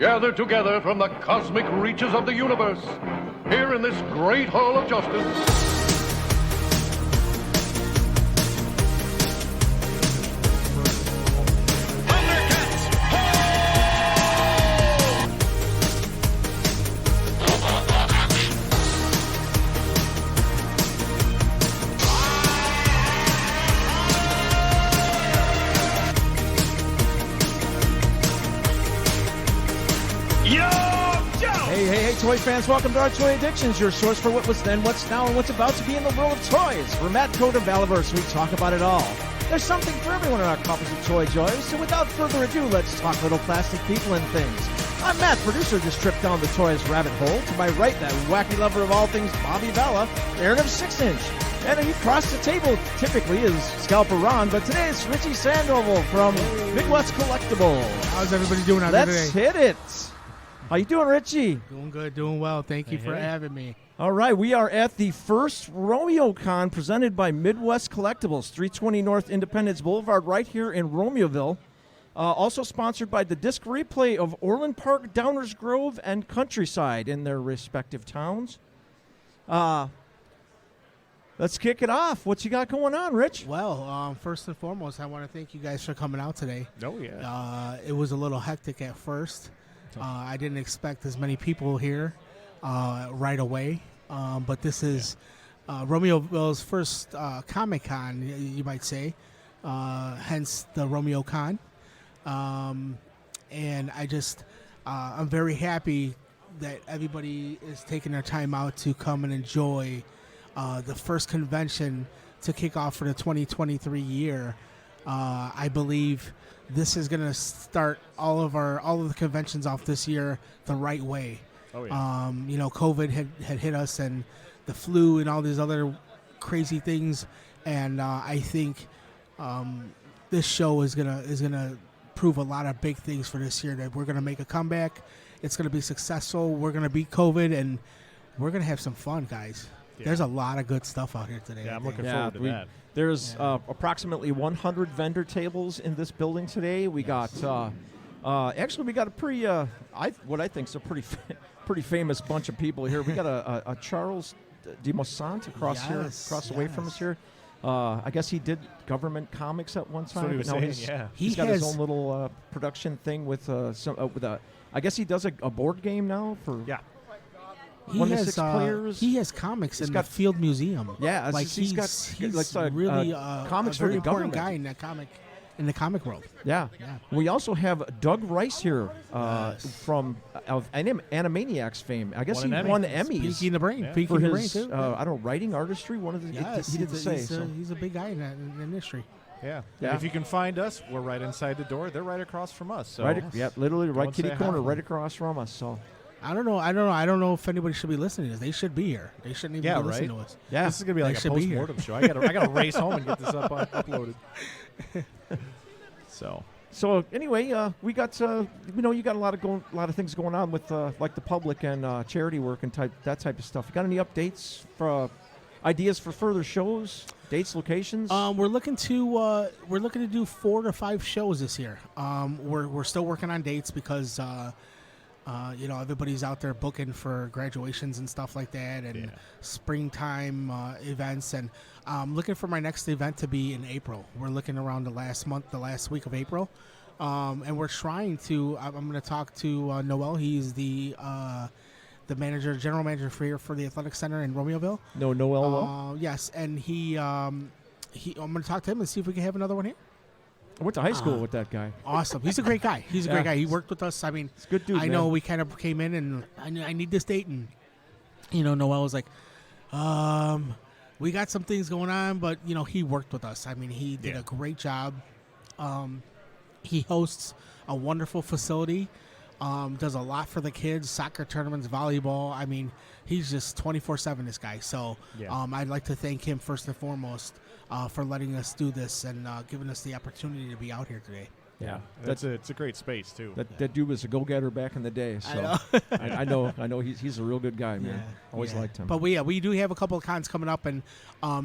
Gathered together from the cosmic reaches of the universe, here in this great hall of justice. Hey, toy fans, welcome to our Toy Addictions, your source for what was then, what's now, and what's about to be in the world of toys. We're Matt Code of Valaverse, we talk about it all. There's something for everyone in our coffers of toy joys, so without further ado, let's talk little plastic people and things. I'm Matt, producer of this trip down the toys rabbit hole. To my right, that wacky lover of all things, Bobby Vala, Aaron of 6 Inch. And across the table, typically, is Scalper Ron, but today it's Richie Sandoval from Midwest Collectibles. How's everybody doing out there today? Let's hit it. How you doing, Richie? Doing good, doing well. Thank you for having me. All right, we are at the First Romeo-Con presented by Midwest Collectibles, 320 North Independence Boulevard, right here in Romeoville. Also sponsored by the Disc Replay of Orland Park, Downers Grove, and Countryside in their respective towns. Let's kick it off. What you got going on, Rich? Well, first and foremost, I want to thank you guys for coming out today. Oh, yeah. It was a little hectic at first. I didn't expect as many people here right away, but this is Romeoville's first Comic-Con, you might say, hence the Romeo-Con. And I'm very happy that everybody is taking their time out to come and enjoy the first convention to kick off for the 2023 year. I believe this is going to start all of the conventions off this year the right way. Oh, yeah. COVID had hit us, and the flu and all these other crazy things, and I think this show is gonna prove a lot of big things for this year. That we're gonna make a comeback. It's gonna be successful. We're gonna beat COVID, and we're gonna have some fun, guys. Yeah. There's a lot of good stuff out here today. Yeah, I'm looking forward to that. There's approximately 100 vendor tables in this building today. We got, actually, we got a pretty, what I think is a pretty famous bunch of people here. We got a Charles de Moussant across the way from us here. I guess he did government comics at one time. That's what he was saying, He's got his own little production thing with I guess he does a board game now for. Yeah. He 1 to has 6 players. He has comics in the Field Museum. Yeah, he's really comics a very for the important government guy in the comic world. Yeah. We also have Doug Rice here from Animaniacs fame. I guess he won Emmys. Pinky in the Brain. Yeah. Pinky for in the his Brain too. I don't know, writing artistry. One of the he didn't say. He's a big guy in the industry. Yeah. Yeah. If you can find us, we're right inside the door. They're right across from us. So literally right and kitty say corner, hi. right across from us. So. I don't know if anybody should be listening to this. They should be here. They shouldn't even be listening to us. Yeah. This is gonna be like a post-mortem show. I gotta race home and get this uploaded. So anyway, we got you got a lot of things going on with like the public and charity work and that type of stuff. You got any updates for ideas for further shows, dates, locations? We're looking to do 4 to 5 shows this year. We're still working on dates because everybody's out there booking for graduations and stuff like that, and springtime events. And I'm looking for my next event to be in April. We're looking around the last week of April, and we're trying to. I'm going to talk to Noel. He's the general manager for the athletic center in Romeoville. Noel. Yes, and I'm going to talk to him and see if we can have another one here. I went to high school with that guy. Awesome. He's a great guy. He's a great guy. He worked with us. I mean, it's a good dude, I know we kind of came in and I need this date. And, Noel was like, we got some things going on, but, he worked with us. I mean, he did a great job. He hosts a wonderful facility, does a lot for the kids, soccer tournaments, volleyball. I mean, he's just 24/7, this guy. So I'd like to thank him first and foremost for letting us do this and giving us the opportunity to be out here today. Yeah, it's a great space too. That dude was a go-getter back in the day. So I know he's a real good guy, man. Yeah, Always liked him. But we do have a couple of cons coming up, and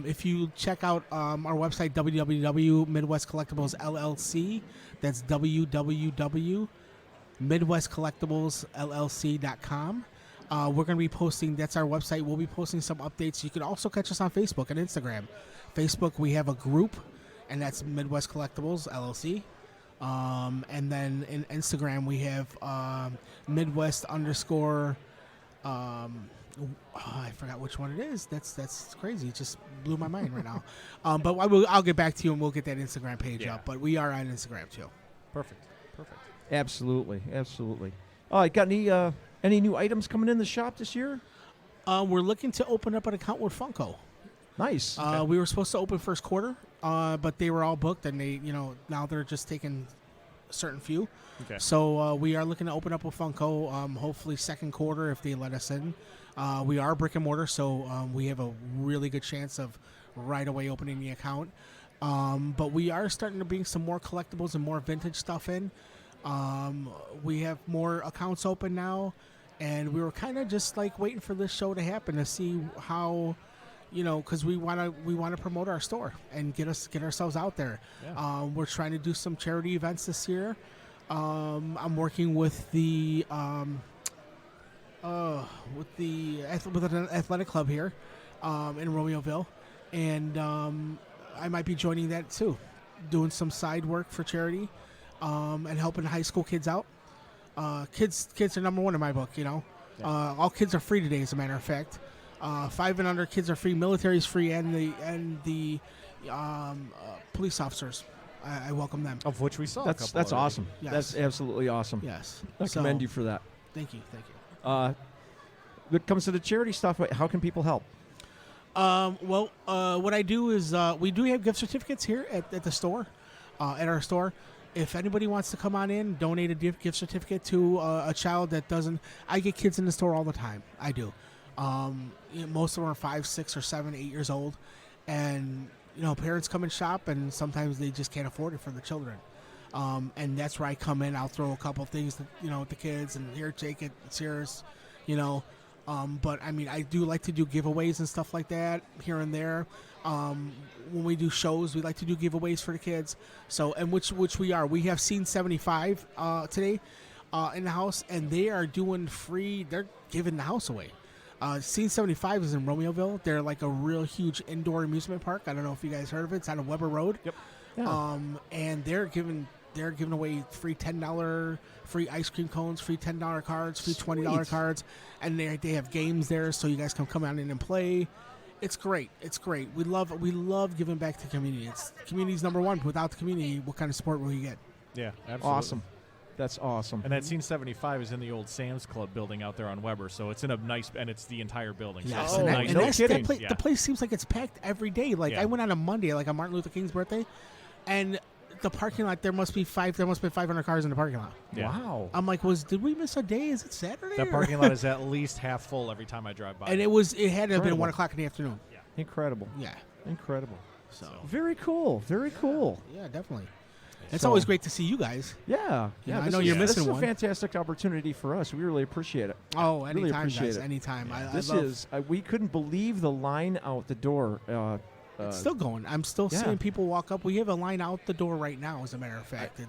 if you check out our website www.midwestcollectibles LLC, that's www Midwest Collectibles LLC.com. We're going to be posting, that's our website. We'll be posting some updates. You can also catch us on Facebook and Instagram. Facebook, we have a group, and that's Midwest Collectibles LLC. And then in Instagram, we have Midwest _ I forgot which one it is. That's crazy. It just blew my mind right now. But I'll get back to you, and we'll get that Instagram page up. But we are on Instagram, too. Perfect. Absolutely. Got any new items coming in the shop this year? We're looking to open up an account with Funko. Nice. We were supposed to open first quarter, but they were all booked, and they, now they're just taking a certain few. Okay. So we are looking to open up with Funko, hopefully second quarter if they let us in. We are brick and mortar, so we have a really good chance of right away opening the account. But we are starting to bring some more collectibles and more vintage stuff in. We have more accounts open now, and we were kind of just like waiting for this show to happen to see how, because we want to promote our store and get ourselves out there. Yeah. We're trying to do some charity events this year. I'm working with with an athletic club here in Romeoville, and I might be joining that too, doing some side work for charity and helping high school kids out. Kids are number one in my book. All kids are free today, as a matter of fact. 5 and under kids are free. Military is free, and the police officers. I welcome them. Of which we saw. That's already. awesome. Yes. That's absolutely awesome. Yes. I commend you for that. Thank you. When it comes to the charity stuff, how can people help? What I do is we do have gift certificates here at the store, at our store. If anybody wants to come on in, donate a gift certificate to a child that doesn't. I get kids in the store all the time. I do. Most of them are 5, 6, or 7, 8 years old, and parents come and shop, and sometimes they just can't afford it for the children. And that's where I come in. I'll throw a couple of things, with the kids, and here, take it, it's yours, But I mean, I do like to do giveaways and stuff like that here and there. When we do shows, we like to do giveaways for the kids. So, and which we are. We have Scene 75 today in the house, and they are doing free. They're giving the house away. Scene 75 is in Romeoville. They're like a real huge indoor amusement park. I don't know if you guys heard of it. It's on Weber Road. Yep. Yeah. And they're giving away free $10 free ice cream cones, free $10 cards, free $20 cards, and they have games there, so you guys can come out in and play. It's great. We love giving back to the community. Community's number one. Without the community, what kind of support will you get? Yeah, absolutely. Awesome. That's awesome. And that Scene 75 is in the old Sam's Club building out there on Weber, so it's in a nice, and it's the entire building. Yes, So and it's no nice. kidding. the place seems like it's packed every day. Like Yeah. I went on a Monday, like on Martin Luther King's birthday, and the parking lot there must be 500 cars in the parking lot. Yeah. Wow. I'm like, did we miss a day? Is it Saturday? That parking lot is at least half full every time I drive by. And it had to have been Incredible. 1 o'clock in the afternoon. Incredible. Yeah. Incredible. So Very cool. Very cool. yeah, definitely. It's So- always great to see you guys. Yeah. Yeah, I this know is- you're missing This is one. a fantastic opportunity for us. We really appreciate it. Oh, Really anytime, appreciate guys. it. Anytime. I This love, is, we couldn't believe the line out the door. It's still going. I'm still yeah. seeing people walk up. We have a line out the door right now, as a matter of fact.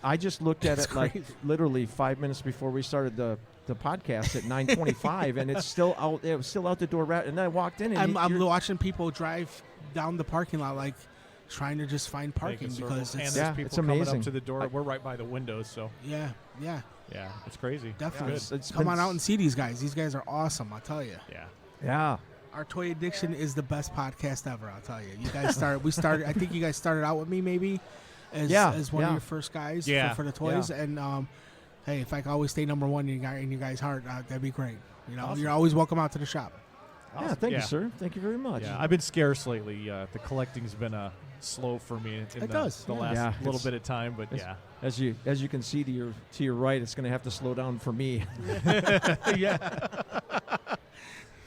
I just looked at it's it like crazy. literally 5 minutes before we started the podcast at 9:25, and it's still out. It was still out the door, and then I walked in, and I'm watching people drive down the parking lot, like trying to just find parking Making because circles. it's and Yeah, there's people it's coming amazing. up to the door. We're right by the windows, so yeah, yeah, it's crazy. definitely. It's good. It's Come been on out and see these guys. These guys are awesome. I'll tell you. Yeah. yeah. Our Toy Addiction is the best podcast ever. I'll tell you. You guys started. I think you guys started out with me, maybe, as one of your first guys for the toys. Yeah. And hey, if I could always stay number one in your guys' heart, that'd be great. Awesome. You're always welcome out to the shop. Yeah, thank you, sir. Thank you very much. Yeah, I've been scarce lately. The collecting's been slow for me in It does. the Yeah. last Yeah, little it's- bit of time, but it's- As you can see to your right, it's going to have to slow down for me. Yeah.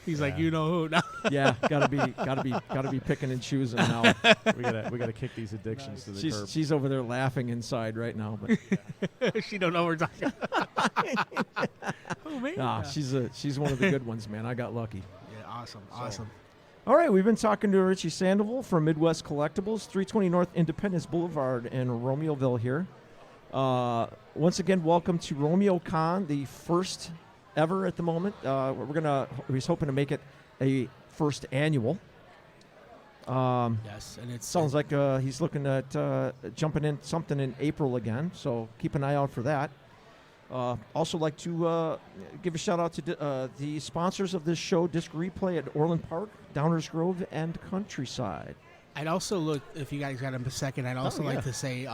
He's like, Yeah. you know who? No. Yeah, gotta be picking and choosing now. we gotta kick these addictions to the curb. She's over there laughing inside right now, but She don't know what we're talking about. Oh, man. nah, she's one of the good ones, man. I got lucky. Yeah, awesome. All right, we've been talking to Richie Sandoval from Midwest Collectibles, 320 North Independence Boulevard in Romeoville here. Once again, welcome to Romeo-Con, the first ever at the moment. He's hoping to make it a first annual. Yes, and it Sounds like he's looking at jumping in something in April again, so keep an eye out for that. Also like to give a shout out to the sponsors of this show, Disc Replay at Orland Park, Downers Grove, and Countryside. I'd also look, if you guys got a second, I'd also like to say,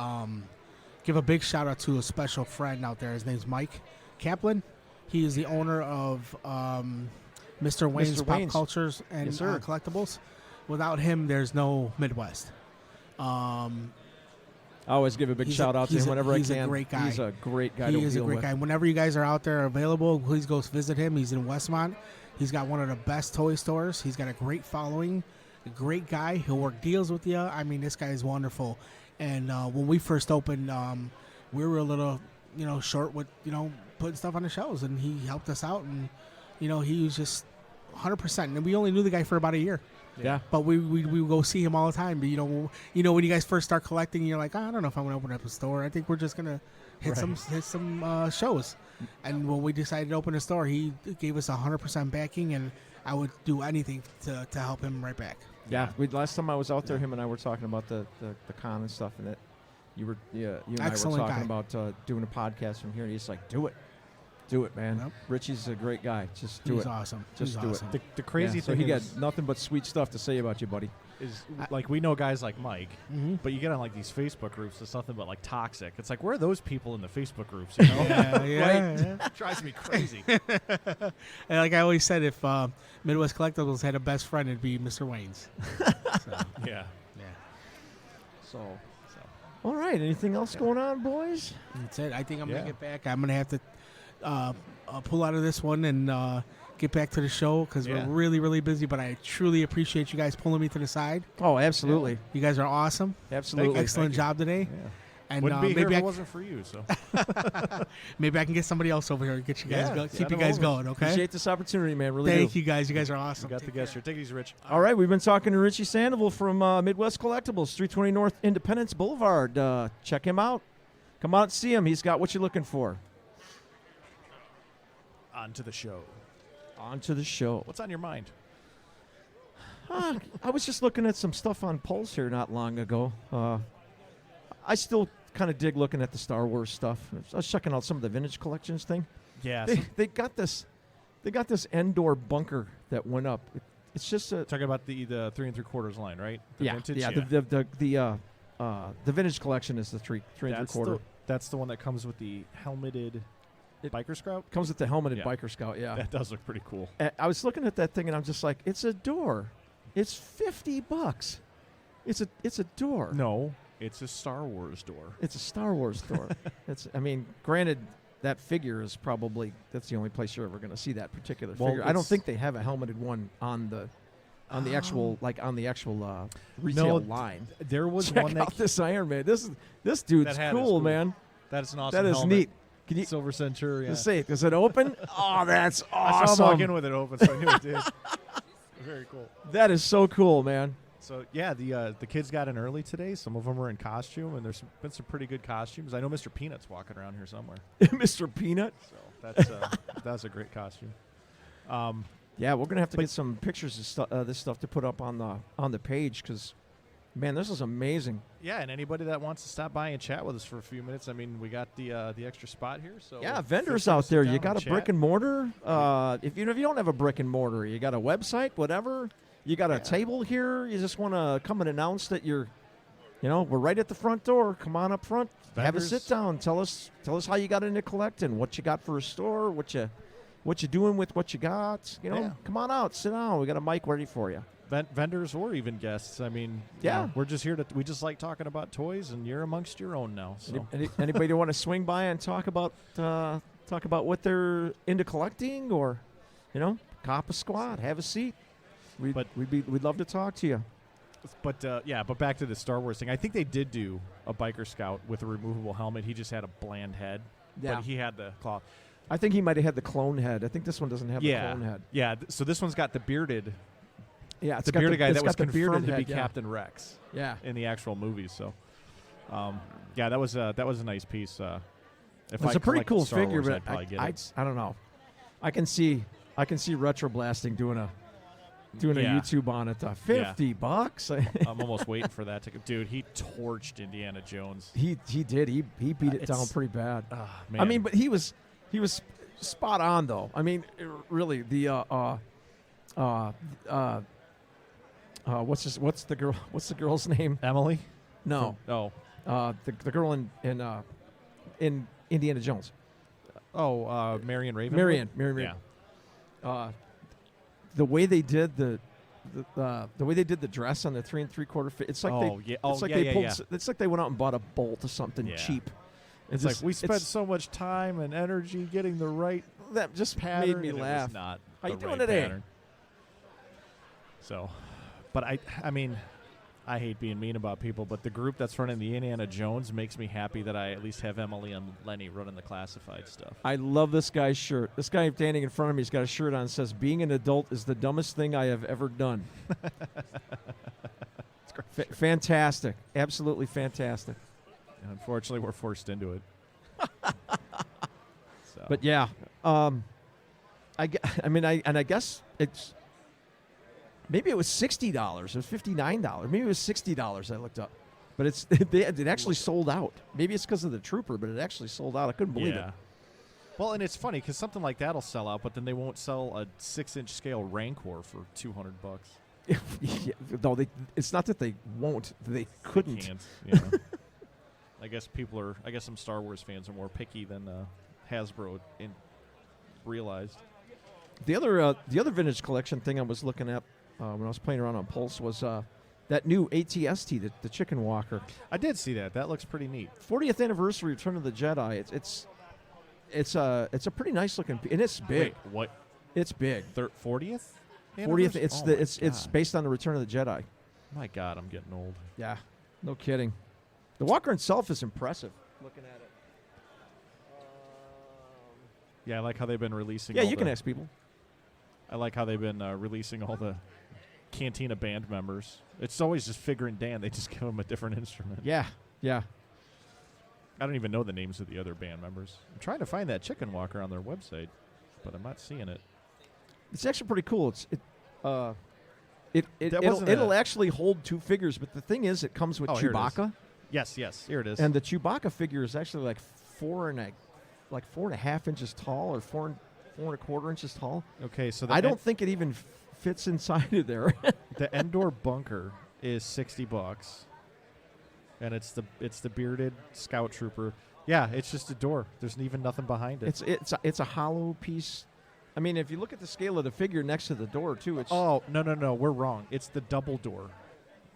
give a big shout out to a special friend out there. His name's Mike Kaplan. He is the owner of Mr. Wayne's Pop Cultures and Collectibles. Without him, there's no Midwest. I always give a big shout out to him whenever I can. He's a great guy. He's a great guy to deal with. He is a great guy. Whenever you guys are out there available, please go visit him. He's in Westmont. He's got one of the best toy stores. He's got a great following. A great guy. He'll work deals with you. I mean, this guy is wonderful. And when we first opened, we were a little, short with, putting stuff on the shelves. And he helped us out. And, he was just 100%. And we only knew the guy for about a year. Yeah. But we go see him all the time. But, when you guys first start collecting, you're like, I don't know if I'm going to open up a store. I think we're just going to hit some shows. And when we decided to open a store, he gave us 100% backing, and I would do anything to help him right back. Yeah. Last time I was out there, him and I were talking about the con and stuff, and you and Excellent I were talking guy. about doing a podcast from here, and he's like, do it, man. Yep. Richie's a great guy. Just do it. He's awesome. Just He's do awesome. The crazy So thing he got is, nothing but sweet stuff to say about you, buddy. like we know guys like Mike, Mm-hmm. but you get on like these Facebook groups, it's nothing but like toxic. It's like, where are those people in the Facebook groups? You know, Yeah. It drives me crazy. And like I always said, if Midwest Collectibles had a best friend, it'd be Mr. Wayne's. So, Yeah. So, all right. Anything else going on, boys? that's it. I think I'm Yeah. going to get back. I'm going to have to pull out of this one and get back to the show because Yeah. we're really, really busy. But I truly appreciate you guys pulling me to the side. Oh, absolutely. You guys are awesome. Absolutely. Excellent job today. Yeah. And Wouldn't be here if maybe it wasn't for you. So maybe I can get somebody else over here and get you guys Yeah, keep send you them guys over. going. Okay. Appreciate this opportunity, man. Really Thank do. you guys. You guys are we awesome. got the Take guest care. here. Take it easy, Rich. All right, we've been talking to Richie Sandoval from Midwest Collectibles, 320 North Independence Boulevard. Check him out. Come out and see him. He's got what you're looking for. On to the show. On to the show. What's on your mind? I was just looking at some stuff on Pulse here not long ago. I still kind of dig looking at the Star Wars stuff. I was checking out some of the vintage collections thing. Yeah. They got this Endor bunker that went up. It's just a Talking about the 3 3/4 line, right? The yeah, vintage? yeah. The vintage collection is the 3 3/4. That's the one that comes with the helmeted biker scout. Comes with the helmeted Yeah. biker scout. Yeah. That does look pretty cool. I was looking at that thing and I'm just like, it's a door. It's $50. It's a door. No, it's a Star Wars door. It's a Star Wars door. Granted, that figure is that's the only place you're ever going to see that particular figure. I don't think they have a helmeted one on the actual retail line. There was Check one out that this Iron Man. This dude's That hat is cool, cool. man. that is an awesome. That is helmet. neat. Can you Silver Centurion. just say it? Does it open? Oh, that's I saw him awesome. walk in with it open, so I knew it did. Very cool. That is so cool, man. So yeah, the kids got in early today. Some of them were in costume, and there's been some pretty good costumes. I know Mr. Peanut's walking around here somewhere, Mr. Peanut. so that's a great costume. Yeah, we're gonna have to get some pictures of this stuff to put up on the page because, man, this is amazing. Yeah, and anybody that wants to stop by and chat with us for a few minutes, I mean, we got the extra spot here. So Yeah, feel vendors free to out sit there. down You got and a brick chat. and mortar. If you don't have a brick and mortar, you got a website, whatever. You got a table here. You just want to come and announce that we're right at the front door. Come on up front. Have a Vendors. sit down. Tell us how you got into collecting. What you got for a store. What you doing with what you got. Yeah. Come on out. Sit down. We got a mic ready for you. Vendors or even guests. I mean, Yeah. we're just here we just like talking about toys, and you're amongst your own now. So Anybody want to swing by and talk about what they're into collecting, or cop a squad, have a seat. We'd love to talk to you. But back to the Star Wars thing. I think they did do a biker scout with a removable helmet. He just had a bland head, Yeah. but he had the cloth. I think he might have had the clone head. I think this one doesn't have the clone head. Yeah. So this one's got the bearded, Yeah, it's the got bearded guy it's that was got the bearded confirmed to be head, yeah. Captain Rex Yeah. in the actual movies. So Yeah, that was a nice piece. If It's I a pretty collected cool Star figure, Wars, but I'd probably get it. I don't know. I can see Retro Blasting doing a Yeah. YouTube on it. $50. I'm almost waiting for that to go. Dude, he torched Indiana Jones. He did. He beat it down It's- pretty bad. Man. I mean, but he was spot on though. I mean, really the what's the girl's name? Emily? No, Oh. the girl in Indiana Jones. Oh, Marion Raven? Marion. Yeah. The way they did the way they did the dress on the 3 3/4 fit, it's like it's like they went out and bought a bolt or something Yeah. cheap. It's like we spent so much time and energy getting the right that just pattern. made me and laugh. It was not How the you doing right today? pattern. So, but I mean, I hate being mean about people, but the group that's running the Indiana Jones makes me happy that I at least have Emily and Lenny running the classified stuff. I love this guy's shirt. This guy standing in front of me has got a shirt on that says, "Being an adult is the dumbest thing I have ever done." Fantastic. Absolutely fantastic. And unfortunately, we're forced into it. So. But yeah, I guess it's maybe it was $60. It was $59. Maybe it was $60. I looked up, but it actually sold out. Maybe it's because of the Trooper, but it actually sold out. I couldn't believe yeah. Well, and it's funny because something like that'll sell out, but then they won't sell a 6-inch scale Rancor for $200. it. No, it's not that they won't; they couldn't. They can't, yeah. I guess some Star Wars fans are more picky than Hasbro realized. The other vintage collection thing I was looking at when I was playing around on Pulse was that new ATST, the Chicken Walker. I did see that. That looks pretty neat. 40th anniversary Return of the Jedi. It's a pretty nice looking, and it's big. Wait, what? It's big. 40th? 40th. It's Oh it's based on the Return of the Jedi. my God, I'm getting old. Yeah, no kidding. The Walker itself is impressive. Looking at it. Yeah, I like how they've been releasing. Yeah, all you can the- ask people. I like how they've been releasing all the Cantina band members. It's always just Figure and Dan. They just give them a different instrument. Yeah, yeah. I don't even know the names of the other band members. I'm trying to find that Chicken Walker on their website, but I'm not seeing it. It's actually pretty cool. That wasn't It'll a- actually hold two figures, but the thing is, it comes with Here it is. Chewbacca, Yes, here it is. and the Chewbacca figure is actually like 4.5 inches tall, or 4.25 inches tall. okay, so I don't think it even fits inside of there. the Endor bunker is $60, and it's the bearded scout trooper. Yeah, it's just a door. There's even nothing behind it. It's a hollow piece. I mean, if you look at the scale of the figure next to the door too, it's no, we're wrong. It's the double door.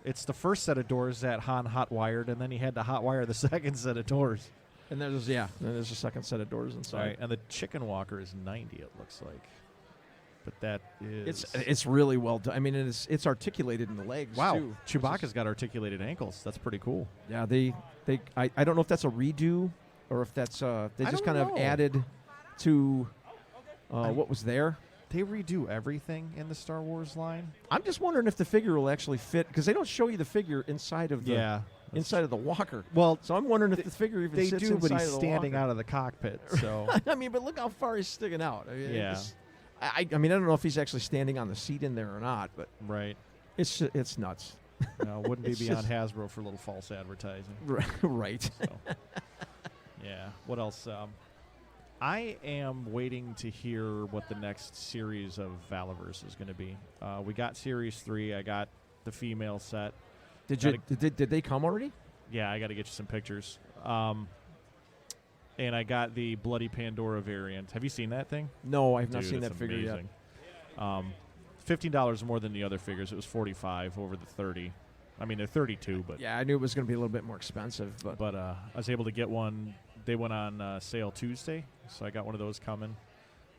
It's the first set of doors that Han hot wired, and then he had to hot wire the second set of doors. and there's a second set of doors inside. Right, and the Chicken Walker is 90. It looks like, but that is It's really well done. I mean, it's articulated in the legs. wow. too. Chewbacca's got articulated ankles. That's pretty cool. Yeah, I don't know if that's a redo or if that's they I just don't kind of know. added to what was there. They redo everything in the Star Wars line. I'm just wondering if the figure will actually fit, because they don't show you the figure inside of the inside of the walker. Well, So I'm wondering if the figure even they sits do, inside but he's of the standing walker. out of the cockpit. So I mean, but look how far he's sticking out. I mean, Yeah. I mean, I don't know if he's actually standing on the seat in there or not, but right. it's nuts. No, wouldn't be It's beyond just- Hasbro for a little false advertising. Right. So, yeah. What else? I am waiting to hear what the next series of Valaverse is going to be. We got Series 3. I got the female set. Did they come already? Yeah, I got to get you some pictures. And I got the Bloody Pandora variant. Have you seen that thing? No, I've not Dude, seen it's that figure yet. amazing. $15 more than the other figures. It was $45 over the 30. I mean, they're 32, but Yeah, I knew it was going to be a little bit more expensive, but I was able to get one. They went on sale Tuesday, so I got one of those coming.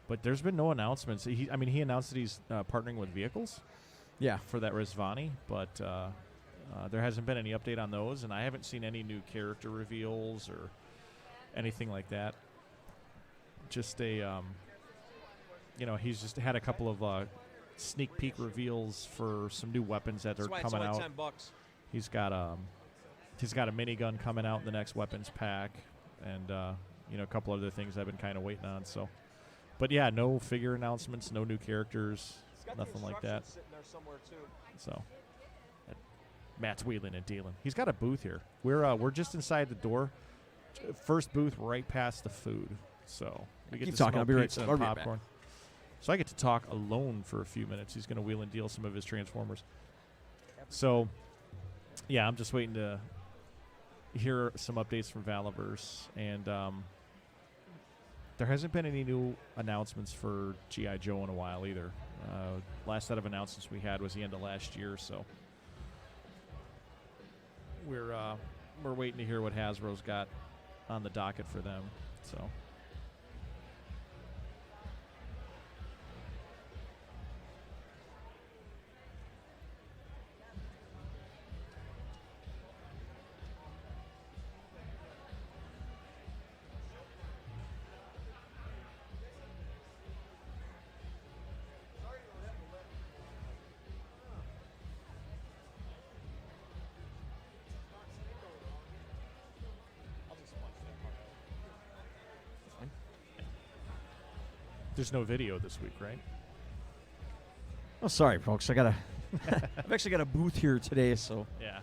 But there's been no announcements. He announced that he's partnering with vehicles yeah. for that Rizvani, but there hasn't been any update on those, and I haven't seen any new character reveals or anything like that. Just a, he's just had a couple of sneak peek reveals for some new weapons that are coming out. $10. He's got he's got a minigun coming out in the next weapons pack, and a couple other things I've been kind of waiting on. So, but yeah, no figure announcements, no new characters, nothing like that. Sitting there somewhere too. So, Matt's wheeling and dealing. He's got a booth here. We're just inside the door. First booth right past the food. So we get Keep to talking. smell I'll be right- pizza and I'll be right popcorn. So I get to talk alone for a few minutes. He's going to wheel and deal some of his Transformers. So, yeah, I'm just waiting to hear some updates from Valaverse. And there hasn't been any new announcements for G.I. Joe in a while either. Last set of announcements we had was the end of last year, so we're waiting to hear what Hasbro's got on the docket for them. So. There's no video this week, right? Oh, sorry, folks. I've actually got a booth here today, so Yeah.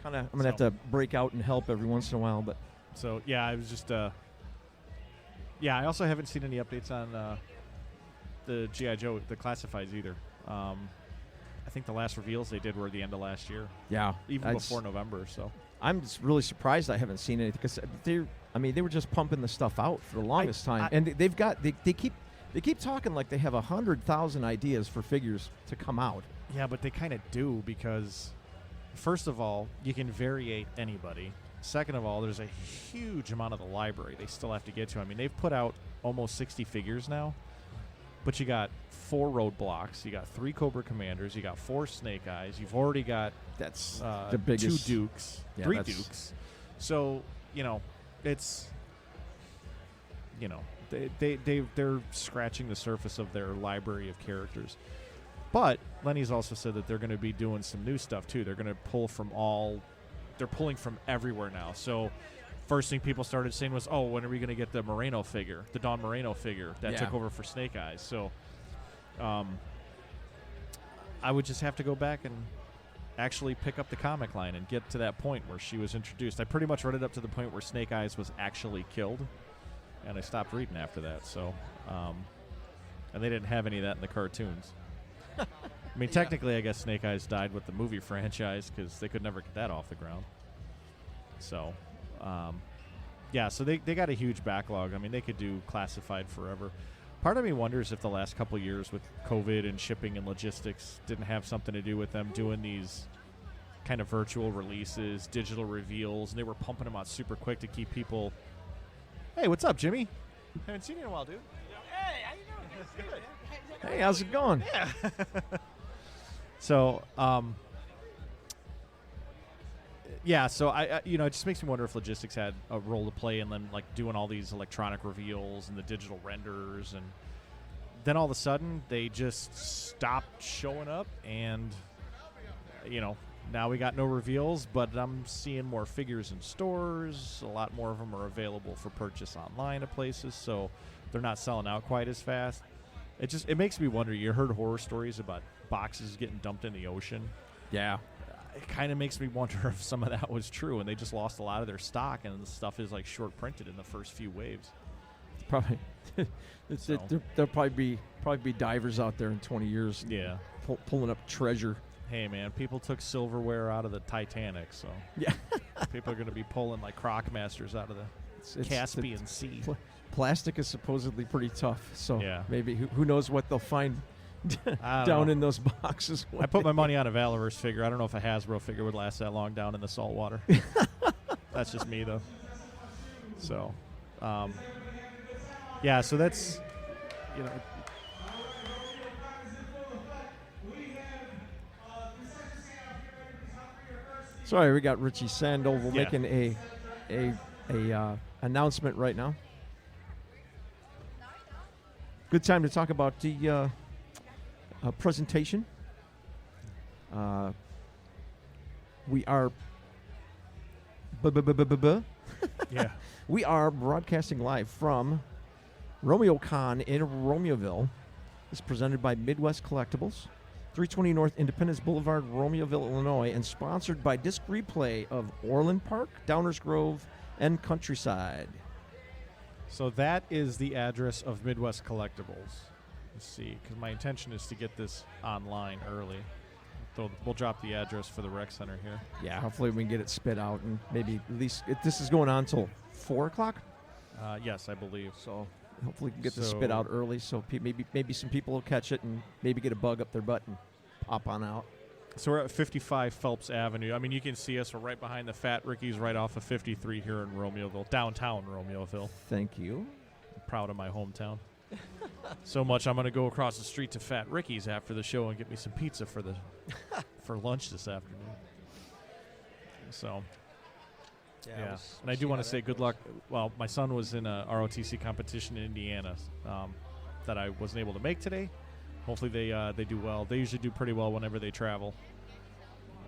I'm gonna have to break out and help every once in a while. But So, yeah, I was just I also haven't seen any updates on the G.I. Joe, the classifieds either. I think the last reveals they did were the end of last year, yeah, even before November. So I'm just really surprised I haven't seen anything because they were just pumping the stuff out for the longest time, and they keep talking like they have 100,000 ideas for figures to come out. yeah, but they kind of do because, first of all, you can variate anybody. Second of all, there's a huge amount of the library they still have to get to. I mean, they've put out almost 60 figures now, but you got 4 Roadblocks, you got 3 Cobra Commanders, you got 4 Snake Eyes, you've already got That's the biggest. 2 Dukes, Yeah, 3 that's- Dukes. So, it's, they're scratching the surface of their library of characters. But Lenny's also said that they're going to be doing some new stuff too. They're going to they're pulling from everywhere now. So first thing people started saying was, oh, when are we going to get the Moreno figure, the Don Moreno figure that Yeah. took over for Snake Eyes? So I would just have to go back and actually pick up the comic line and get to that point where she was introduced. I pretty much read it up to the point where Snake Eyes was actually killed, and I stopped reading after that. So, and they didn't have any of that in the cartoons. I mean, technically, I guess Snake Eyes died with the movie franchise because they could never get that off the ground. So, so they got a huge backlog. I mean, they could do classified forever. Part of me wonders if the last couple of years with COVID and shipping and logistics didn't have something to do with them doing these kind of virtual releases, digital reveals, and they were pumping them out super quick to keep people. Hey, what's up, Jimmy? Haven't seen you in a while, dude. Hey, how you doing? Good. Hey, how's it going? Yeah. So, so I it just makes me wonder if logistics had a role to play in them, like doing all these electronic reveals and the digital renders, and then all of a sudden they just stopped showing up, and now we got no reveals, but I'm seeing more figures in stores. A lot more of them are available for purchase online at places, so they're not selling out quite as fast. It makes me wonder. You heard horror stories about boxes getting dumped in the ocean. Yeah. It kind of makes me wonder if some of that was true, and they just lost a lot of their stock, and the stuff is like short printed in the first few waves. Probably. So. There'll probably be divers out there in 20 years. Yeah. Pulling up treasure. Hey man, people took silverware out of the Titanic, so Yeah. people are going to be pulling like Croc Masters out of the Caspian Sea. Plastic is supposedly pretty tough, so Yeah. maybe who knows what they'll find I don't down know. in those boxes. I put my money on a Valaverse figure. I don't know if a Hasbro figure would last that long down in the salt water. That's just me, though. So, so that's, Sorry, we got Richie Sandoval Yeah. making a announcement right now. Good time to talk about the presentation. We are Yeah. We are broadcasting live from Romeo-Con in Romeoville. It's presented by Midwest Collectibles, 320 North Independence Boulevard, Romeoville, Illinois, and sponsored by Disc Replay of Orland Park, Downers Grove, and Countryside. So that is the address of Midwest Collectibles. Let's see, because my intention is to get this online early. So we'll drop the address for the rec center here. Yeah, hopefully we can get it spit out, and maybe at least this is going on till 4 o'clock. Yes, I believe. So hopefully we can get the spit out early, so maybe some people will catch it and maybe get a bug up their butt and pop on out. So we're at 55 Phelps Avenue. I mean, you can see us. We're right behind the Fat Ricky's, right off of 53 here in Romeoville, downtown Romeoville. Thank you. I'm proud of my hometown. So much I'm going to go across the street to Fat Ricky's after the show and get me some pizza for lunch this afternoon. So, yeah. And I do want to say good luck. Well, my son was in a ROTC competition in Indiana that I wasn't able to make today. Hopefully they do well. They usually do pretty well whenever they travel.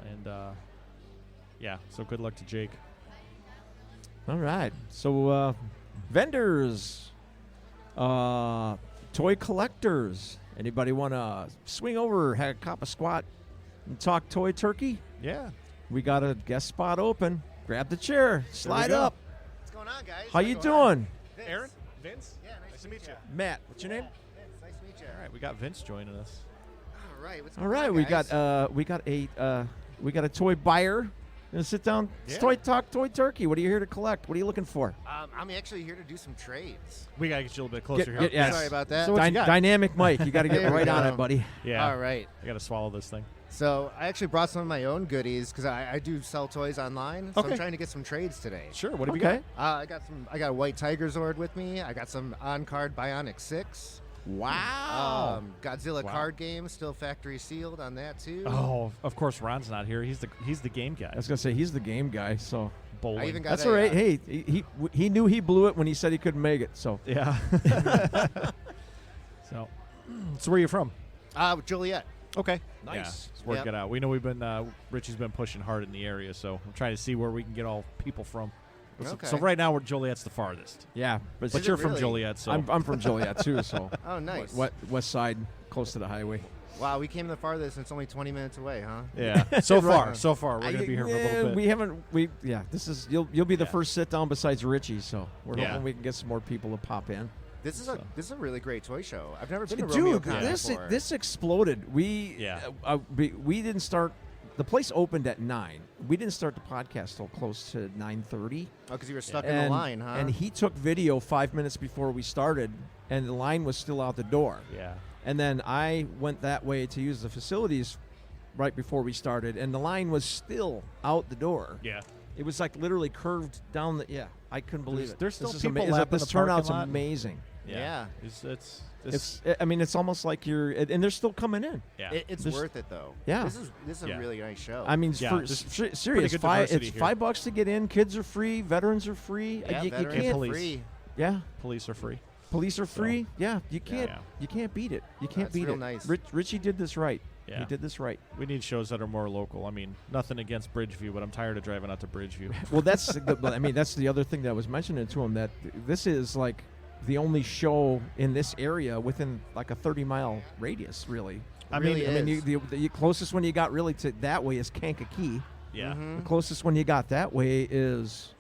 And, yeah, so good luck to Jake. All right. So, vendors, toy collectors. Anybody want to swing over, have a cup of squat, and talk toy turkey? Yeah. We got a guest spot open. Grab the chair. Slide go. up. What's going on, guys? How you doing? Vince. Aaron? Vince? Yeah, nice to meet you. Matt, what's your name? Vince, nice to meet you. All right, we got Vince joining us. All right, what's All going right, on, we guys? got a toy buyer. Gonna sit down. It's Yeah. Toy Talk, Toy Turkey. What are you here to collect? What are you looking for? I'm actually here to do some trades. We got to get you a little bit closer here. yes. Sorry about that. So what you got? Dynamic Mike. You got to get There we right on go. it, buddy. Yeah. All right. I got to swallow this thing. So I actually brought some of my own goodies because I do sell toys online. So Okay. I'm trying to get some trades today. Sure. What have you Okay. got? I got a white Tiger Zord with me. I got some on-card Bionic 6. Wow. Godzilla Wow. card game, still factory sealed on that too. Oh, of course, Ron's not here. He's the game guy. I was gonna say he's the game guy, so Bowling. I even got that's a, all right. Hey, he knew he blew it when he said he couldn't make it. So Yeah. so where are you from? Joliet. Okay. Nice. Yeah, let's work Yep. it out. We know Richie's been pushing hard in the area, so I'm trying to see where we can get all people from. So- Okay. So right now, Joliet's the farthest. yeah, But Is you're it from really? Joliet, so I'm from Joliet too. So Oh, nice. west side, close to the highway. Wow, we came the farthest and it's only 20 minutes away, huh? yeah. So far, we're gonna be here for a little bit. We haven't. This is you'll be the Yeah. first sit down besides Richie. So we're Yeah. hoping we can get some more people to pop in. This is a really great toy show. I've never been to Dude, Romeo-Con this before. this exploded. We we didn't start. The place opened at 9. We didn't start the podcast till close to 9:30. Oh, because you were stuck in the line, huh? And he took video 5 minutes before we started, and the line was still out the door. Yeah. And then I went that way to use the facilities right before we started, and the line was still out the door. Yeah. It was like literally curved down the. Yeah, I couldn't believe There's- it. there's still This is people ama- lapping This the parking turnout's lot. amazing. Yeah. It's I mean, it's almost like you're, and they're still coming in. yeah. It's This- worth it though. Yeah. This is a Yeah. really nice show. I mean, Yeah, there's pretty serious. good It's diversity here. $5 to get in. Kids are free. Veterans are free. yeah, you veterans can't. police. free. Yeah, Police are free. police are free. Yeah, you can't. Yeah. You can't beat it. You can't That's beat real it. nice. Richie did this right. Yeah. He did this right. We need shows that are more local. I mean, nothing against Bridgeview, but I'm tired of driving out to Bridgeview. Well, that's that's the other thing that I was mentioning to him, that this is like the only show in this area within like a 30-mile radius, really. Really I mean, is. the closest one you got really to that way is Kankakee. Yeah. Mhm. The closest one you got that way is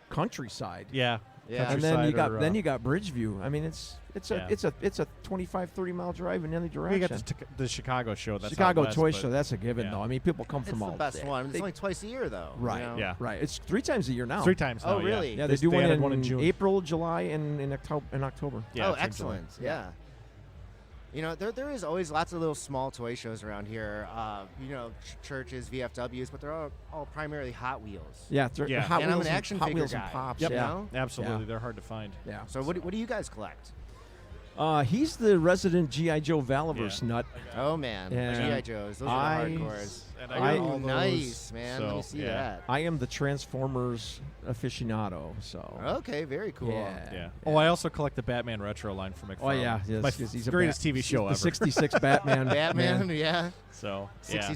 Countryside. Yeah. Yeah. And then you Countryside got or, you got Bridgeview. I mean, it's a 25-30 mile drive in any We direction. got the Chicago show. That's Chicago out west, Toy but- Show, that's a given yeah. though. I mean, people come It's from the all best one. It's they- only twice a year though. Right. You know? Yeah. Right. It's 3 times a year now. 3 times now. Oh, really? Yeah, they do they one added in, one in June. April, July, and in October. Yeah, Oh, it's in excellent. July. Yeah. You know, there is always lots of little small toy shows around here. Churches, VFWs, but they're all primarily Hot Wheels. Yeah, Yeah. Hot And I'm Wheels an action Hot figure Wheels guy. and Pops. Yep. Yeah. know? Absolutely. Yeah. They're hard to find. Yeah. So what do you guys collect? He's the resident G.I. Joe Valiverse nut. Oh man, And GI Joes. Those are the hardcores. And I got Oh, all those, nice, man. Let me so, see yeah. that. I am the Transformers aficionado. So. Okay, very cool. Yeah. Oh, I also collect the Batman retro line from McFarlane. Oh yeah, yes, My yes, he's a greatest TV show the ever. '66 Batman. Batman, man. yeah. So yeah.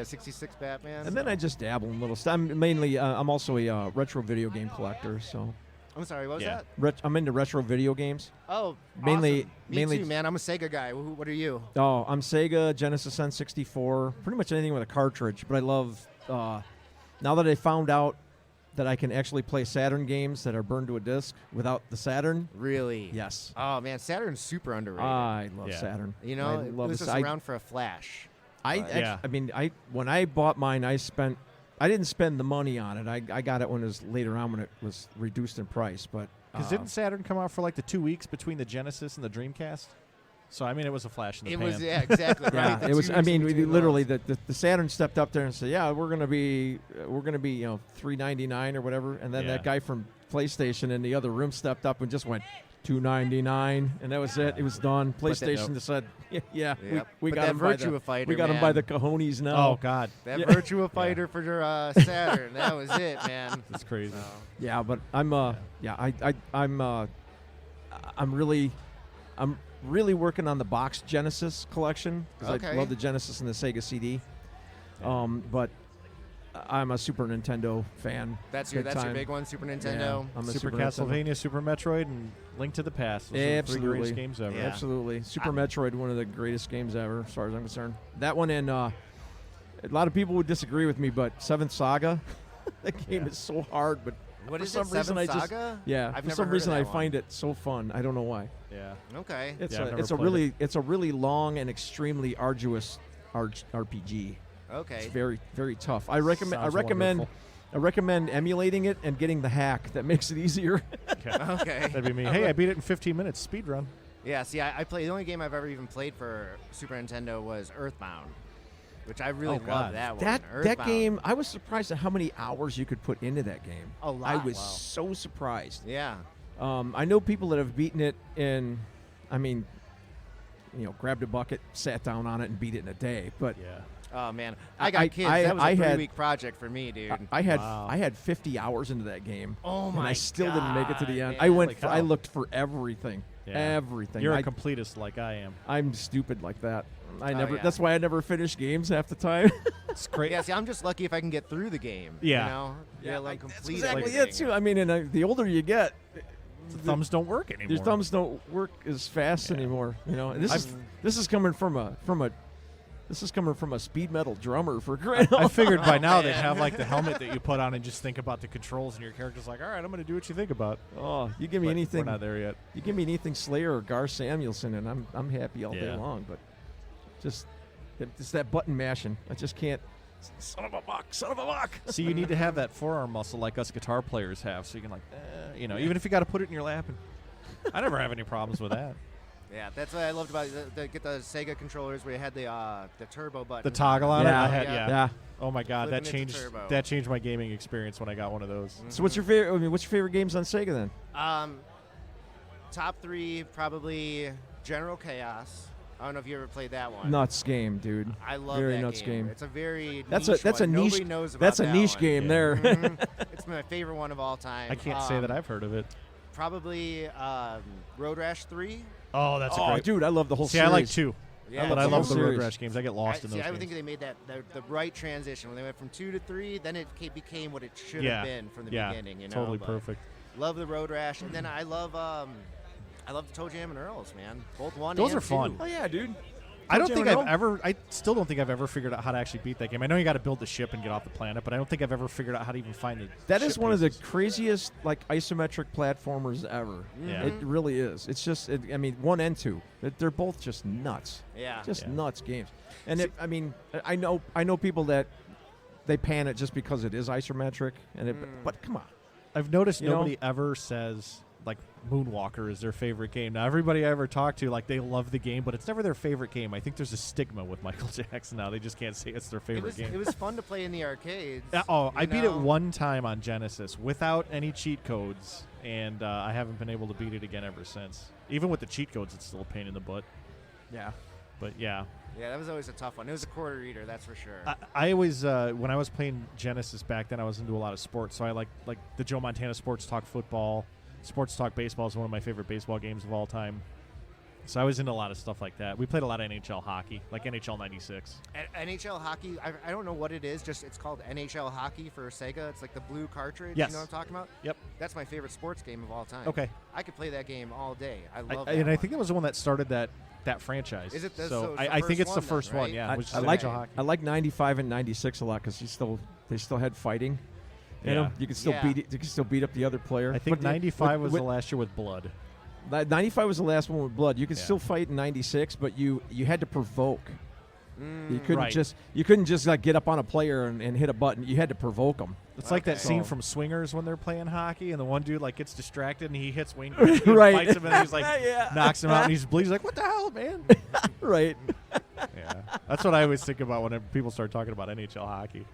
66 Batman. And then I just dabble in little stuff. I'm also a retro video game collector. So I'm sorry, what was Yeah. that? I'm into retro video games. Oh, Mainly- awesome. Me mainly- too, man. I'm a Sega guy. What are you? Oh, I'm Sega, Genesis N64, pretty much anything with a cartridge. But I love now that I found out that I can actually play Saturn games that are burned to a disc without the Saturn. Really? Yes, Oh man, Saturn's super underrated. I love Yeah. Saturn. you know, I it love was this. just around for a flash. Yeah. When I bought mine, I didn't spend the money on it. I got it when it was later on when it was reduced in price. But Because didn't Saturn come out for like the 2 weeks between the Genesis and the Dreamcast? So I mean, it was a flash in the It pan. was exactly right. yeah, The it was. two I mean, weeks we between literally those. the Saturn stepped up there and said, "Yeah, we're gonna be $399 or whatever." And then Yeah. that guy from PlayStation in the other room stepped up and just went $299, and that was it. It was done. PlayStation just said, "Yeah, Yep. we But got that him by the Virtua Fighter, we got him man. by the cojones now." Oh God, That Yeah. Virtua Fighter for Saturn. That was it, man. that's crazy. So, Yeah, but I'm I'm really working on the box Genesis collection because I Okay. love the Genesis and the Sega CD. But I'm a Super Nintendo fan. that's your big your time. big one, Super Yeah, Nintendo. I'm a Super Nintendo. Castlevania, Super Metroid, and Link to the Past. Those are the three Absolutely. greatest games ever. Yeah. Absolutely, Super Metroid, one of the greatest games ever, as far as I'm concerned. That one and a lot of people would disagree with me, but Seventh Saga, that game is so hard, but What for is some it? reason Seventh I just Saga? yeah, I've for never some heard of reason that I one. find it so fun. I don't know why. Yeah. Okay. It's Yeah, I've a never it's a played really long and extremely arduous RPG. Okay. It's very very tough. I recommend Sounds I recommend emulating it and getting the hack that makes it easier. Okay. That'd be me. Hey, I beat it in 15 minutes. Speed run. Yeah, see, I played. The only game I've ever even played for Super Nintendo was Earthbound, which I really Oh, love God. that one. that Earthbound. game, I was surprised at how many hours you could put into that game. A lot. I was Wow. so surprised. Yeah. I know people that have beaten it in, grabbed a bucket, sat down on it, and beat it in a day. But Yeah. Oh man, I- I got kids. That was I a had- 3-week project for me, dude. I had Wow. I had 50 hours into that game. Oh and my I still didn't make it to the God, end. man. Holy cow. I looked for everything. Yeah. Everything. You're I, a completist like I am. I'm stupid like that. I Oh, never. yeah. That's why I never finish games half the time. It's great. Yeah, see, I'm just lucky if I can get through the game. Yeah. You know? Yeah, like that's complete exactly everything. it too. I mean, and the older you get, Thumbs don't work anymore. your thumbs don't work as fast anymore. You know, and this is coming from a speed metal drummer for crying I out figured by now man. they'd have like the helmet that you put on and just think about the controls, and your character's like, all right, I'm going to do what you think about. Oh, you give me But anything. We're not there yet. You give me anything Slayer or Gar Samuelson, and I'm happy all day Yeah. long. But just it's that button mashing. I just can't. Son of a buck! Son of a buck! See, you need to have that forearm muscle like us guitar players have, so you can even if you got to put it in your lap. And I never have any problems with that. Yeah, that's what I loved about get the Sega controllers where you had the turbo button. The toggle on Yeah. it, I had, Yeah. yeah. Oh my God, Flipping that it to changed turbo. that changed my gaming experience when I got one of those. So what's your favorite? I mean, what's your favorite games on Sega then? Top 3 probably General Chaos. I don't know if you ever played that one. Nuts game, dude. I love very that nuts game. It's a very That's niche a one. niche. Nobody knows about That's a that niche one. game Yeah. there. Mhm. It's my favorite one of all time. I can't say that I've heard of it. Probably Road Rash 3. Oh, that's Oh, dude, I love the whole See, series. I like 2, Yeah, but I the love whole the Road series. Rash games. I get lost in those I games. think they made the right transition when they went from 2 to 3. Then it became what it should Yeah. have been from the Yeah, beginning. You know, totally but perfect. Love the Road Rash, and then I love the Toe Jam and Earls, man. Both 1 Those and are fun. 2. Oh yeah, dude. I don't Toe think Jam I've and ever. I still don't think I've ever figured out how to actually beat that game. I know you got to build the ship and get off the planet, but I don't think I've ever figured out how to even find the. That is ship one of the pieces. craziest like isometric platformers ever. Yeah. It really is. It's just, I mean, 1 and 2. They're both just nuts. Yeah. Just Yeah. nuts games. And I mean, I know people that they pan it just because it is isometric, and but come on. I've noticed You know? nobody ever says like Moonwalker is their favorite game. Now everybody I ever talk to, like, they love the game, but it's never their favorite game. I think there's a stigma with Michael Jackson now. They just can't say it's their favorite game. It was fun to play in the arcades. I beat it know? one time on Genesis without any cheat codes, and I haven't been able to beat it again ever since. Even with the cheat codes, it's still a pain in the butt. Yeah. But yeah. Yeah, that was always a tough one. It was a quarter eater, that's for sure. I always, when I was playing Genesis back then, I was into a lot of sports. So I like the Joe Montana Sports Talk Football. Sports Talk Baseball is one of my favorite baseball games of all time. So I was into a lot of stuff like that. We played a lot of NHL hockey, like NHL 96. NHL hockey, I don't know what it is. Just it's called NHL hockey for Sega. It's like the blue cartridge. Yes. You know what I'm talking about? Yep. That's my favorite sports game of all time. Okay. I could play that game all day. I love that. And I one. think that was the one that started that franchise. Is it the- so so it's the I think first it's the one first then, one, right? yeah. which is I like NHL hockey. I like 95 and 96 a lot because they still had fighting. You Yeah. know, you could still Yeah. beat up the other player. I think But 95 was with- the last year with blood. 95 was the last one with blood. You could Yeah. still fight in 96, but you had to provoke. You couldn't Right. just like get up on a player and hit a button. You had to provoke them. It's like that Okay. scene So- from Swingers when they're playing hockey, and the one dude like gets distracted and he hits Wayne Right. and fights him, and he's like Yeah. knocks him out, and he's bleeding. He's like, "What the hell, man?" Right. Yeah, that's what I always think about when people start talking about NHL hockey.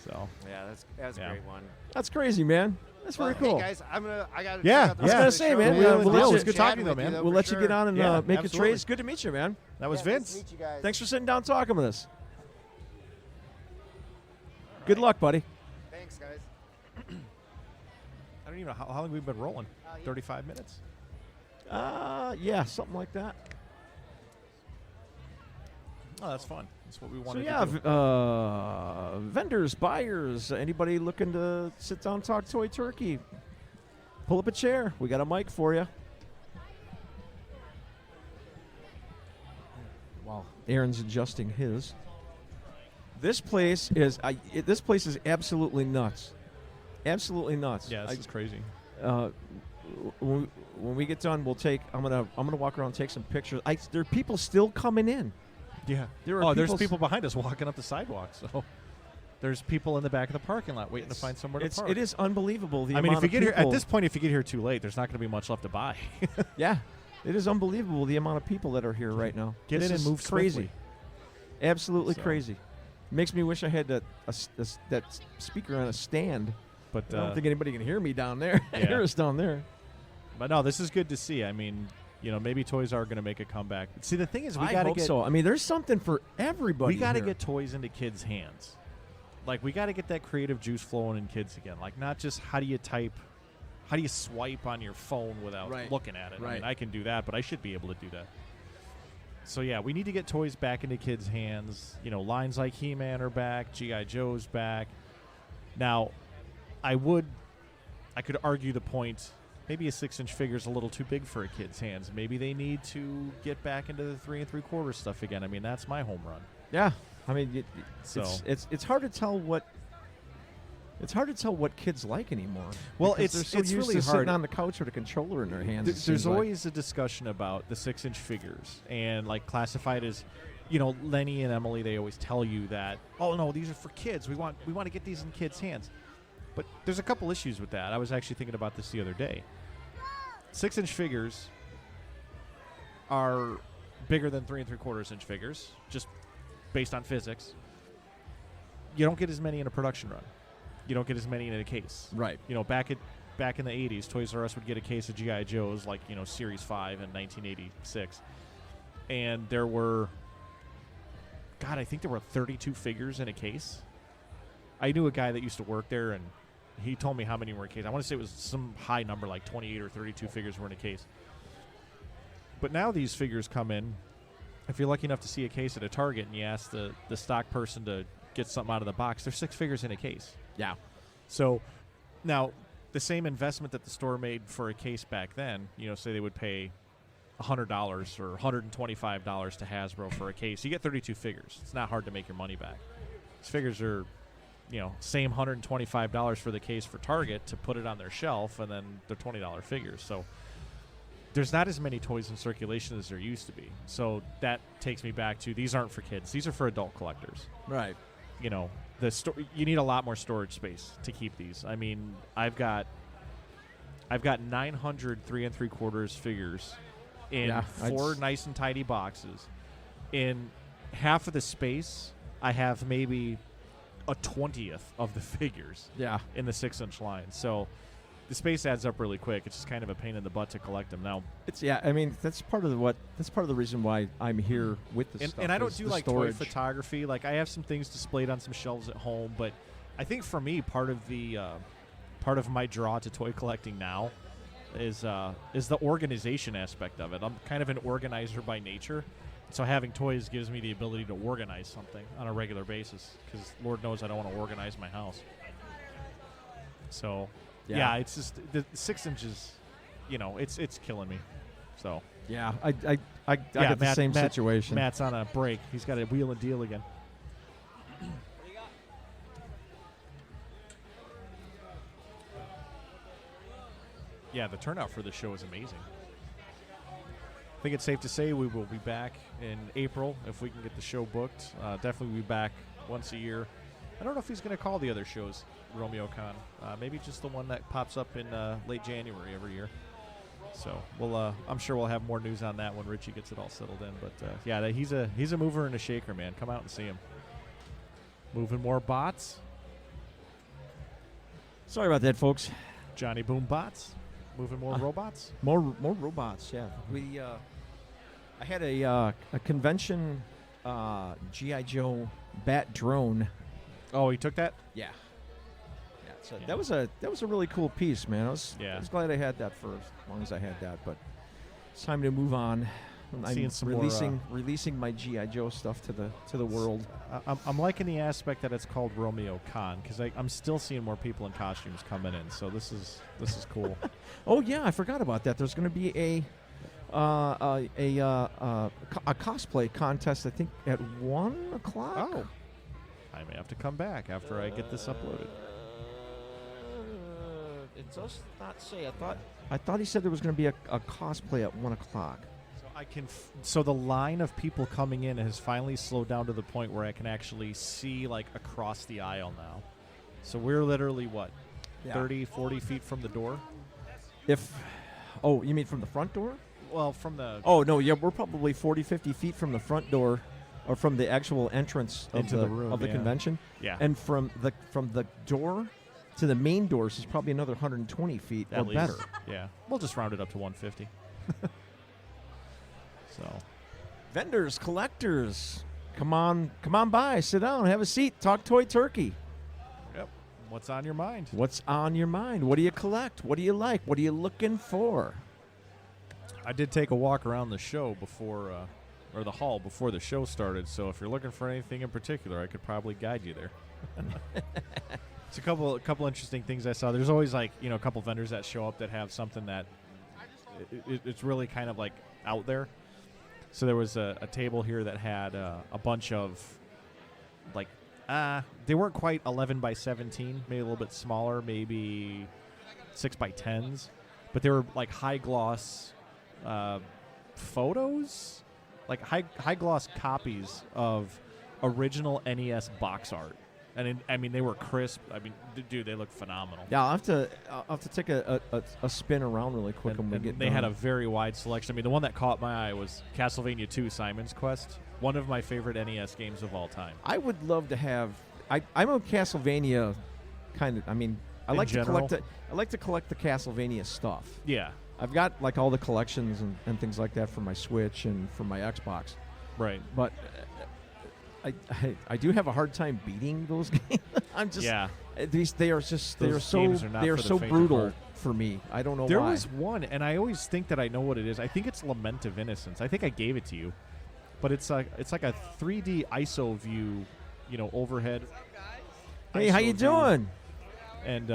So Yeah, that's Yeah. a great one. That's crazy, man. That's very Well, cool. Hey guys, I got. Yeah, check out the I was rest gonna of the say, show. man, Really we'll good let you- chatting it's good talking with though, man. though, We'll for let you get sure. on and Yeah, make a absolutely. trade. It's good to meet you, man. that was Yeah, Vince. Nice to meet you guys. Thanks for sitting down talking with us. Good luck, buddy. Thanks, guys. I don't even know how long we've been rolling. Yeah. 35 minutes. Yeah, something like that. Oh, that's fun. That's what we So wanted yeah, to do. vendors, buyers, anybody looking to sit down, talk toy turkey, pull up a chair. We got a mic for you. Wow, Aaron's adjusting his. This place is absolutely nuts. Absolutely nuts. Yeah, this is crazy. When we get done, I'm gonna walk around and take some pictures. There are people still coming in. Yeah. There are there's people people behind us walking up the sidewalk. So there's people in the back of the parking lot waiting to find somewhere to park. It is unbelievable. I mean, if you get here at this point, if you get here too late, there's not going to be much left to buy. yeah, it is unbelievable the amount of people that are here right now. Get This in and is move crazy. swiftly. Absolutely So. crazy. Makes me wish I had that speaker on a stand. But I don't think anybody can hear me down there. Yeah. Hear us down there. but no, this is good to see. I mean, maybe toys are going to make a comeback. See, the thing is, we I got to hope get so. I mean, there's something for everybody. we got to here. get toys into kids' hands. Like, we got to get that creative juice flowing in kids again. Like, not just how do you swipe on your phone without Right. looking at it. I Right. mean, I can do that, but I should be able to do that. So yeah, we need to get toys back into kids' hands. Lines like He-Man are back, G.I. Joe's back. Now, I could argue the point. Maybe a 6-inch figure is a little too big for a kid's hands. Maybe they need to get back into the 3 3/4 stuff again. I mean, that's my home run. Yeah, I mean, So it's hard to tell what. It's hard to tell what kids like anymore. Well, because it's they're so used really to hard. sitting on the couch with a controller in their hands. it There's seems like. always a discussion about the 6-inch figures and like classified as, Lenny and Emily. They always tell you that, oh no, these are for kids. We want to get these in kids' hands. But there's a couple issues with that. I was actually thinking about this the other day. 6-inch figures are bigger than 3 3/4 inch figures, just based on physics. You don't get as many in a production run. You don't get as many in a case. Right. Back in the 80s, Toys R Us would get a case of G.I. Joes, like, Series 5 in 1986. And there were, I think there were 32 figures in a case. I knew a guy that used to work there, and he told me how many were in a case. I want to say it was some high number, like 28 or 32 figures were in a case. But now these figures come in. If you're lucky enough to see a case at a Target and you ask the stock person to get something out of the box, there's 6 figures in a case. Yeah. So now the same investment that the store made for a case back then, say they would pay $100 or $125 to Hasbro for a case. You get 32 figures. It's not hard to make your money back. These figures are, same $125 for the case for Target to put it on their shelf, and then they're $20 figures. So there's not as many toys in circulation as there used to be. So that takes me back to, these aren't for kids. These are for adult collectors. Right. You need a lot more storage space to keep these. I mean, I've got 900 3 3/4 figures in 4 nice and tidy boxes. In half of the space, I have maybe a 20th of the figures Yeah. in the 6-inch line. So the space adds up really quick. It's just kind of a pain in the butt to collect them now. I mean, that's part of the reason why I'm here with this stuff. And I don't is do the like storage. toy photography. Like I have some things displayed on some shelves at home, but I think for me, part of my draw to toy collecting now is the organization aspect of it. I'm kind of an organizer by nature, so having toys gives me the ability to organize something on a regular basis. Because Lord knows I don't want to organize my house. So yeah, it's just the 6 inches. You know, it's killing me. So Yeah, I got the same situation. Matt's on a break. He's got a wheel and deal again. Yeah, the turnout for this show is amazing. I think it's safe to say we will be back in April if we can get the show booked. Definitely be back once a year. I don't know if he's going to call the other shows Romeo-Con. Maybe just the one that pops up in late January every year. So I'm sure we'll have more news on that when Richie gets it all settled in. But yeah, he's a mover and a shaker, man. Come out and see him. Moving more bots. Sorry about that, folks. Johnny Boom bots. Moving more robots. More robots. Yeah, I had a convention GI Joe Bat drone. Oh, he took that? Yeah. So that was a really cool piece, man. I was glad I had that for as long as I had that, but it's time to move on. I'm releasing my GI Joe stuff to the world. I'm liking the aspect that it's called Romeo-Con because I'm still seeing more people in costumes coming in. So this is cool. Oh yeah, I forgot about that. There's going to be a cosplay contest. I think at 1:00. Oh, I may have to come back after I get this uploaded. It does not say. I thought he said there was going to be a cosplay at 1:00. So the line of people coming in has finally slowed down to the point where I can actually see like across the aisle now. So we're literally 30, 40 feet from the door? You mean from the front door? Well, from the... Oh, no, yeah, we're probably 40, 50 feet from the front door or from the actual entrance into the room, of the convention. Yeah. And from the door to the main doors is probably another 120 feet at or least. better. Yeah. We'll just round it up to 150. So, vendors, collectors, come on by, sit down, have a seat, talk toy turkey. Yep. What's on your mind? What's on your mind? What do you collect? What do you like? What are you looking for? I did take a walk around the show before, or the hall before the show started. So if you're looking for anything in particular, I could probably guide you there. It's a couple interesting things I saw. There's always a couple vendors that show up that have something that it's really kind of like out there. So there was a table here that had a bunch of, they weren't quite 11 by 17, maybe a little bit smaller, maybe 6 by 10s, but they were like high gloss photos, like high gloss copies of original NES box art. And they were crisp. I mean, dude, they look phenomenal. Yeah, I'll have to take a spin around really quick when we get They done. had a very wide selection. I mean, the one that caught my eye was Castlevania 2: Simon's Quest, one of my favorite NES games of all time. I would love to have. I'm a Castlevania kind of. I mean, I like to collect the Castlevania stuff. Yeah, I've got like all the collections and things like that for my Switch and for my Xbox. right. But I do have a hard time beating those games. I'm just they are so brutal for me. I don't know why. There was one, and I always think that I know what it is. I think it's Lament of Innocence. I think I gave it to you, but it's like a 3D ISO view, overhead. Hey, ISO how you view. doing? And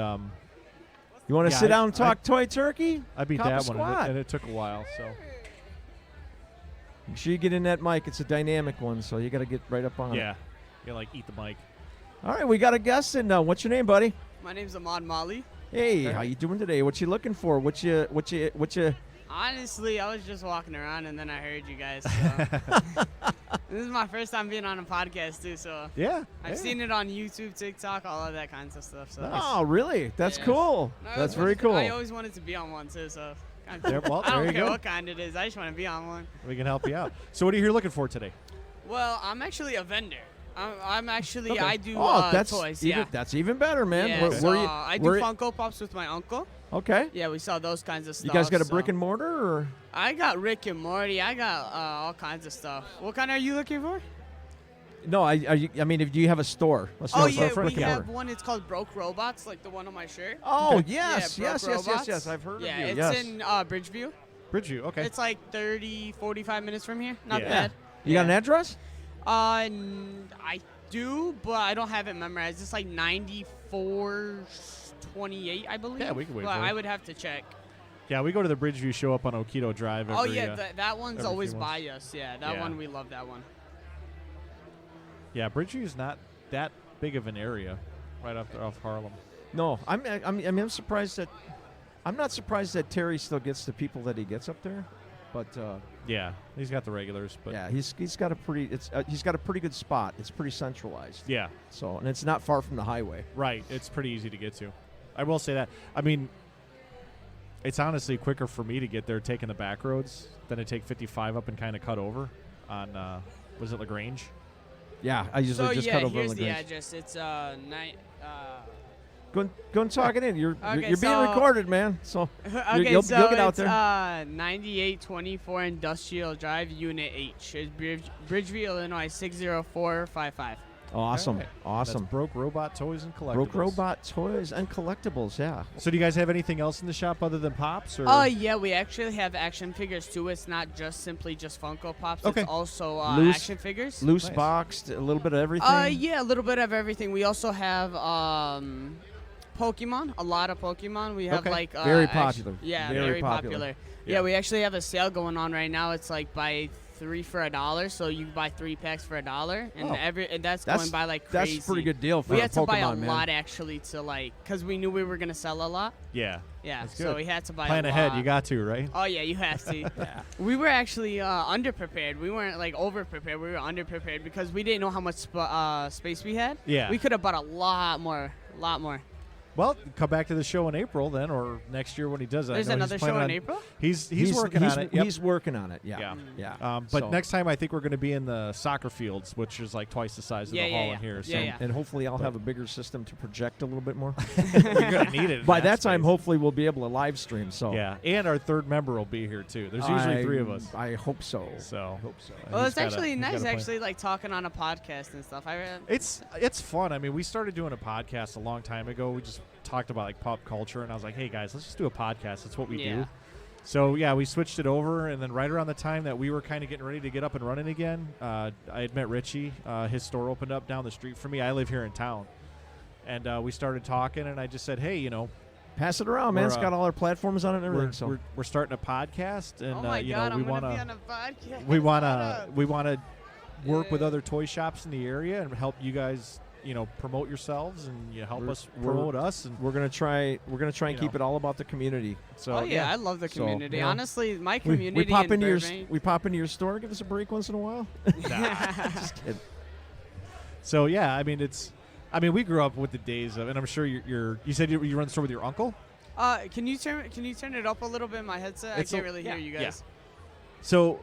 you want to sit down and talk toy turkey? I beat Cop that a one, squat. and it took a while. So make sure you get in that mic. It's a dynamic one, so you got to get right up on it. yeah, eat the mic. All right, we got a guest in now. What's your name, buddy? My name's Ahmad Mali. Hey, how you doing today? What you looking for? What you? Honestly, I was just walking around and then I heard you guys. So. This is my first time being on a podcast too, so Yeah, I've seen it on YouTube, TikTok, all of that kinds of stuff. So Oh, really? That's Yeah. cool. No, That's very cool. I always wanted to be on one too, so There, well, I there don't you care go. what kind it is. I just want to be on one. We can help you out. So what are you here looking for today? Well, I'm actually a vendor. I'm actually Okay. I do that's toys. even, Yeah. that's even better, man. Yeah, Where- so, where you- I do where- Funko Pops with my uncle. Okay. Yeah, we sell those kinds of stuff. You guys got a so- brick and mortar, or? I got Rick and Morty. I got all kinds of stuff. What kind are you looking for? No, I mean, if you have a store. A store Oh for yeah, brick we and have mortar. one. It's called Broke Robots, like the one on my shirt. Oh Yeah, yes, Broke yes. Robots. I've heard Yeah, of you. it's Yes. in Bridgeview. Bridgeview, okay. It's like 30, 45 minutes from here. Not Yeah. bad. You got an address? I do, but I don't have it memorized. It's like 9428, I believe. Yeah, we can wait But for I it. would have to check. Yeah, we go to the Bridgeview show up on Okido Drive. Oh every, yeah, that one's every always few by months. us. Yeah, that Yeah. one we love that one. Yeah, Bridgeview is not that big of an area, right off Harlem. No, I'm surprised that. I'm not surprised that Terry still gets the people that he gets up there, but Yeah, he's got the regulars, but yeah, he's got a pretty he's got a pretty good spot. It's pretty centralized. yeah, So, and it's not far from the highway. right. It's pretty easy to get to. I will say that. I mean, it's honestly quicker for me to get there taking the back roads than to take 55 up and kind of cut over on was it LaGrange? Yeah, I usually So just yeah, cut over here's on the Lagrange. address. It's Go and talk it in. You're Okay, being so- recorded, man. So okay, you'll so get out it's there. 9824 Industrial Drive, Unit H. It's Bridgeview, Illinois 60455. Awesome, All right. awesome. That's Broke Robot Toys and Collectibles. Broke Robot Toys and Collectibles. Yeah. So do you guys have anything else in the shop other than Pops? Or? Oh yeah, we actually have action figures too. It's not just simply just Funko Pops. Okay. It's also Loose- action figures. Loose Nice. boxed, a little bit of everything. Yeah, a little bit of everything. We also have Pokemon, a lot of Pokemon. We have Okay. like Very popular. Yeah, Very very popular. popular. Yeah. Yeah, we actually have a sale going on right now. It's like buy 3 for $1, so you buy 3 packs for $1, and Oh. and that's going by like crazy. That's a pretty good deal for We a had to buy a Pokemon, man. lot actually to like, cause we knew we were gonna sell a lot. Yeah. Yeah, That's so good. we had to buy Plan a ahead. lot. You got to, right? Oh yeah, you have to. We were actually underprepared. We weren't like overprepared. We were underprepared because we didn't know how much space we had. Yeah. We could have bought a lot more. Well, come back to the show in April then, or next year when he does that. I There's know he's another planning show in on- April? He's working on it. Yep. He's working on it. Yeah. Yeah. Yeah. But So- next time I think we're going to be in the soccer fields, which is like twice the size of Yeah, the yeah, hall yeah. in here. So Yeah, yeah. And hopefully I'll have a bigger system to project a little bit more. you're going to need it. in By that time, space. hopefully we'll be able to live stream. So Yeah, and our third member will be here too. There's usually 3 of us. I hope so. So hope so. Well, he's it's gotta- actually he's nice, gotta play. actually, like talking on a podcast and stuff. It's fun. I mean, we started doing a podcast a long time ago. We just talked about like pop culture, and I was like, hey guys, let's just do a podcast. That's what we Yeah. do. So yeah, we switched it over, and then right around the time that we were kind of getting ready to get up and running again, I had met Richie. His store opened up down the street from me. I live here in town, and we started talking, and I just said, hey, you know, Pass it around, man. We're, It's got all our platforms on it and everything. we're, So we're, we're starting a podcast, and Oh my you God, know, we I'm gonna want be on to a podcast. we want to work with Yeah. other toy shops in the area and help you guys, you know, promote yourselves and help We're- us we're- promote us. And we're gonna try and You keep know. it all about the community. so Oh yeah, I love the So, community. you know, Honestly, my We, community. pop in into your Burbank- we pop into your store, give us a break once in a while. Just kidding. So yeah, I mean we grew up with the days of, and I'm sure you said you run the store with your uncle. Can you turn it up a little bit in my headset? It's I can't a- really hear you yeah. guys. So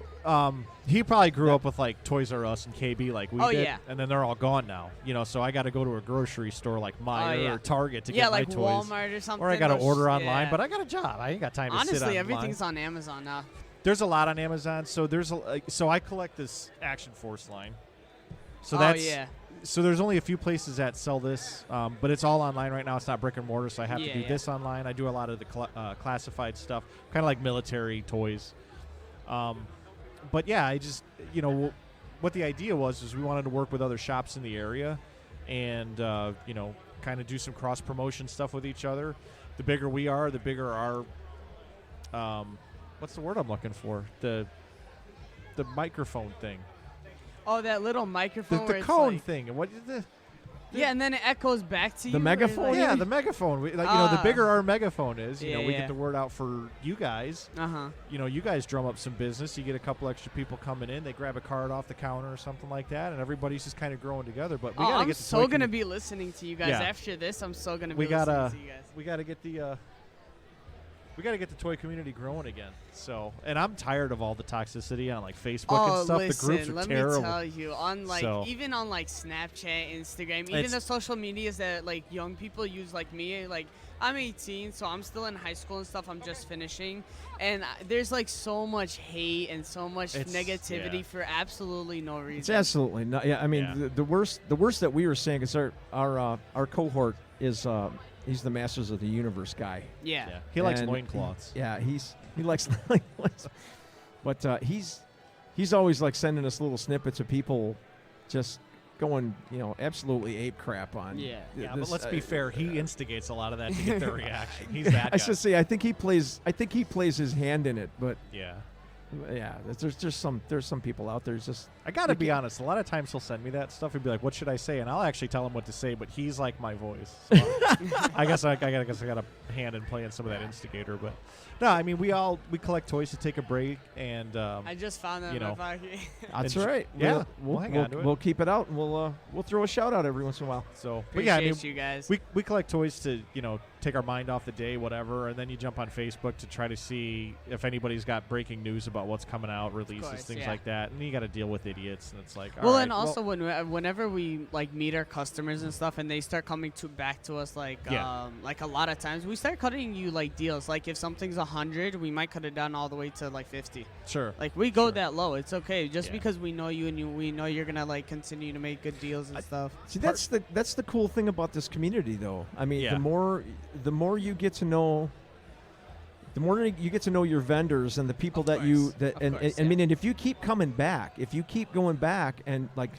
he probably grew up with like Toys R Us and KB like we Oh, did, yeah. and then they're all gone now. You know, so I got to go to a grocery store like Meijer yeah. or Target to Yeah, get like my toys. Walmart or something. Or I got to those- order online, yeah. but I got a job. I ain't got time to sit Honestly, online. everything's on Amazon now. There's a lot on Amazon. So so I collect this Action Force line. So Oh, that's yeah. So there's only a few places that sell this, but it's all online right now. It's not brick and mortar, so I have to Yeah, do yeah. this online. I do a lot of the classified stuff, kind of like military toys. But yeah, I just, you know, what the idea was is we wanted to work with other shops in the area and, you know, kind of do some cross promotion stuff with each other. The bigger we are, the bigger our, what's the word I'm looking for? The microphone thing. Oh, that little microphone. The where it's cone like- thing. And what is the? Yeah, and then it echoes back to you. The where, megaphone? like- Yeah, the megaphone. You know, the Ah. bigger our megaphone is, you know, Yeah, we yeah. get the word out for you guys. Uh-huh. You know, you guys drum up some business. You get a couple extra people coming in. They grab a card off the counter or something like that, and everybody's just kind of growing together. But we gotta I'm get the so toy gonna commu- be listening to you guys Yeah. after this. I'm so gonna be We gotta listening to you guys. we gotta get the We got to get the toy community growing again. So, and I'm tired of all the toxicity on like Facebook Oh, and stuff. listen, The groups are let terrible. me tell you, on like So- even on like Snapchat, Instagram, even It's- the social medias that like young people use, like me, like I'm 18, so I'm still in high school and stuff. I'm just finishing, and there's like so much hate and so much It's- negativity yeah. for absolutely no reason. It's absolutely not. Yeah, I mean, Yeah. the worst that we were saying is our cohort is he's the Masters of the Universe guy. Yeah. Yeah, he likes And loincloths. Yeah, he likes loincloths. But he's always like sending us little snippets of people just going, absolutely ape crap on. Yeah. Yeah, this, but let's be fair. He instigates a lot of that to get their reaction. He's that guy. I should say I think he plays his hand in it, but Yeah. yeah, there's some people out there just I gotta be honest. A lot of times he'll send me that stuff and be like, "What should I say?" And I'll actually tell him what to say. But he's like my voice. So I guess I got a hand in playing some of that instigator. But no, I mean we collect toys to take a break, and I just found that you in my know. pocket. that's And all right. yeah, we'll hang on to it. we'll keep it out and we'll throw a shout out every once in a while. so but yeah, I Appreciate mean, you guys. we collect toys to take our mind off the day, whatever, and then you jump on Facebook to try to see if anybody's got breaking news about what's coming out, releases, course, things yeah. like that, and you got to deal with idiots, and it's like, all Well, right, and also whenever we like meet our customers and stuff, and they start coming back to us like Yeah. like a lot of times, we start cutting you like deals. Like if something's 100, we might cut it down all the way to like 50. sure, Like we go Sure. that low. It's okay, just Yeah. because we know you and we know you're gonna like continue to make good deals and stuff. See, that's the cool thing about this community, though. I mean, Yeah. the more you get to know, the more you get to know your vendors and the people Of that you course. that Of and, course, I mean, and if you keep coming back, if you keep going back and like,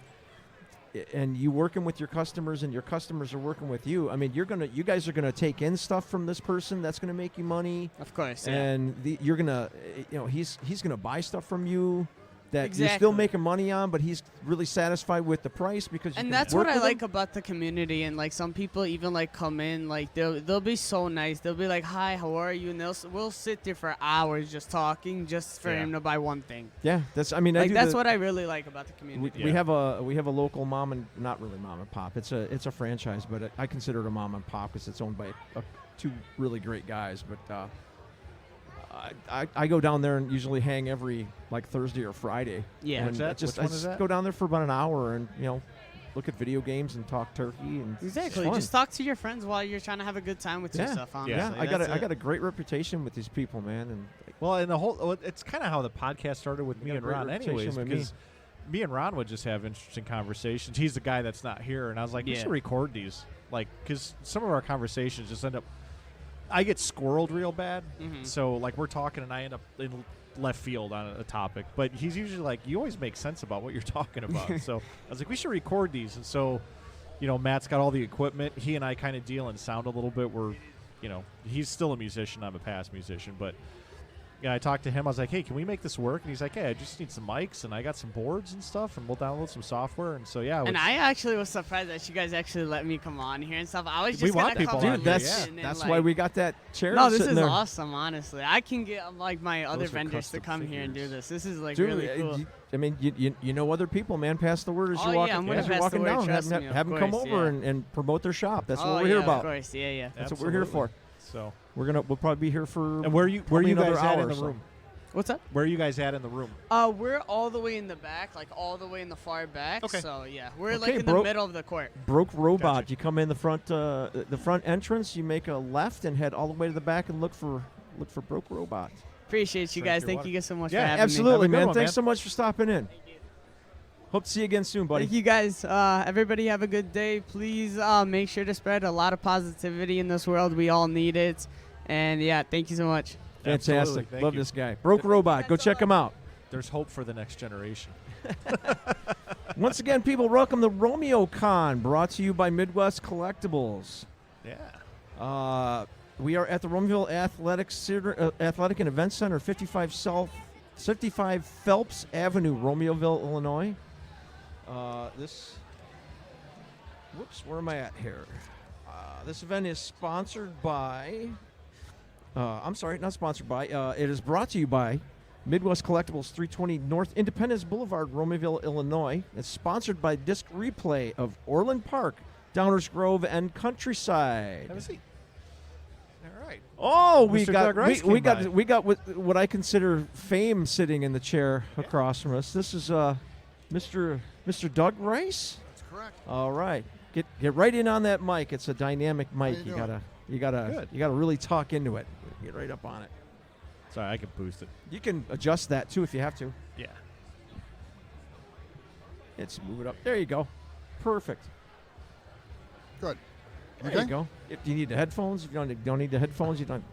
and you working with your customers and your customers are working with you, I mean, you guys are gonna take in stuff from this person that's gonna make you money, Of course, yeah. and you're gonna, he's gonna buy stuff from you that you're Exactly. still making money on, but he's really satisfied with the price because you And can that's work what I with him. like about the community. And like some people even like come in, like they'll be so nice. They'll be like, "Hi, how are you?" And we'll sit there for hours just talking, just for Yeah. him to buy one thing. Yeah, that's. I mean, I Like do that's the- what I really like about the community. we Yeah. have a local mom and not really mom and pop. It's a franchise, but I consider it a mom and pop because it's owned by two really great guys. But I go down there and usually hang every like Thursday or Friday. Yeah. and What's that? Just, Which one I is just that? go down there for about an hour and look at video games and talk turkey and Exactly. It's fun. Just talk to your friends while you're trying to have a good time with yeah, yourself. Honestly. yeah. I got That's I it. got a great reputation with these people, man, and Well, and it's kind of how the podcast started with me got a and great Ron, reputation anyways, with me. because me and Ron would just have interesting conversations. He's the guy that's not here, and I was like, we Yeah. should record these, like, because some of our conversations just end up. I get squirreled real bad, Mhm. so like we're talking, and I end up in left field on a topic. But he's usually like, you always make sense about what you're talking about. So I was like, we should record these, and so. Matt's got all the equipment. He and I kind of deal in sound a little bit. He's still a musician. I'm a past musician. But, I talked to him. I was like, hey, can we make this work? And he's like, hey, I just need some mics, and I got some boards and stuff, and we'll download some software. And so, yeah. And I actually was surprised that you guys actually let me come on here and stuff. I was We just want gonna people come on on dude, here, that's listen and, that's like, why we got that chair. No, this sitting is there. awesome. Honestly, I can get like my other Those are vendors to custom come here and do figures. this. This is like Dude, really cool. I mean, you know other people, man. Pass the word as Oh, you're yeah, walking, I'm gonna as you're pass the walking word, down. trust Have, me, have of them come course, over yeah. and promote their shop. That's Oh, what we're here yeah, about. Of course, yeah. That's what we're here for. So, We'll probably be here for. and where you probably guys another at hour in or the so. room? What's up? Where are you guys at in the room? We're all the way in the back, like all the way in the far back. Okay. So yeah, we're Okay, like in bro. the middle of the court. Broke Robot. Gotcha. You come in the front entrance. You make a left and head all the way to the back and look for Broke Robot. Appreciate you Drink guys. your Thank water. you guys so much Yeah, for having Absolutely, Have a good man. one, Thanks man. so much for stopping in. Hope to see you again soon, me. buddy. Thank you guys. Everybody have a good day. Please make sure to spread a lot of positivity in this world. We all need it. And yeah, thank you so much. Fantastic. Absolutely. Thank Love you. this guy. Broke Robot. Go check him out. There's hope for the next generation. Once again, people, welcome to Romeo-Con, brought to you by Midwest Collectibles. Yeah. We are at the Romeville Athletic and Event Center, 55 Phelps Avenue, Romeoville, Illinois. Where am I at here? This event is sponsored by, I'm sorry, not sponsored by, it is brought to you by Midwest Collectibles, 320 North Independence Boulevard, Romeoville, Illinois. It's sponsored by Disc Replay of Orland Park, Downers Grove, and Countryside. Have a seat. All right. Oh, we Mr. got Doug Rice we came got by. we got what I consider fame sitting in the chair across from us. This is Mr. Doug Rice. That's correct. All right, get right in on that mic. It's a dynamic mic. you doing? You gotta really talk into it. Get right up on it. Sorry, I can boost it. You can adjust that too if you have to. Yeah. Let's move it up. There you go. Perfect. Good. There Okay. you go. If you need the headphones, if you don't need the headphones, you don't.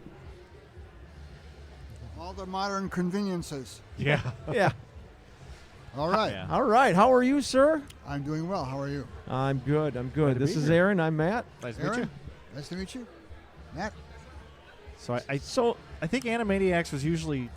All the modern conveniences. Yeah. Yeah. All right. Yeah. All right. How are you, sir? I'm doing well. How are you? I'm good. I'm Glad good. to This be is here. Aaron. I'm Matt. Nice to meet you. Aaron, nice to meet you. Matt. So I think Animaniacs was usually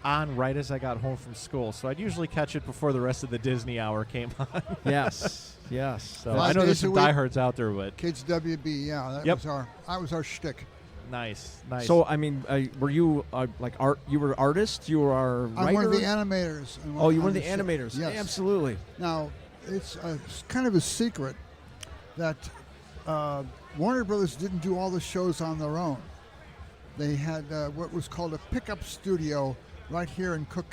on right as I got home from school. So I'd usually catch it before the rest of the Disney hour came on. Yes. Yes. So 5 I know days there's a some week. diehards out there, but Kids WB. Yeah, Yep. that was our shtick. nice. So I mean, were you like art? You were an artist. You were a writer. I'm one of the animators. Oh, you're one of the on show. animators. Yes. Absolutely. Now, it's kind of a secret that Warner Brothers didn't do all the shows on their own. They had what was called a pickup studio right here in Cook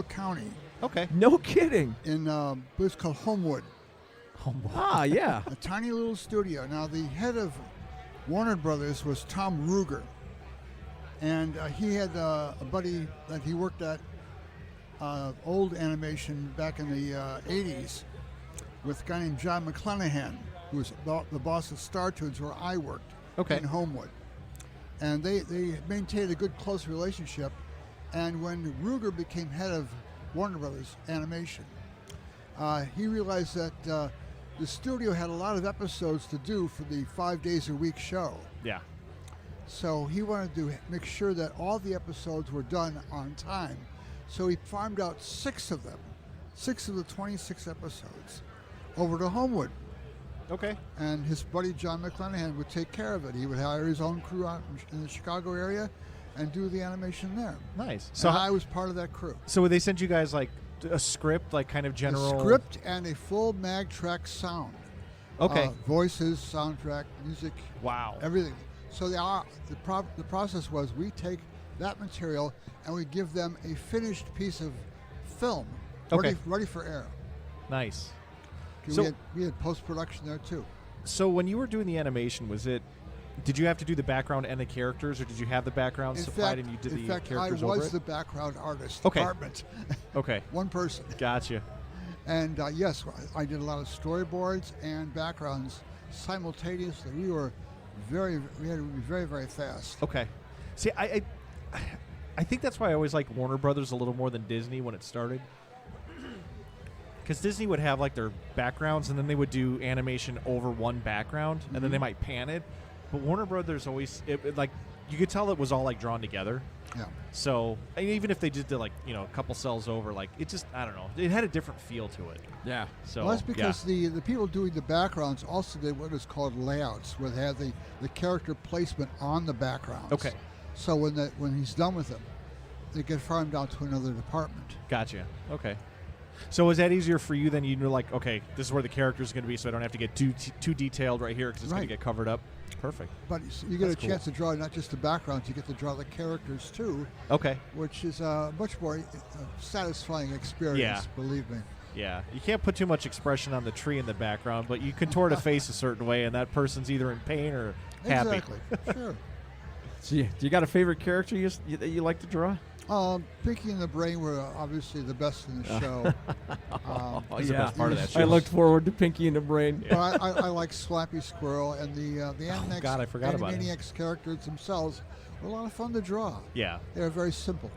County, Okay. No kidding. in what was called Homewood, Ah, yeah. a tiny little studio. Now, the head of Warner Brothers was Tom Ruger, and he had a buddy that he worked at old animation back in the 80s with a guy named John McClanahan, who was the boss of Star Tunes, where I worked in Homewood. And they maintained a good, close relationship. And when Ruger became head of Warner Brothers Animation, he realized that the studio had a lot of episodes to do for the 5 days a week show. Yeah. So he wanted to make sure that all the episodes were done on time. So he farmed out 6 of them, 6 of the 26 episodes, over to Homewood. Okay. And his buddy John McClanahan would take care of it. He would hire his own crew out in the Chicago area and do the animation there. Nice. So I was part of that crew. So would they send you guys like a script, like kind of general A script and a full mag track sound. Okay. Voices, soundtrack, music, Wow. everything. So the process was we take that material and we give them a finished piece of film, Okay. ready for air. Nice. 'Cause So- we had post-production there too. So when you were doing the animation, did you have to do the background and the characters, or did you have the background supplied and you did the characters I over was it? the background artist Okay. department. Okay. One person. Gotcha. And yes, I did a lot of storyboards and backgrounds simultaneously. We had to be very, very fast. Okay. See, I think that's why I always liked Warner Brothers a little more than Disney when it started. Because Disney would have like their backgrounds, and then they would do animation over one background, and then they might pan it. But Warner Brothers always, like, you could tell it was all like drawn together. Yeah. So and even if they did the like a couple cells over, like it just I don't know, it had a different feel to it. Yeah. So Well, that's because the people doing the backgrounds also did what is called layouts, where they have the character placement on the backgrounds. Okay. So when he's done with them, they get farmed out to another department. Gotcha. Okay. So was that easier for you than you knew, like, okay, this is where the character is going to be, so I don't have to get too detailed right here because it's going Right. to get covered up? Perfect. But you get That's a chance to draw not just the backgrounds, you get to draw the characters too, Okay. which is a much more satisfying experience, Yeah. believe me. Yeah. You can't put too much expression on the tree in the background, but you contort a face a certain way, and that person's either in pain or happy. Exactly, sure. So do you got a favorite character that you like to draw? Pinky and the Brain were obviously the best in the show. That's the best part of that show. I looked forward to Pinky and the Brain. But I like Slappy Squirrel, and the Animaniacs, God, I forgot about him. Animaniacs characters themselves were a lot of fun to draw. Yeah. They were very simple.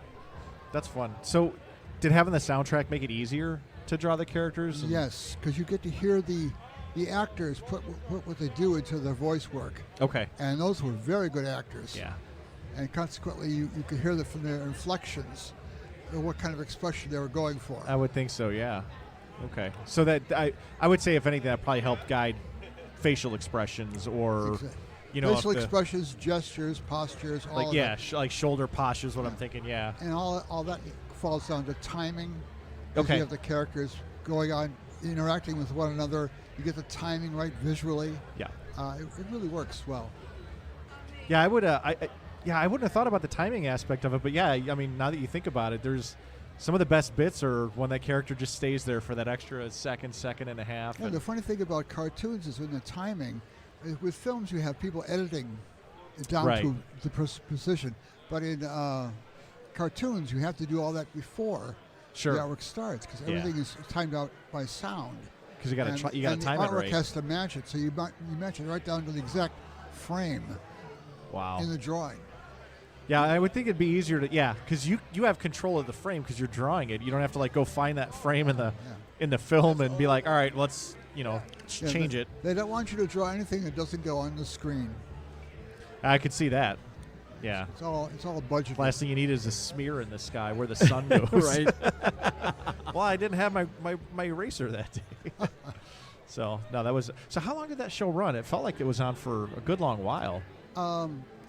That's fun. So did having the soundtrack make it easier to draw the characters? and- Yes, because you get to hear the actors put what they do into their voice work, Okay. and those were very good actors. Yeah. And consequently, you could hear from their inflections what kind of expression they were going for. I would think so, yeah. Okay. So that I would say, if anything, that probably helped guide facial expressions or, Exactly. you know, Facial if the- expressions, gestures, postures, all like, of yeah, that. like shoulder posture is what I'm thinking, yeah. And all that falls down to timing. Okay. You have the characters going on, interacting with one another. You get the timing right visually. Yeah. It really works well. Yeah, I would. I wouldn't have thought about the timing aspect of it, but yeah, I mean, now that you think about it, there's some of the best bits are when that character just stays there for that extra second and a half. Yeah, the funny thing about cartoons is in the timing. With films, you have people editing it down Right. to the precision, but in cartoons, you have to do all that before Sure. the artwork starts because Yeah. everything is timed out by sound. Because you got And- to and time the it artwork right. has to match it, so you match it right down to the exact frame Wow. in the drawing. Yeah, I would think it'd be easier to because you have control of the frame because you're drawing it. You don't have to like go find that frame in the film and be like, all right, let's Yeah, change it. They don't want you to draw anything that doesn't go on the screen. I could see that. Yeah. It's all budgeted. Last thing you need is a smear in the sky where the sun goes. Right. Well, I didn't have my eraser that day. So no, that was. So how long did that show run? It felt like it was on for a good long while.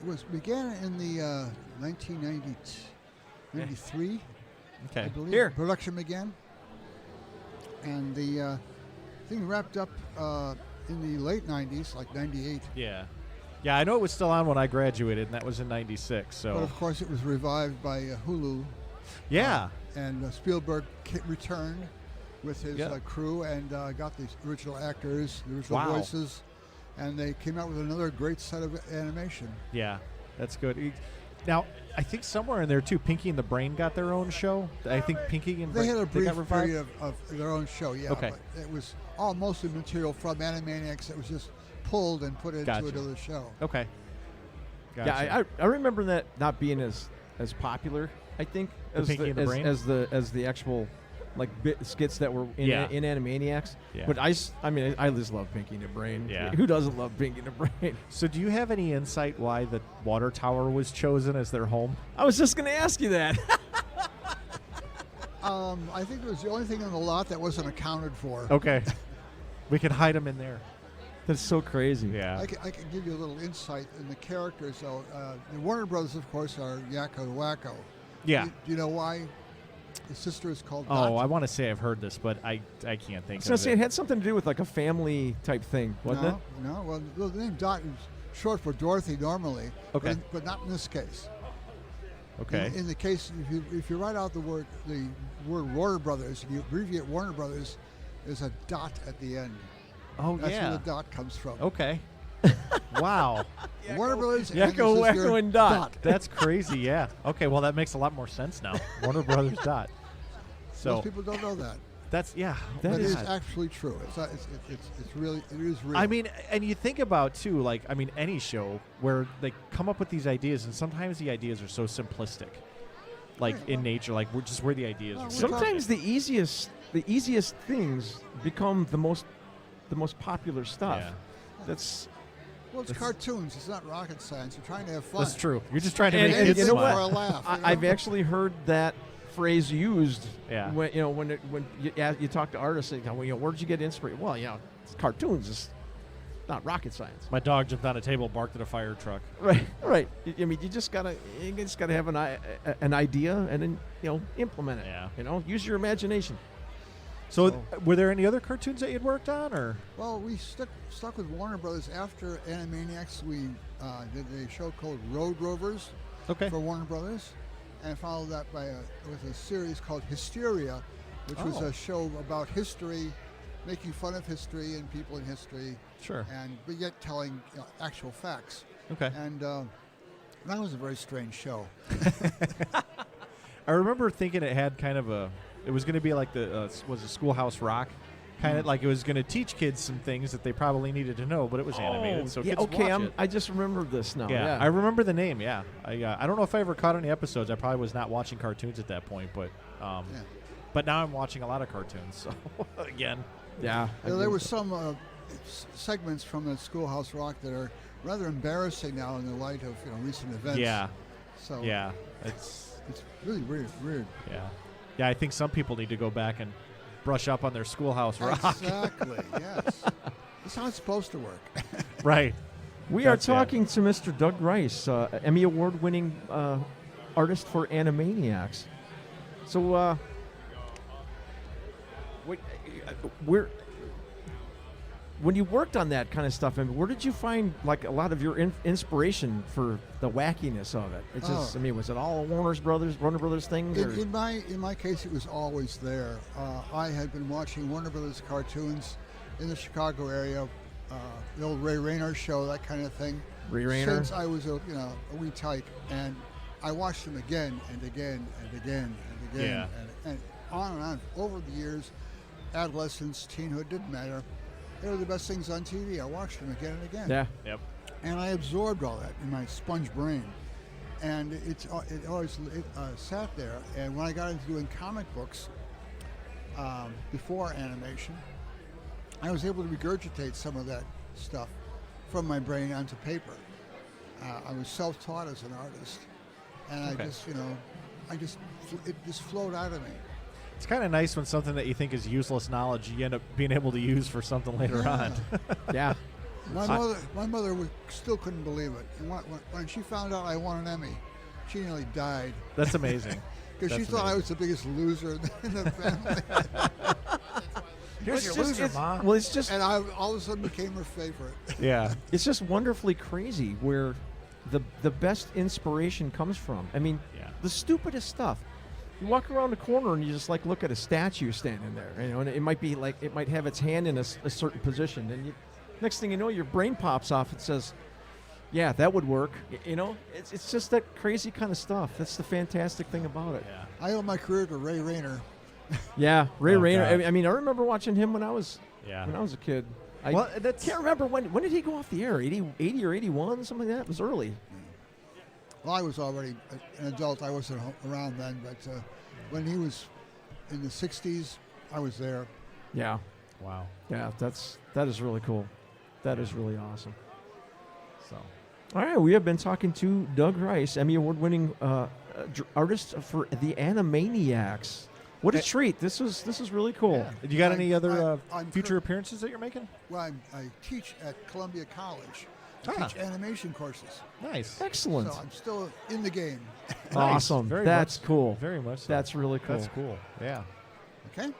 It began in the 1993, Okay. I believe. Here. Production began, and the thing wrapped up in the late 90s, like 98. Yeah. Yeah, I know it was still on when I graduated, and that was in '96. But So of course, it was revived by Hulu, yeah. and Spielberg returned with his Yeah. crew and got the original actors, the original Wow. voices, and they came out with another great set of animation. Yeah, that's good. Now, I think somewhere in there too, Pinky and the Brain got their own show. I think Pinky and They Brain had a brief got revived? period of their own show, yeah. Okay. But it was all mostly material from Animaniacs that was just pulled and put into Gotcha. another show. Okay. Gotcha. Yeah, I remember that not being as popular. I think as Pinky and the Brain? as the actual like skits that were in Yeah. in Animaniacs. Yeah. But I just love Pinky and the Brain. Yeah. Who doesn't love Pinky and the Brain? So, do you have any insight why the water tower was chosen as their home? I was just going to ask you that. I think it was the only thing on the lot that wasn't accounted for. Okay. We can hide them in there. That's so crazy. Yeah. I can give you a little insight in the characters. So the Warner Brothers, of course, are Yakko the Wacko. Yeah. Do you know why his sister is called Dot? Oh, I want to say I've heard this, but I can't think I was of going to say it. it had something to do with like a family type thing, wasn't it? No. Well, the name Dot is short for Dorothy normally. Okay. But not in this case. Okay. In the case, if you write out the word Warner Brothers, if you abbreviate Warner Brothers, there's a dot at the end. Oh, That's yeah. where the dot comes from. Okay. Wow. Warner Brothers and Yakko, his sister, Wacko, and Dot. That's crazy, yeah. Okay, well, that makes a lot more sense now. Warner Brothers Dot. So, Most people don't know that. that's, yeah. That But it is- is actually true. It's really, it is real. I mean, and you think about, too, like, I mean, any show where they come up with these ideas, and sometimes the ideas are so simplistic, like Yeah, in nature, like we're just where the ideas are. Sometimes the easiest things become the most popular stuff. Yeah. That's well, it's cartoons. It's not rocket science. You're trying to have fun. That's true. You're just trying to And- make and kids you know For smile. a laugh. you know? I've actually heard that phrase used. Yeah. When you talk to artists, and where did you get inspiration? Well, it's cartoons. It's not rocket science. My dog jumped on a table, barked at a fire truck. Right. Right. I mean, you just gotta have an idea and then implement it. Yeah. Use your imagination. So, were there any other cartoons that you'd worked on, or? Well, we stuck with Warner Brothers after Animaniacs. We did a show called Road Rovers Okay. for Warner Brothers, and followed that with a series called Hysteria, which was Oh. a show about history, making fun of history and people in history, Sure. but yet telling actual facts. Okay. And that was a very strange show. I remember thinking it had kind of it was going to be like was a Schoolhouse Rock, kind of like it was going to teach kids some things that they probably needed to know, but it was animated, so yeah, kids okay. watch it. I just remember this now. Yeah, I remember the name. Yeah, I don't know if I ever caught any episodes. I probably was not watching cartoons at that point, but but now I'm watching a lot of cartoons. So again, Yeah. There were some segments from the Schoolhouse Rock that are rather embarrassing now in the light of recent events. yeah, So yeah, it's really weird. yeah. I think some people need to go back and brush up on their Schoolhouse Rock. Exactly. Yes. That's how it's supposed to work. Right. We That's are talking to Mr. Doug Rice, Emmy Award-winning artist for Animaniacs. So, when you worked on that kind of stuff, I mean, where did you find like a lot of your inspiration for the wackiness of it? It's just, I mean, was it all Warner Brothers things? Or? In my case, it was always there. I had been watching Warner Brothers cartoons in the Chicago area, the old Ray Rayner show, that kind of thing. Ray Rayner? Since I was a wee tyke, and I watched them again and again and again and again and on over the years, adolescence, teenhood, didn't matter. They were the best things on TV. I watched them again and again. Yeah. Yep. And I absorbed all that in my sponge brain. And it always sat there. And when I got into doing comic books before animation, I was able to regurgitate some of that stuff from my brain onto paper. I was self-taught as an artist. And it just flowed out of me. It's kind of nice when something that you think is useless knowledge you end up being able to use for something later on. Yeah. My mother still couldn't believe it. And when she found out I won an Emmy, she nearly died. That's amazing. Because she thought I was the biggest loser in the family. Here's your loser, Mom. Well, it's just, And I all of a sudden became her favorite. Yeah. it's just wonderfully crazy where the best inspiration comes from. I mean, the stupidest stuff. You walk around the corner and you just like look at a statue standing there, and it might be like it might have its hand in a certain position, and next thing you know, your brain pops off and says, "Yeah, that would work." It's just that crazy kind of stuff. That's the fantastic thing about it. I owe my career to Ray Rayner. Yeah, Ray Rayner. God. I mean, I remember watching him when I was Yeah. when I was a kid. I can't remember when did he go off the air? 80 or 81, something like that. It was early. Well, I was already an adult. I wasn't around then, but when he was in the 60s, I was there. Yeah. Wow. Yeah, that is really cool. That is really awesome. So, all right, we have been talking to Doug Rice, Emmy Award-winning artist for the Animaniacs. What a treat! This is really cool. Yeah. You got any other I'm future appearances that you're making? Well, I teach at Columbia College. I teach animation courses. Nice. Excellent. So I'm still in the game. Awesome. Very That's much, cool. Very much so. That's really cool. That's cool. Yeah. Okay?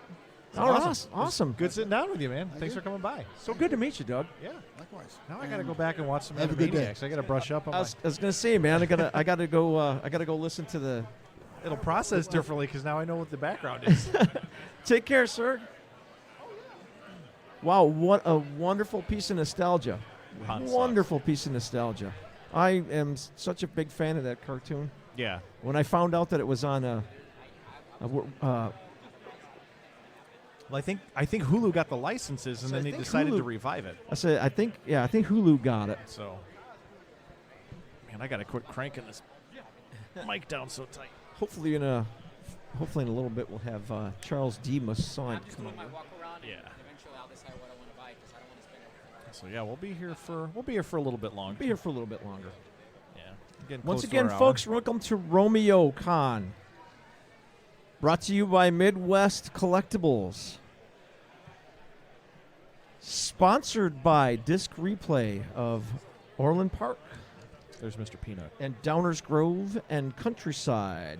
All right. Awesome. Good sitting down with you, man. Thank Thanks you. for coming by. So good to meet you, Doug. Yeah. Likewise. Now I got to go back and watch some Have a good day. Animaniacs. I got to brush up on I was gonna say, man, I gotta go listen to the. It'll process differently because now I know what the background is. Take care, sir. Wow, what a wonderful piece of nostalgia. Ron Wonderful piece of nostalgia. I am such a big fan of that cartoon. Yeah. When I found out that it was on Well, I think Hulu got the licenses and So then I they think decided Hulu- to revive it. I think Hulu got it. So, man, I got to quit cranking this mic down so tight. Hopefully in a little bit we'll have Charles D. Masson come on. Yeah. So yeah, we'll be here for a little bit longer. Be here for a little bit longer. Yeah. Getting Once close to again, our folks, hour. welcome to Romeo-Con. Brought to you by Midwest Collectibles. Sponsored by Disc Replay of Orland Park There's Mr. Peanut. and Downers Grove and Countryside.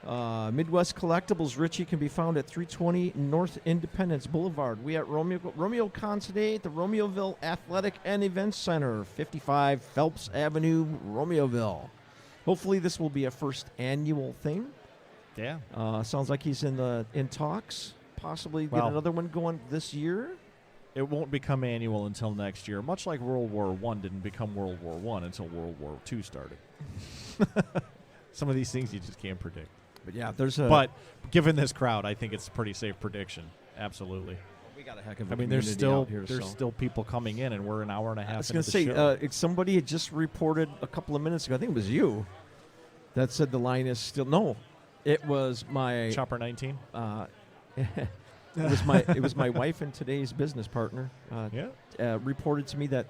Midwest Collectibles, Richie, can be found at 320 North Independence Boulevard. We at Romeo-Con today at the Romeoville Athletic and Events Center, 55 Phelps Avenue, Romeoville. Hopefully this will be a first annual thing. Yeah. Sounds like he's in talks. Possibly get Well- another one going this year. It won't become annual until next year, much like World War I didn't become World War I until World War II started. Some of these things you just can't predict. But yeah, there's a. But given this crowd, I think it's a pretty safe prediction. Absolutely. we got a heck of a I mean, there's community still out here, there's so. still people coming in, and we're an hour and a half. I was into going to the say, show. somebody had just reported a couple of minutes ago. I think it was you that said the line is still. No, it was my. Chopper 19. It was my wife and today's business partner. Yeah. Reported to me that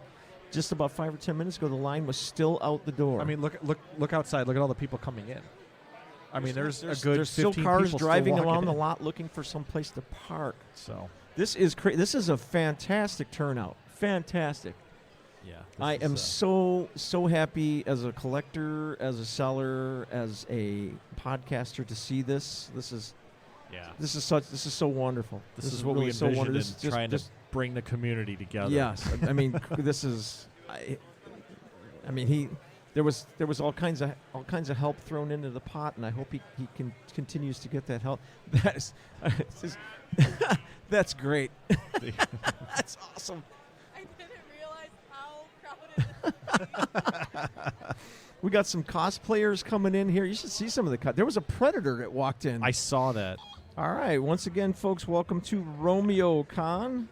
just about 5 or 10 minutes ago the line was still out the door. I mean, look outside. Look at all the people coming in. I mean, there's a good there's still 15 cars people still driving walking around the in. lot looking for some place to park. So This is this is a fantastic turnout. Fantastic. yeah, I am so happy as a collector, as a seller, as a podcaster to see this. This is Yeah. This is so wonderful. This is what really we so envisioned wonderful. in trying to bring the community together. Yes, I mean this is. I mean there was all kinds of help thrown into the pot, and I hope he continues to get that help. That is, that's great. That's awesome. I didn't realize how crowded. We got some cosplayers coming in here. You should see some of the there was a Predator that walked in. I saw that. All right, once again, folks, welcome to Romeo-Con.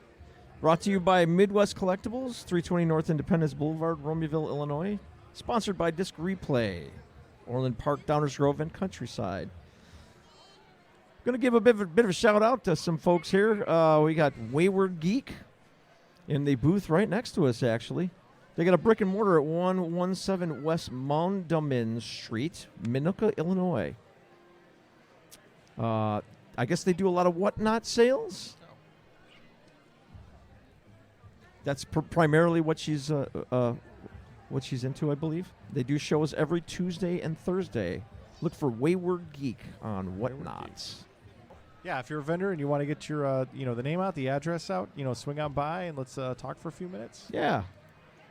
Brought to you by Midwest Collectibles, 320 North Independence Boulevard, Romeoville, Illinois. Sponsored by Disc Replay, Orland Park, Downers Grove, and Countryside. Going to give a bit of a shout out to some folks here. We got Wayward Geek in the booth right next to us, actually. They got a brick and mortar at 117 West Mondamin Street, Minooka, Illinois. I guess they do a lot of whatnot sales. That's primarily what she's into, I believe. They do shows every Tuesday and Thursday. Look for Wayward Geek on Whatnots. Yeah, if you're a vendor and you want to get your the name out, the address out, swing on by and let's talk for a few minutes. Yeah.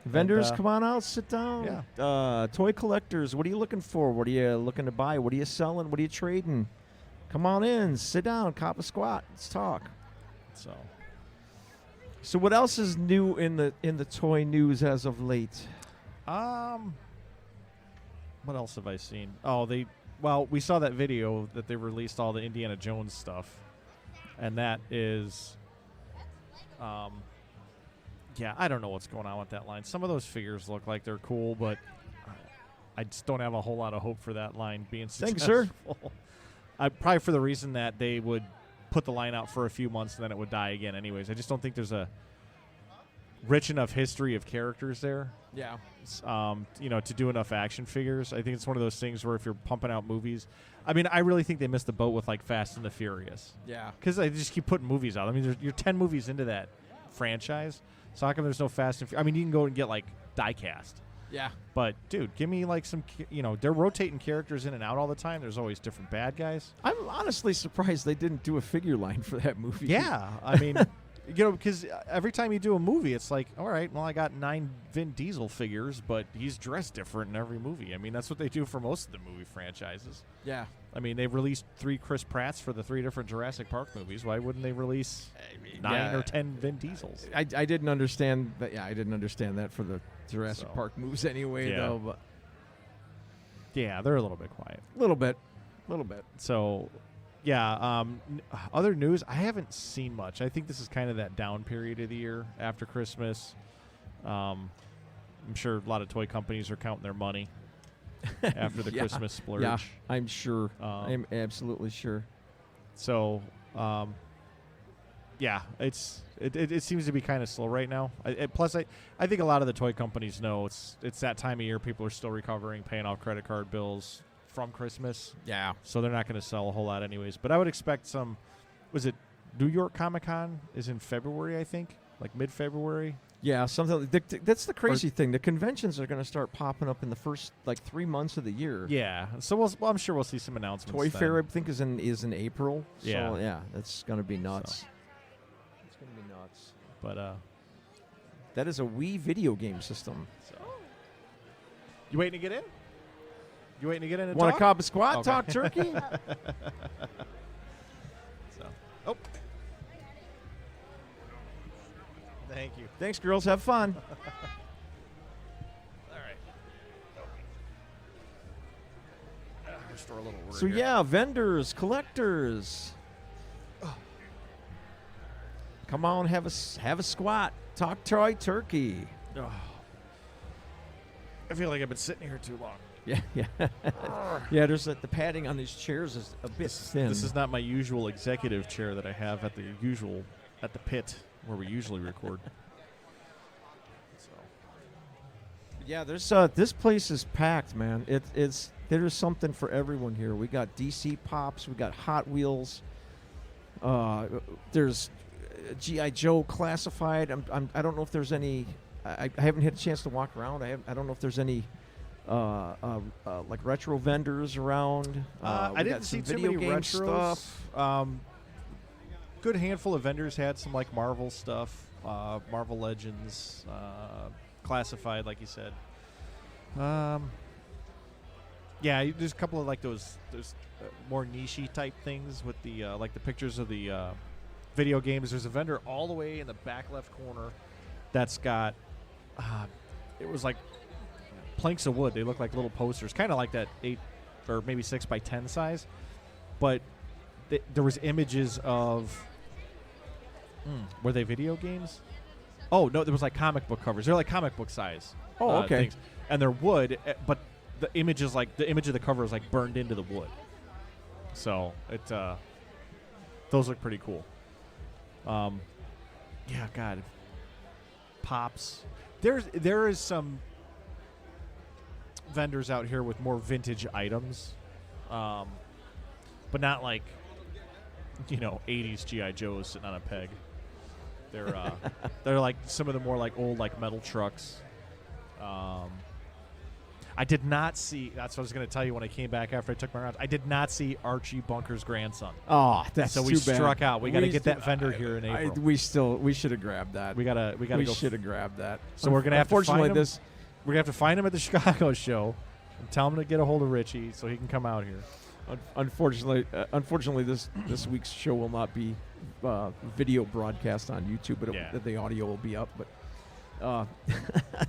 Vendors, come on out, sit down. Yeah. Toy collectors, what are you looking for? What are you looking to buy? What are you selling? What are you trading? Come on in, sit down, cop a squat. Let's talk. So what else is new in the toy news as of late? What else have I seen? Oh, we saw that video that they released all the Indiana Jones stuff, and that is, I don't know what's going on with that line. Some of those figures look like they're cool, but I just don't have a whole lot of hope for that line being successful. Thanks, sir. Probably for the reason that they would put the line out for a few months and then it would die again anyways. I just don't think there's a rich enough history of characters there. Yeah. To do enough action figures. I think it's one of those things where if you're pumping out movies, I mean, I really think they missed the boat with like Fast and the Furious. Yeah. Because they just keep putting movies out. I mean, you're 10 movies into that franchise. So how come there's no Fast and Furious? I mean, you can go and get like die-cast. Yeah. But, dude, give me like some, they're rotating characters in and out all the time. There's always different bad guys. I'm honestly surprised they didn't do a figure line for that movie. Yeah. I mean, because every time you do a movie, it's like, all right, well, I got 9 Vin Diesel figures, but he's dressed different in every movie. I mean, that's what they do for most of the movie franchises. Yeah. I mean, they've released 3 Chris Pratts for the 3 different Jurassic Park movies. Why wouldn't they release 9 or 10 Vin Diesels? I didn't understand that. Yeah, I didn't understand that for the Jurassic Park movies anyway, though. But yeah, they're a little bit quiet. A little bit. So, yeah, other news, I haven't seen much. I think this is kind of that down period of the year after Christmas. I'm sure a lot of toy companies are counting their money after the Christmas splurge. Yeah, I'm sure. I'm absolutely sure. So, it seems to be kind of slow right now. Plus, I think a lot of the toy companies know it's that time of year. People are still recovering, paying off credit card bills from Christmas. Yeah. So they're not going to sell a whole lot anyways. But I would expect some. Was it New York Comic Con is in February? I think, like mid-February. Yeah, something. That's the crazy thing. The conventions are going to start popping up in the first 3 months of the year. Yeah, so I'm sure we'll see some announcements. Toy then. Fair, I think, is in April. Yeah, so, yeah, that's going to be nuts. So. It's going to be nuts. But that is a Wii video game system. So. You waiting to get in? You waiting to get in? Want to cop a squat? Okay. Talk turkey. Oh. Thank you. Thanks, girls. Have fun. All right. Restore a little order So, here. yeah, vendors, collectors. Come on, have a squat. Talk toy turkey. Oh. I feel like I've been sitting here too long. Yeah. Yeah, there's the padding on these chairs is a bit thin. This is not my usual executive chair that I have at the pit where we usually record. So. Yeah, there's this place is packed, man. There's something for everyone here. We got DC Pops, we got Hot Wheels. There's G.I. Joe Classified. I don't know if there's any. I haven't had a chance to walk around. I don't know if there's any like retro vendors around. I we didn't got see some too video many game retros. stuff. Good handful of vendors had some like Marvel stuff, Marvel Legends, classified, like you said. Yeah, there's a couple of like those more niche-y type things with the like the pictures of the video games. There's a vendor all the way in the back left corner that's got it was like planks of wood. They look like little posters, kind of like that 8 or maybe 6 by 10 size, but there was images of were they video games? Oh no, there was like comic book covers. They're like comic book size. Oh, okay. Things. And they're wood, but the image is like the image of the cover is like burned into the wood. So it those look pretty cool. Yeah, God, Pops. There is some vendors out here with more vintage items, but not like 80s GI Joes sitting on a peg. They're like some of the more like old like metal trucks. I did not see. That's what I was going to tell you when I came back after I took my rounds. I did not see Archie Bunker's grandson. Oh, that's so we too bad. struck out. We got to get that vendor here in April. We should have grabbed that. We should have grabbed that. So we're gonna have to find him. this. We're gonna have to find him at the Chicago show and tell him to get a hold of Richie so he can come out here. Unfortunately, this week's show will not be video broadcast on YouTube, but the audio will be up. But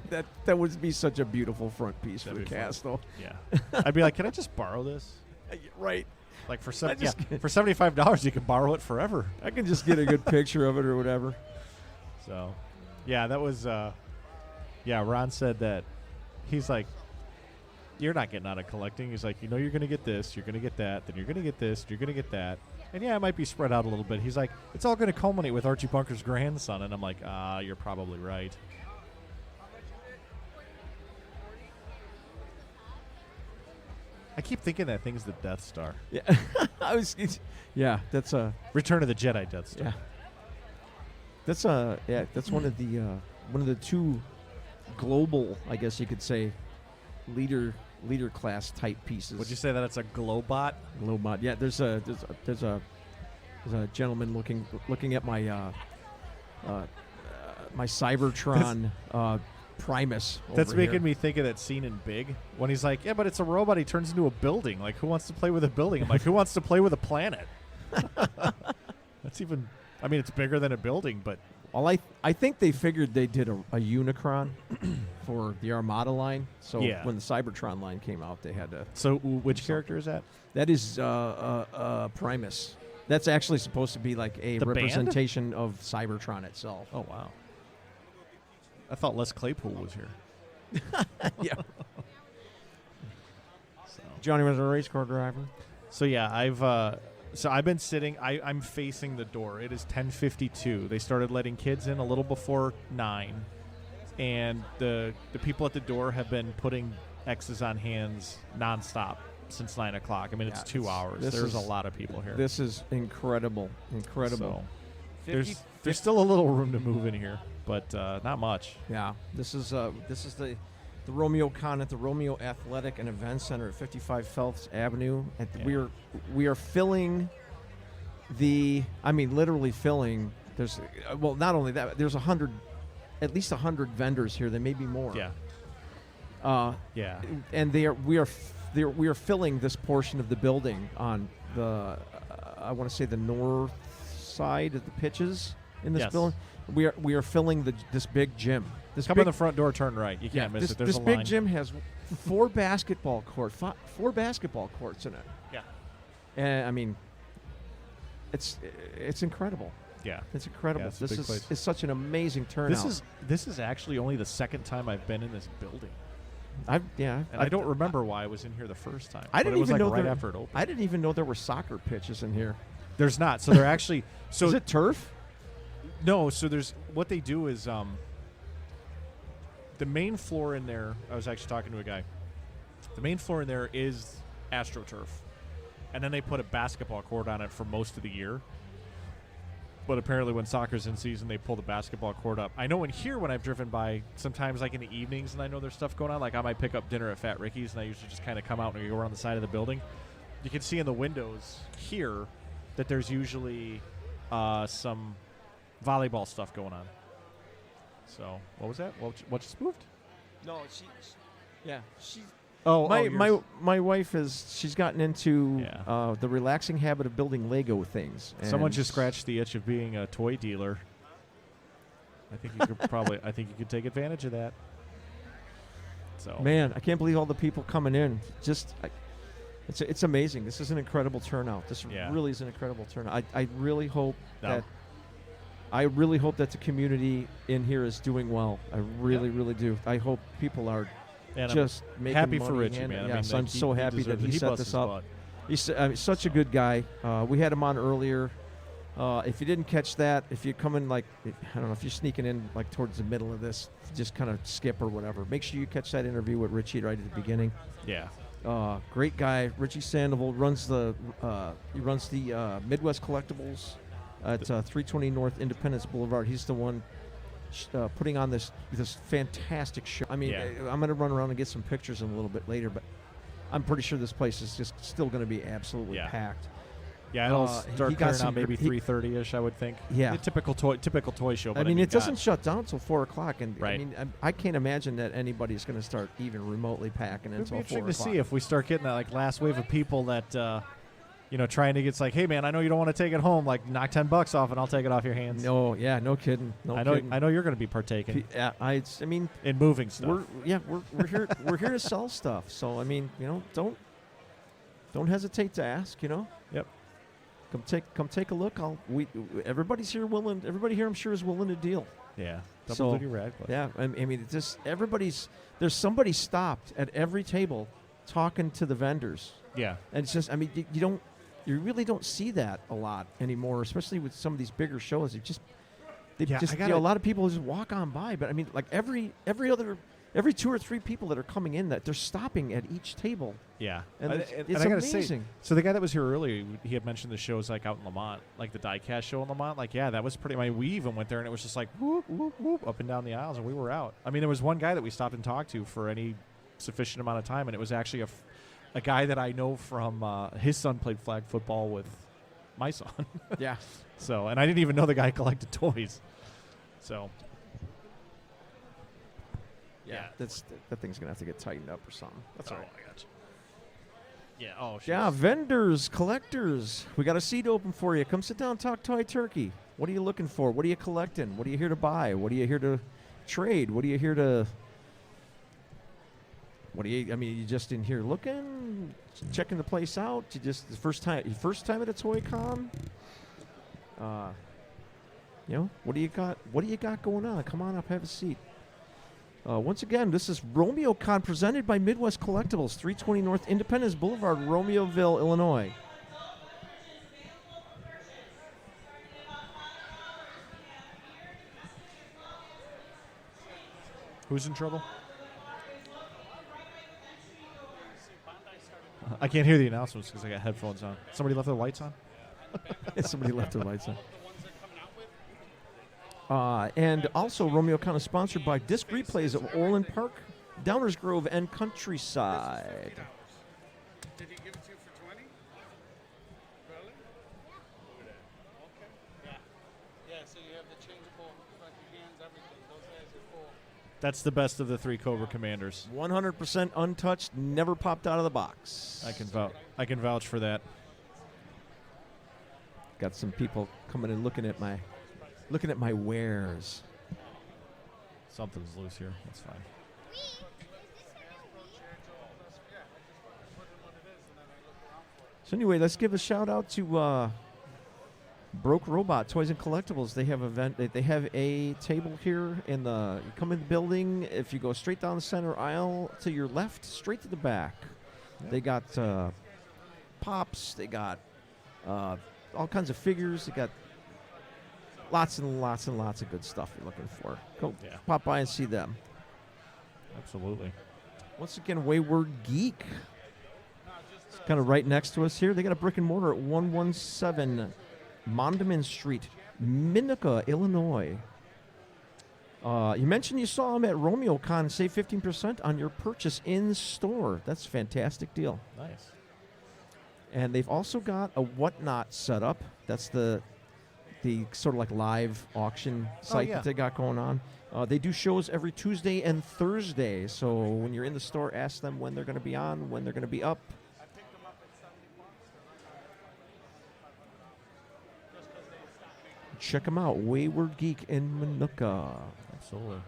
that would be such a beautiful front piece for the cast, though. Yeah, I'd be like, can I just borrow this? Right. Like for for $75, you can borrow it forever. I can just get a good picture of it or whatever. So, yeah, that was. Ron said that he's like, you're not getting out of collecting. He's like, you're going to get this, you're going to get that, then you're going to get this, you're going to get that. And yeah, it might be spread out a little bit. He's like, it's all going to culminate with Archie Bunker's grandson. And I'm like, you're probably right. I keep thinking that thing's the Death Star. Yeah, that's a Return of the Jedi Death Star. Yeah, that's one of the two global, I guess you could say, leader class type pieces. Would you say that it's a Globot? Globot. Yeah, there's a gentleman looking at my my Cybertron Primus. That's making here. me think of that scene in Big when he's like, yeah, but it's a robot. He turns into a building. Like, who wants to play with a building? I'm like, who wants to play with a planet? That's even. I mean, it's bigger than a building, but. Well, I think they figured they did a Unicron for the Armada line. So when the Cybertron line came out, they had to. So which character is that? That is Primus. That's actually supposed to be like a representation of Cybertron itself. Oh, wow. I thought Les Claypool was here. Yeah. Johnny was a race car driver. So, yeah, I've been sitting. I'm facing the door. It is 10:52. They started letting kids in a little before 9, and the people at the door have been putting X's on hands nonstop since 9 o'clock. I mean, it's 2 hours. There's a lot of people here. This is incredible. So, there's still a little room to move in here, but not much. Yeah, this is the Romeo-Con at the Romeo Athletic and Event Center at 55 Phelps Avenue. We are filling literally filling. There's not only that, there's at least 100 vendors here. There may be more. Yeah. And we are filling this portion of the building on the I want to say the north side of the pitches in this building. We are filling this big gym. Come in the front door, turn right. You can't miss it. There's this a big line. gym has four basketball courts in it. Yeah. And I mean, it's incredible. Yeah. It's incredible. Yeah, This is such an amazing turnout. This is actually only the second time I've been in this building. I don't remember why I was in here the first time. I didn't it was even like know right after it opened. I didn't even know there were soccer pitches in here. There's not. So they're actually. So is it turf? No. So there's what they do is the main floor in there. I was actually talking to a guy. The main floor in there is AstroTurf, and then they put a basketball court on it for most of the year. But apparently when soccer's in season, they pull the basketball court up. I know in here when I've driven by, sometimes like in the evenings and I know there's stuff going on, like I might pick up dinner at Fat Ricky's and I usually just kind of come out and go around the side of the building. You can see in the windows here that there's usually some volleyball stuff going on. So, what was that? What just moved? No, she. My wife she's gotten into the relaxing habit of building Lego things. Someone just scratched the itch of being a toy dealer. I think you could I think you could take advantage of that. So man, I can't believe all the people coming in. It's amazing. This is an incredible turnout. This really is an incredible turnout. I really hope that the community in here is doing well. I really do. I hope people are. And just making happy money for Richie, man. Yes, I'm so happy that he set this up. Butt. He's such a good guy. We had him on earlier. If you didn't catch that, if you come in I don't know, if you're sneaking in like towards the middle of this, just kind of skip or whatever. Make sure you catch that interview with Richie right at the beginning. Yeah. Great guy. Richie Sandoval runs the Midwest Collectibles at 320 North Independence Boulevard. He's the one putting on this fantastic show. I mean, I'm going to run around and get some pictures in a little bit later, but I'm pretty sure this place is just still going to be absolutely packed. Yeah, it'll start clearing out maybe 3:30ish, I would think. Yeah, the typical toy show. But I mean, it doesn't shut down until 4 o'clock, and right. I mean, I can't imagine that anybody's going to start even remotely packing until 4 o'clock. It'd be interesting to see if we start getting that like last wave of people that. Trying to get, it's like, hey man, I know you don't want to take it home. Like, knock $10 off, and I'll take it off your hands. No, no kidding. I know you're going to be partaking. Yeah, I mean, in moving stuff. We're here. We're here to sell stuff. So I mean, don't hesitate to ask. Yep. Come take a look. Everybody's here willing. Everybody here, I'm sure, is willing to deal. Yeah. Double duty Radcliffe. Yeah. I mean, it's just there's somebody stopped at every table, talking to the vendors. Yeah. And it's just, I mean, you really don't see that a lot anymore, especially with some of these bigger shows. A lot of people just walk on by. But I mean, like every 2 or 3 people that are coming in, that they're stopping at each table. Yeah, and it's I gotta amazing. Say, so the guy that was here earlier, he had mentioned the shows like out in Lamont, like the diecast show in Lamont. Like, yeah, that was pretty. I mean, we even went there and it was just like whoop whoop whoop up and down the aisles, and we were out. I mean, there was one guy that we stopped and talked to for any sufficient amount of time, and it was actually a guy that I know from his son played flag football with my son. Yeah. So, and I didn't even know the guy collected toys. So. Yeah, that thing's gonna have to get tightened up or something. That's all right. I got you. Yeah. Oh. Yeah. Vendors, collectors. We got a seat open for you. Come sit down, talk toy turkey. What are you looking for? What are you collecting? What are you here to buy? What are you here to trade? What are you here to? I mean, you just in here looking, checking the place out. You just your first time at a Toy Con. What do you got? What do you got going on? Come on up, have a seat. Once again, this is Romeo-Con presented by Midwest Collectibles, 320 North Independence Boulevard, Romeoville, Illinois. Who's in trouble? I can't hear the announcements because I got headphones on. Somebody left their lights on? Somebody left their lights on. And also, Romeo-Con is sponsored by Disc Replays of Orland Park, Downers Grove, and Countryside. Did he give it to you for 20? Really? Okay. Yeah, so you have the changeable front hands, everything. Those guys are cool. That's the best of the 3 Cobra Commanders. 100% untouched, never popped out of the box. I can vouch for that. Got some people coming and looking at my wares. Something's loose here. That's fine. So anyway, let's give a shout out to Broke Robot Toys and Collectibles. They have They have a table here in the. You come in the building. If you go straight down the center aisle to your left, straight to the back, they got pops. They got all kinds of figures. They got lots and lots and lots of good stuff you're looking for. Go pop by and see them. Absolutely. Once again, Wayward Geek. Kind of right next to us here. They got a brick and mortar at 117 Mondamin Street Minooka, Illinois. You mentioned you saw him at Romeo-Con. Save 15% on your purchase in store. That's a fantastic deal. Nice. And they've also got a Whatnot set up. That's the sort of like live auction site that they got going on. They do shows every Tuesday and Thursday. So when you're in the store, ask them when they're going to be on, when they're going to be up. I picked them up at 70 bucks. Just because they stopped making Check them out. Wayward Geek in Minooka. Absolutely.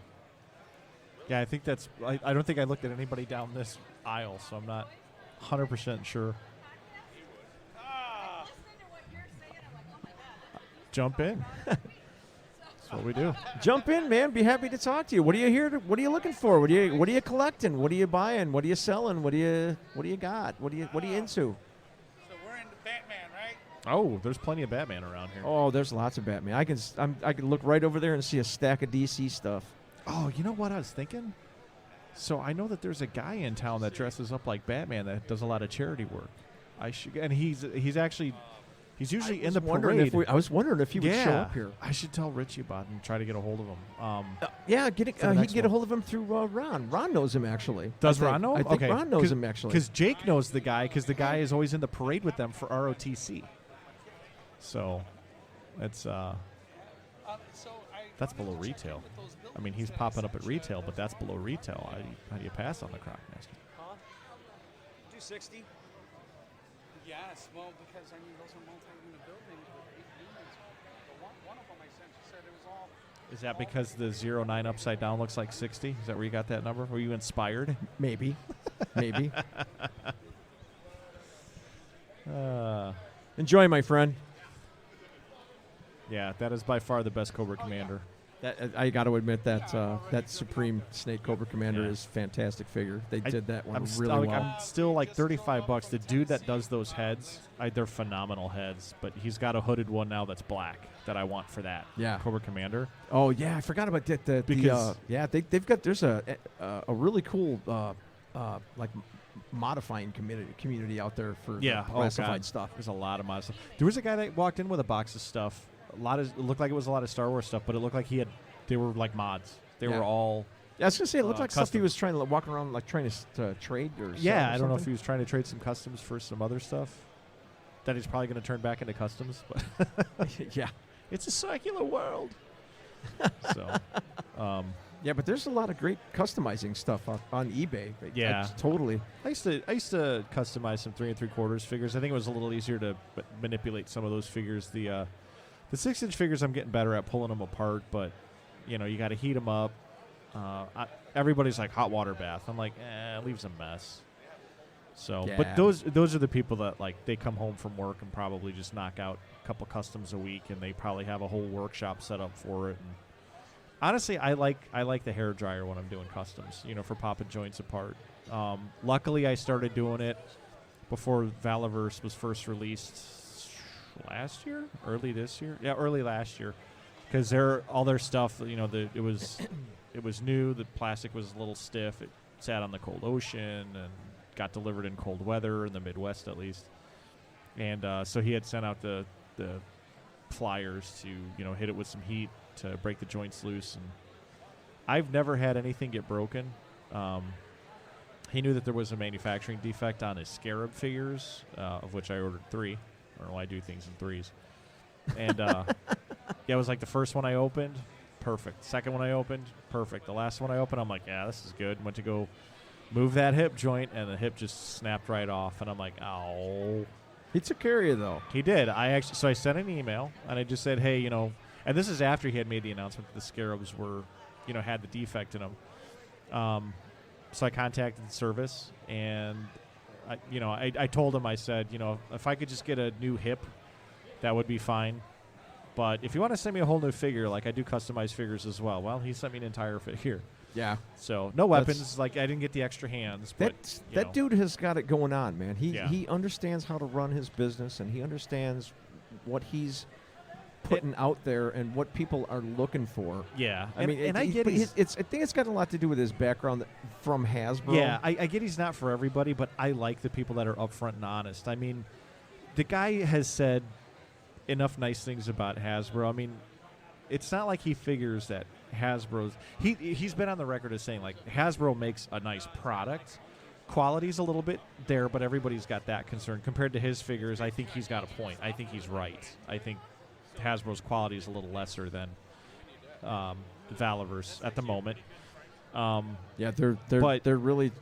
Yeah, I think that's. I don't think I looked at anybody down this aisle, so I'm not 100% sure. Jump in. That's what we do. Jump in, man. Be happy to talk to you. What are you here? What are you looking for? What are you collecting? What are you buying? What are you selling? What do you got? What are you into? So we're into Batman, right? Oh, there's plenty of Batman around here. Oh, there's lots of Batman. I can look right over there and see a stack of DC stuff. Oh, you know what I was thinking? So I know that there's a guy in town that dresses up like Batman that does a lot of charity work. And he's usually in the parade. I was wondering if he would show up here. I should tell Richie about it and try to get a hold of him. He can get a hold of him through Ron. Ron knows him, actually. Does Ron know? I think Ron knows him, actually. Because Jake knows the guy, because the guy is always in the parade with them for ROTC. So that's below retail. I mean, he's popping up at retail, but that's below retail. How do you pass on the Crocmaster? 260. Yes, well, because I mean those are multi-unit buildings with 8 units. But one of them I sent, she said it was all. Is that because the 09 upside down looks like 60? Is that where you got that number? Were you inspired? Maybe. Enjoy, my friend. Yeah, that is by far the best Cobra Commander. I got to admit that Supreme Snake Cobra Commander is a fantastic figure. They did that one really well. I'm still like $35. The dude that does those heads, they're phenomenal heads. But he's got a hooded one now that's black that I want for that. Yeah, Cobra Commander. Oh yeah, I forgot about that. They've got there's a really cool like modifying community out there for classified stuff. There's a lot of mod stuff. There was a guy that walked in with a box of stuff. It looked like it was a lot of Star Wars stuff, but it looked like they were like mods. They were all. Yeah, I was gonna say it looked like custom. stuff he was trying to walk around like trying to trade or. Yeah, I don't know if he was trying to trade some customs for some other stuff that he's probably going to turn back into customs. But yeah, it's a circular world. So, yeah, but there's a lot of great customizing stuff on eBay. Yeah, totally. I used to customize some 3 3/4 figures. I think it was a little easier to manipulate some of those figures. The 6-inch figures, I'm getting better at pulling them apart, but you got to heat them up. Everybody's like hot water bath. I'm like, it leaves a mess. So, yeah. But those are the people that like they come home from work and probably just knock out a couple customs a week, and they probably have a whole workshop set up for it. And honestly, I like the hair dryer when I'm doing customs, for popping joints apart. Luckily, I started doing it before Valaverse was first released. Last year, early last year, because all their stuff, it was new. The plastic was a little stiff. It sat on the cold ocean and got delivered in cold weather in the Midwest, at least. And so he had sent out the flyers to hit it with some heat to break the joints loose. And I've never had anything get broken. He knew that there was a manufacturing defect on his Scarab figures, of which I ordered 3. I don't know why I do things in 3s. And it was like the first one I opened, perfect. Second one I opened, perfect. The last one I opened, I'm like, yeah, this is good. Went to go move that hip joint, and the hip just snapped right off. And I'm like, ow. He took care of you, though. He did. So I sent an email, and I just said, hey, and this is after he had made the announcement that the Scarabs were, had the defect in them. So I contacted the service, and I told him, I said, if I could just get a new hip, that would be fine. But if you want to send me a whole new figure, like I do customized figures as well. Well, he sent me an entire figure. Yeah. So no weapons. Like I didn't get the extra hands. But, that dude has got it going on, man. He understands how to run his business, and he understands what he's putting out there and what people are looking for. Yeah. I think it's got a lot to do with his background from Hasbro. Yeah, I get he's not for everybody, but I like the people that are upfront and honest. I mean, the guy has said, enough nice things about Hasbro. I mean, it's not like he figures that Hasbro's he's been on the record as saying like Hasbro makes a nice product. Quality's a little bit there, but everybody's got that concern. Compared to his figures, I think he's got a point. I think he's right. I think Hasbro's quality is a little lesser than Valaverse at the moment. Yeah, they're really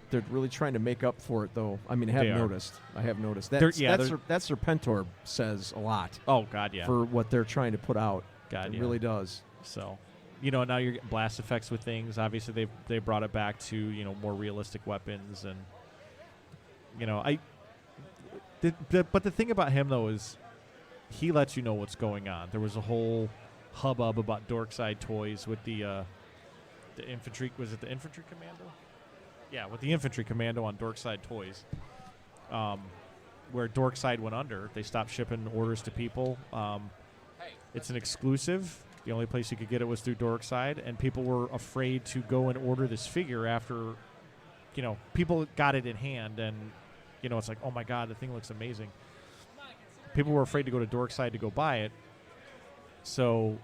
trying to make up for it, though. I mean, I have noticed that's their Pentor says a lot. Oh God, yeah, for what they're trying to put out. God, it really does. So, now you're getting blast effects with things. Obviously, they brought it back to more realistic weapons, and but the thing about him though is he lets you know what's going on. There was a whole hubbub about Dorkside toys with the infantry. Was it the infantry commando? Yeah, with the infantry commando on Dorkside toys, where Dorkside went under. They stopped shipping orders to people. It's an exclusive. The only place you could get it was through Dorkside, and people were afraid to go and order this figure after, people got it in hand, and, it's like, oh my God, the thing looks amazing. People were afraid to go to Dorkside to go buy it. So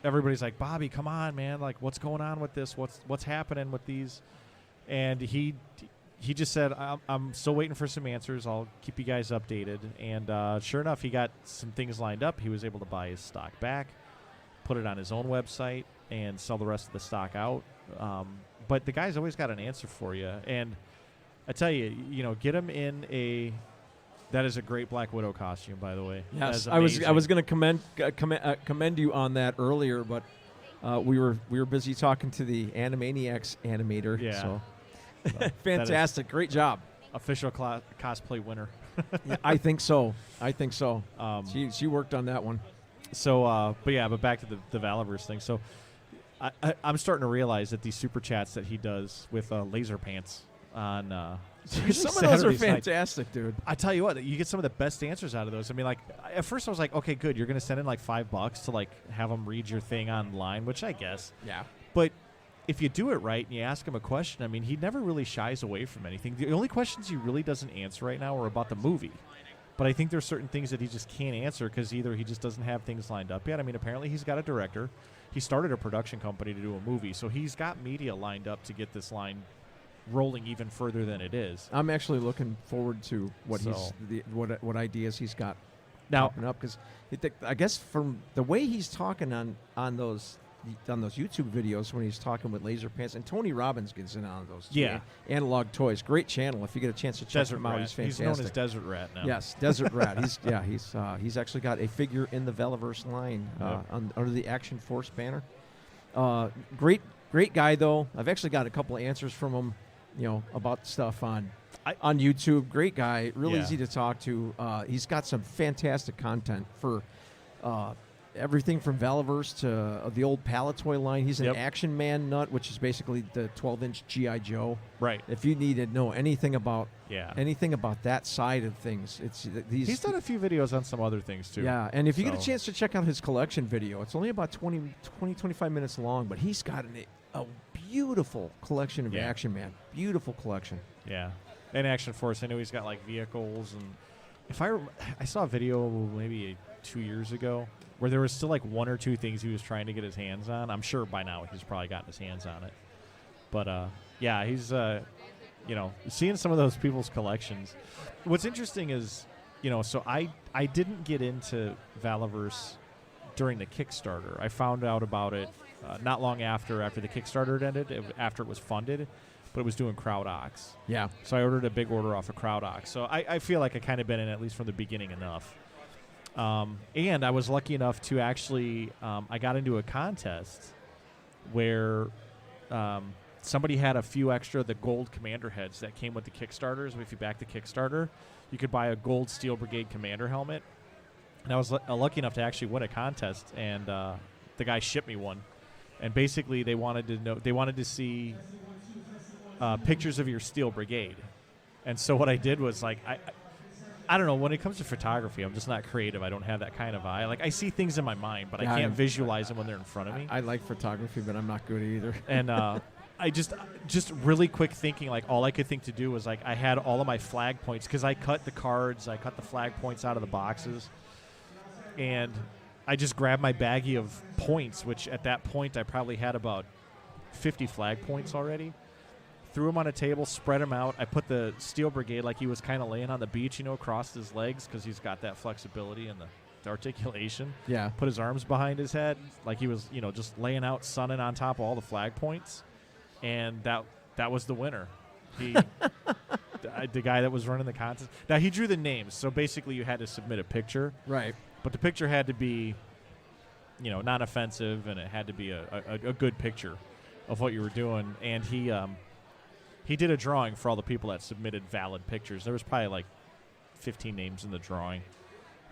everybody's like, Bobby, come on, man. Like, what's going on with this? What's happening with these? And he just said, I'm still waiting for some answers. I'll keep you guys updated. And sure enough, he got some things lined up. He was able to buy his stock back, put it on his own website, and sell the rest of the stock out. But the guy's always got an answer for you. And I tell you, get him in a – that is a great Black Widow costume, by the way. Yes, I was going to commend you on that earlier, but we were busy talking to the Animaniacs animator. Yeah. So. Fantastic. Great job. Official cosplay winner. Yeah, I think so. She worked on that one. So, but back to the Valaverse thing. So I'm starting to realize that these super chats that he does with Laser Pants on some of those are fantastic, dude. I tell you what, you get some of the best answers out of those. I mean, like, at first I was like, okay, good. You're going to send in like $5 to like have them read your thing online, which I guess. Yeah. But if you do it right and you ask him a question, I mean, he never really shies away from anything. The only questions he really doesn't answer right now are about the movie. But I think there's certain things that he just can't answer because either he just doesn't have things lined up yet. I mean, apparently he's got a director. He started a production company to do a movie. So he's got media lined up to get this line rolling even further than it is. I'm actually looking forward to what what ideas he's got now popping up, because I guess from the way he's talking on those YouTube videos when he's talking with Laser Pants, and Tony Robbins gets in on those. Yeah. Analog Toys, great channel. If you get a chance to check him out, he's fantastic. He's known as Desert Rat now. Yes, Desert Rat. He's actually got a figure in the Valaverse line under the Action Force banner. Great guy though. I've actually got a couple of answers from him, about stuff on YouTube. Great guy, really easy to talk to. He's got some fantastic content for everything from Valaverse to the old Palatoy line. He's an Action Man nut, which is basically the 12-inch G.I. Joe. Right. If you need to know anything about that side of things, he's done a few videos on some other things too. Yeah, and if you get a chance to check out his collection video, it's only about 25 minutes long, but he's got a beautiful collection of Action Man. Beautiful collection. Yeah. And Action Force, I know he's got like vehicles, and if I saw a video maybe 2 years ago where there was still like one or two things he was trying to get his hands on. I'm sure by now he's probably gotten his hands on it. But he's seeing some of those people's collections. What's interesting is, so I didn't get into Valaverse during the Kickstarter. I found out about it not long after the Kickstarter had ended, after it was funded, but it was doing CrowdOx. Yeah. So I ordered a big order off of CrowdOx. So I feel like I kind of been in at least from the beginning enough. And I was lucky enough to actually, I got into a contest where somebody had a few extra the gold commander heads that came with the Kickstarters. If you back the Kickstarter, you could buy a gold Steel Brigade commander helmet. And I was lucky enough to actually win a contest, and the guy shipped me one. And basically, they wanted to see pictures of your Steel Brigade. And so what I did was like I don't know, when it comes to photography, I'm just not creative. I don't have that kind of eye. Like, I see things in my mind, but I can't visualize them when they're in front of me. I like photography, but I'm not good either. And I just really quick thinking, like, all I could think to do was, like, I had all of my flag points, because I cut the cards, I cut the flag points out of the boxes. and I just grabbed my baggie of points, which at that point I probably had about 50 flag points already. Threw them on a table, spread them out. I put the Steel Brigade like he was kind of laying on the beach, crossed his legs because he's got that flexibility and the articulation. Yeah. Put his arms behind his head like he was, just laying out, sunning on top of all the flag points. And that was the winner. He, the guy that was running the contest. Now, he drew the names, so basically you had to submit a picture. Right. But the picture had to be, non-offensive, and it had to be a good picture of what you were doing. And he did a drawing for all the people that submitted valid pictures. There was probably like 15 names in the drawing.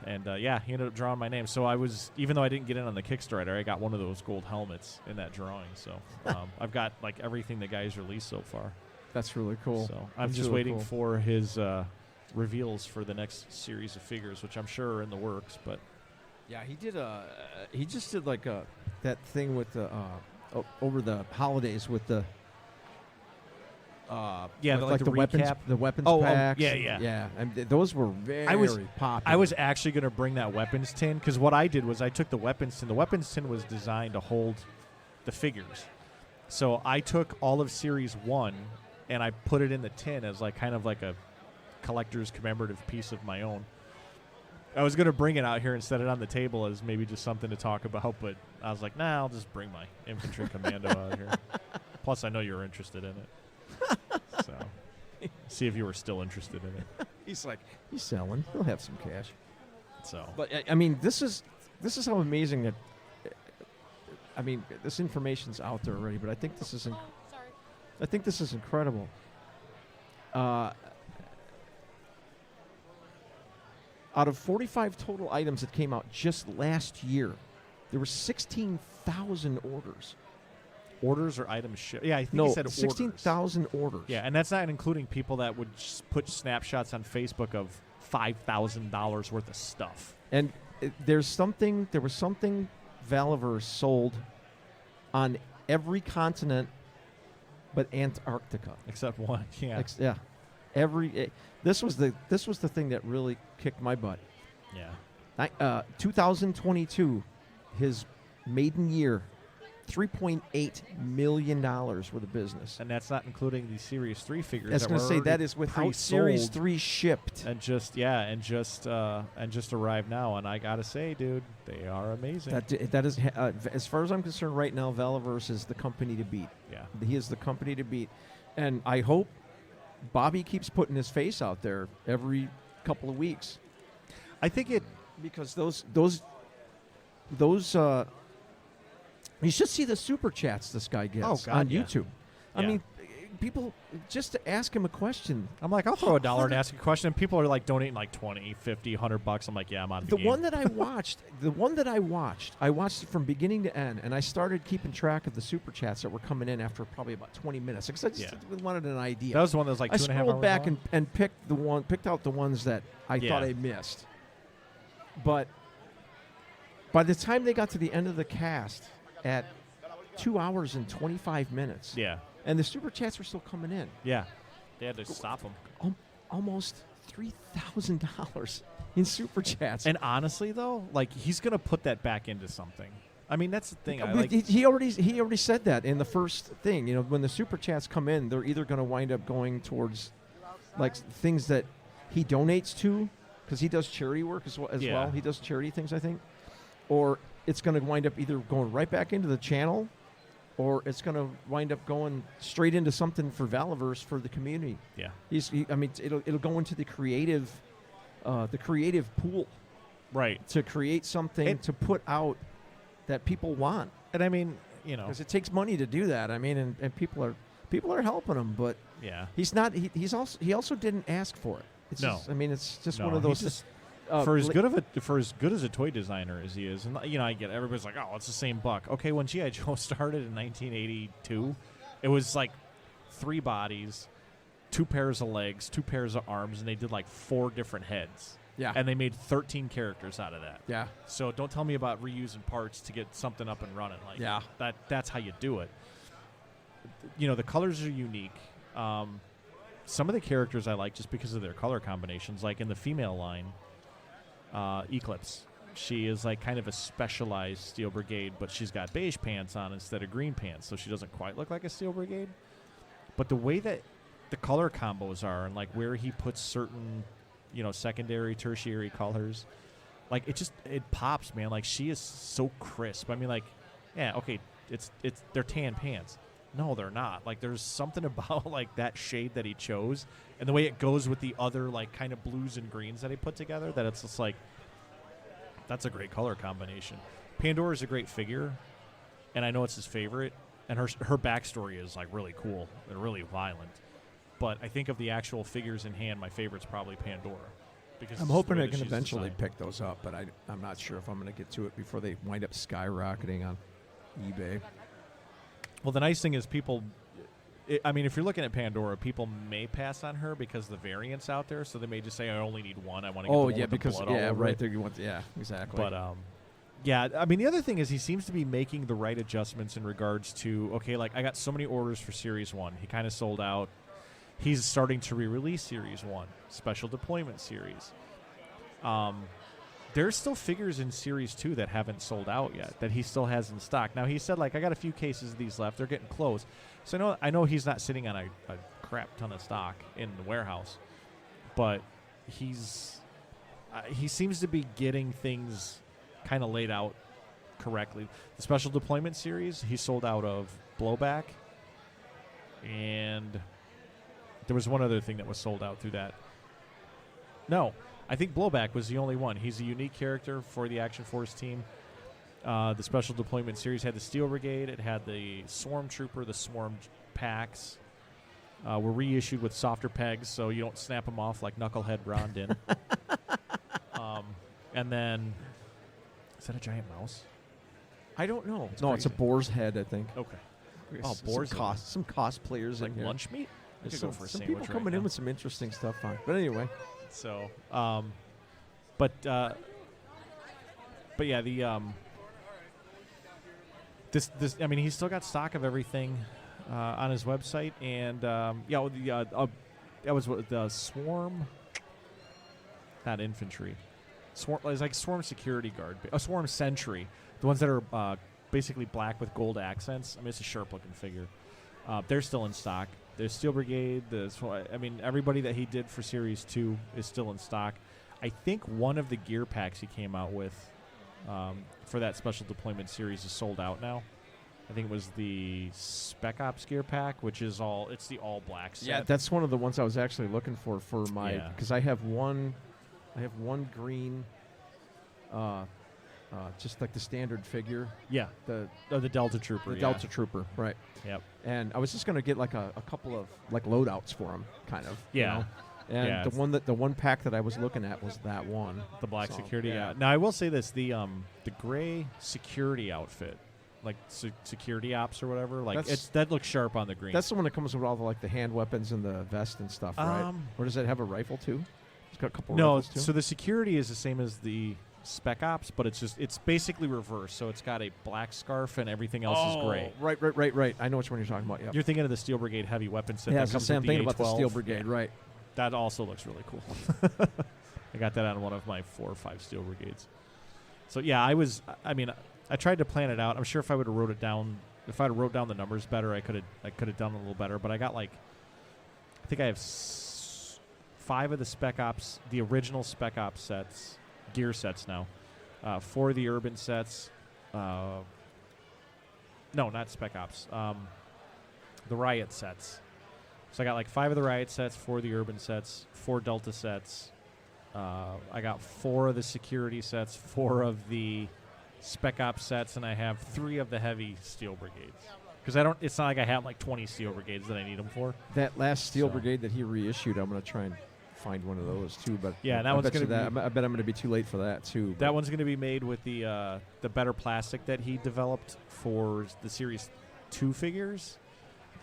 And, he ended up drawing my name. So even though I didn't get in on the Kickstarter, I got one of those gold helmets in that drawing. So I've got like everything the guy's released so far. That's really cool. So I'm That's just really waiting cool. for his reveals for the next series of figures, which I'm sure are in the works. But Yeah, he just did like that thing with the over the holidays with the like the the weapons, recap. the weapons Oh, packs. yeah. And those were very popular. I was actually going to bring that weapons tin because what I did was I took the weapons tin. The weapons tin was designed to hold the figures, so I took all of Series 1 and I put it in the tin as like kind of like a collector's commemorative piece of my own. I was going to bring it out here and set it on the table as maybe just something to talk about, but I was like, nah, I'll just bring my infantry commando out here. Plus, I know you're interested in it. So, see if you were still interested in it. He's like, he's selling. He'll have some cash. So, But I mean, this is how amazing that. I mean, this information's out there already, but I think this is. I think this is incredible. Out of 45 total items that came out just last year, there were 16,000 orders. orders or items shipped? Yeah, I think No, he said 16,000 orders. Yeah, and that's not including people that would put snapshots on Facebook of $5,000 worth of stuff. And there was something Valaverse sold on every continent but Antarctica. Except one, yeah. Yeah. This was the thing that really kicked my butt. Yeah. 2022, his maiden year, $3.8 million worth of business. And that's not including the Series 3 figures. I was going to say that is without Series 3 shipped. And just arrived now. And I got to say, dude, they are amazing. That is as far as I'm concerned right now, Valaverse is the company to beat. Yeah. He is the company to beat. And I hope Bobby keeps putting his face out there every couple of weeks. I think it because those you should see the super chats this guy gets on YouTube. I mean, people just to ask him a question. I'm like, I'll throw $1 and ask a question, and people are like donating like 20, 50, $100. I'm like, yeah, I'm on the game. One that I watched, I watched it from beginning to end, and I started keeping track of the super chats that were coming in after probably about 20 minutes because I just wanted an idea. That was the one that was like 2.5 hours I scrolled back long? and picked out the ones that I thought I missed. But by the time they got to the end of the cast at 2 hours and 25 minutes, and the super chats were still coming in. Yeah, they had to stop them. Almost $3,000 in super chats. And honestly, though, like he's gonna put that back into something. I mean, that's the thing. He already said that in the first thing. You know, when the super chats come in, they're either going to wind up going towards like things that he donates to, because he does charity work as well. He does charity things, I think, or it's going to wind up either going right back into the channel, or it's going to wind up going straight into something for Valaverse for the community. Yeah, it'll go into the creative pool, right, to create something to put out that people want. And I mean, you know, because it takes money to do that. I mean, and people are helping him, but he's not. He also didn't ask for it. It's just, I mean, it's just one of those. For as good as a toy designer as he is, and you know, I get everybody's like, oh, it's the same buck. Okay, when G.I. Joe started in 1982, it was like 3 bodies, 2 pairs of legs, 2 pairs of arms, and they did like 4 different heads. Yeah, and they made 13 characters out of that. Yeah. So don't tell me about reusing parts to get something up and running. Like that's how you do it. You know, the colors are unique. Some of the characters I like just because of their color combinations, like in the female line. Eclipse. she is like kind of a specialized Steel Brigade, but she's got beige pants on instead of green pants, so she doesn't quite look like a Steel Brigade. But the way that the color combos are and like where he puts certain, secondary, tertiary colors, like it pops, man. Like she is so crisp. I mean, like, yeah, okay, they're tan pants. No, they're not. Like there's something about like that shade that he chose and the way it goes with the other like kind of blues and greens that he put together that it's just like, that's a great color combination. Pandora is a great figure, and I know it's his favorite, and her backstory is like really cool and really violent. But I think of the actual figures in hand, my favorite's probably Pandora. Because I'm hoping I can eventually pick those up, but I'm not sure if I'm going to get to it before they wind up skyrocketing on eBay. Well, the nice thing is people, if you're looking at Pandora, people may pass on her because the variant's out there, so they may just say, I only need one. I want to get the one with the blood all over it. There you want, exactly. But, the other thing is he seems to be making the right adjustments in regards to, okay, like I got so many orders for Series 1. He kind of sold out. He's starting to re-release Series 1, Special Deployment Series. There's still figures in Series 2 that haven't sold out yet, that he still has in stock. Now, he said, like, I got a few cases of these left. They're getting close. So I know he's not sitting on a crap ton of stock in the warehouse, but he seems to be getting things kind of laid out correctly. The Special Deployment Series, he sold out of Blowback, and there was one other thing that was sold out through that. No, I think Blowback was the only one. He's a unique character for the Action Force team. The Special Deployment Series had the Steel Brigade. It had the Swarm Trooper, the Swarm Packs. Were reissued with softer pegs so you don't snap them off like Knucklehead Ron did. And then, is that a giant mouse? I don't know. It's no, crazy. it's a boar's head, I think. Okay. Oh, boar's head. Some cosplayers like in here. Lunch meat? I could some go for a some sandwich people coming in with some interesting stuff on. But anyway. So, but yeah, this he's still got stock of everything on his website, and that was what the Swarm, not infantry, Swarm. It's like Swarm security guard, a Swarm sentry, the ones that are basically black with gold accents. It's a sharp looking figure. They're still in stock. There's Steel Brigade. Everybody that he did for Series 2 is still in stock. I think one of the gear packs he came out with for that Special Deployment Series is sold out now. I think it was the Spec Ops gear pack, which is it's the all black set. Yeah, that's one of the ones I was actually looking for my, because I have one green, just like the standard figure. Yeah. The Delta Trooper. The Delta Trooper, right. Yep. And I was just going to get like a couple of like loadouts for him, kind of. Yeah. And the one pack that I was looking at was that one. The black security. Yeah. Now I will say this: the gray security outfit, like security ops or whatever, like that looks sharp on the green. That's the one that comes with all the hand weapons and the vest and stuff, right? Or does it have a rifle too? It's got a couple. Rifles too? So the security is the same as the Spec Ops, but it's basically reverse. So it's got a black scarf and everything else is gray. Right. I know which one you're talking about. Yep. You're thinking of the Steel Brigade heavy weapon set. Yeah, that's the same thing about the Steel Brigade, right? That also looks really cool. I got that on one of my 4 or 5 Steel Brigades. So yeah, I tried to plan it out. I'm sure if I would have wrote it down, if I'd wrote down the numbers better, I could have done a little better. But I got I think I have 5 of the Spec Ops, the original Spec Ops sets, gear sets now. 4 of the urban sets. No, not Spec Ops. The Riot sets. So I got 5 of the Riot sets, 4 of the urban sets, 4 Delta sets. I got 4 of the security sets, 4 of the Spec Ops sets, and I have 3 of the heavy Steel Brigades. Because it's not like I have 20 Steel Brigades that I need them for. That last Steel Brigade that he reissued, I'm going to try and find one of those too. But yeah, that one's going to be. I bet I'm going to be too late for that too. That one's going to be made with the better plastic that he developed for the Series 2 figures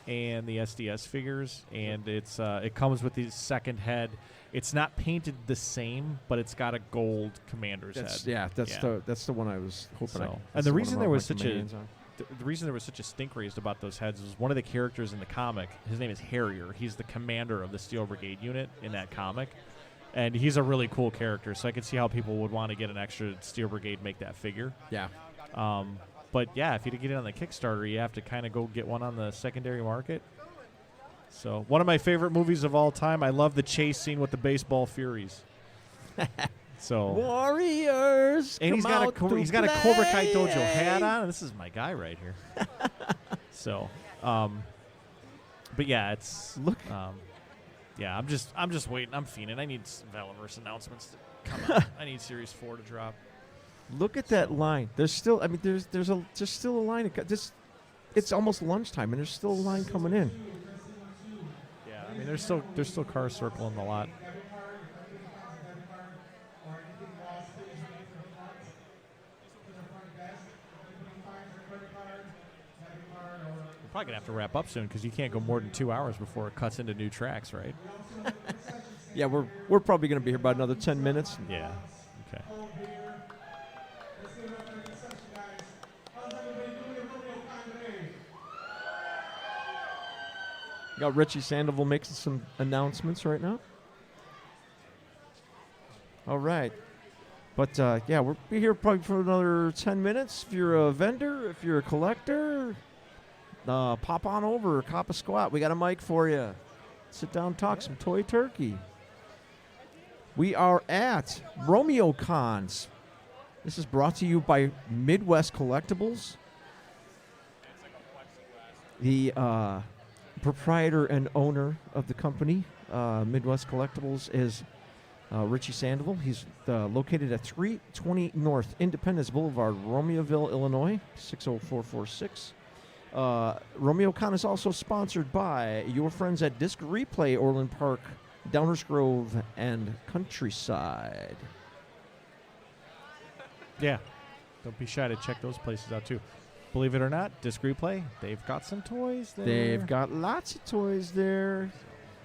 and the SDS figures, and it comes with the second head. It's not painted the same, but it's got a gold commander's head. Yeah, that's the one I was hoping. And the reason there was such a stink raised about those heads was one of the characters in the comic. His name is Harrier. He's the commander of the Steel Brigade unit in that comic, And he's a really cool character, so I could see how people would want to get an extra Steel Brigade, make that figure. Yeah. But yeah, if you to get it on the Kickstarter, you have to kind of go get one on the secondary market. So one of my favorite movies of all time. I love the chase scene with the baseball Furies. So Warriors, and he's got a Cobra Kai Dojo hat on. And this is my guy right here. So, but yeah, it's yeah. I'm just waiting. I'm fiending. I need some Valaverse announcements to come out. I need Series 4 to drop. Look at that line. There's still, I mean, there's still a line. It's almost lunchtime, and there's still a line coming in. Yeah, I mean, there's still cars circling the lot. We're probably gonna have to wrap up soon because you can't go more than 2 hours before it cuts into new tracks, right? Yeah, we're probably gonna be here about another 10 minutes. Yeah. Okay. Got Richie Sandoval making some announcements right now. All right. But, yeah, we'll be here probably for another 10 minutes. If you're a vendor, if you're a collector, pop on over, cop a squat. We got a mic for you. Sit down, talk some toy turkey. We are at Romeo-Cons. This is brought to you by Midwest Collectibles. The proprietor and owner of the company, Midwest Collectibles, is Richie Sandoval. He's located at 320 North Independence Boulevard, Romeoville, Illinois, 60446. Romeo-Con is also sponsored by your friends at Disc Replay, Orland Park, Downers Grove, and Countryside. Yeah. Don't be shy to check those places out, too. Believe it or not, Disc Replay, they've got some toys there. They've got lots of toys there.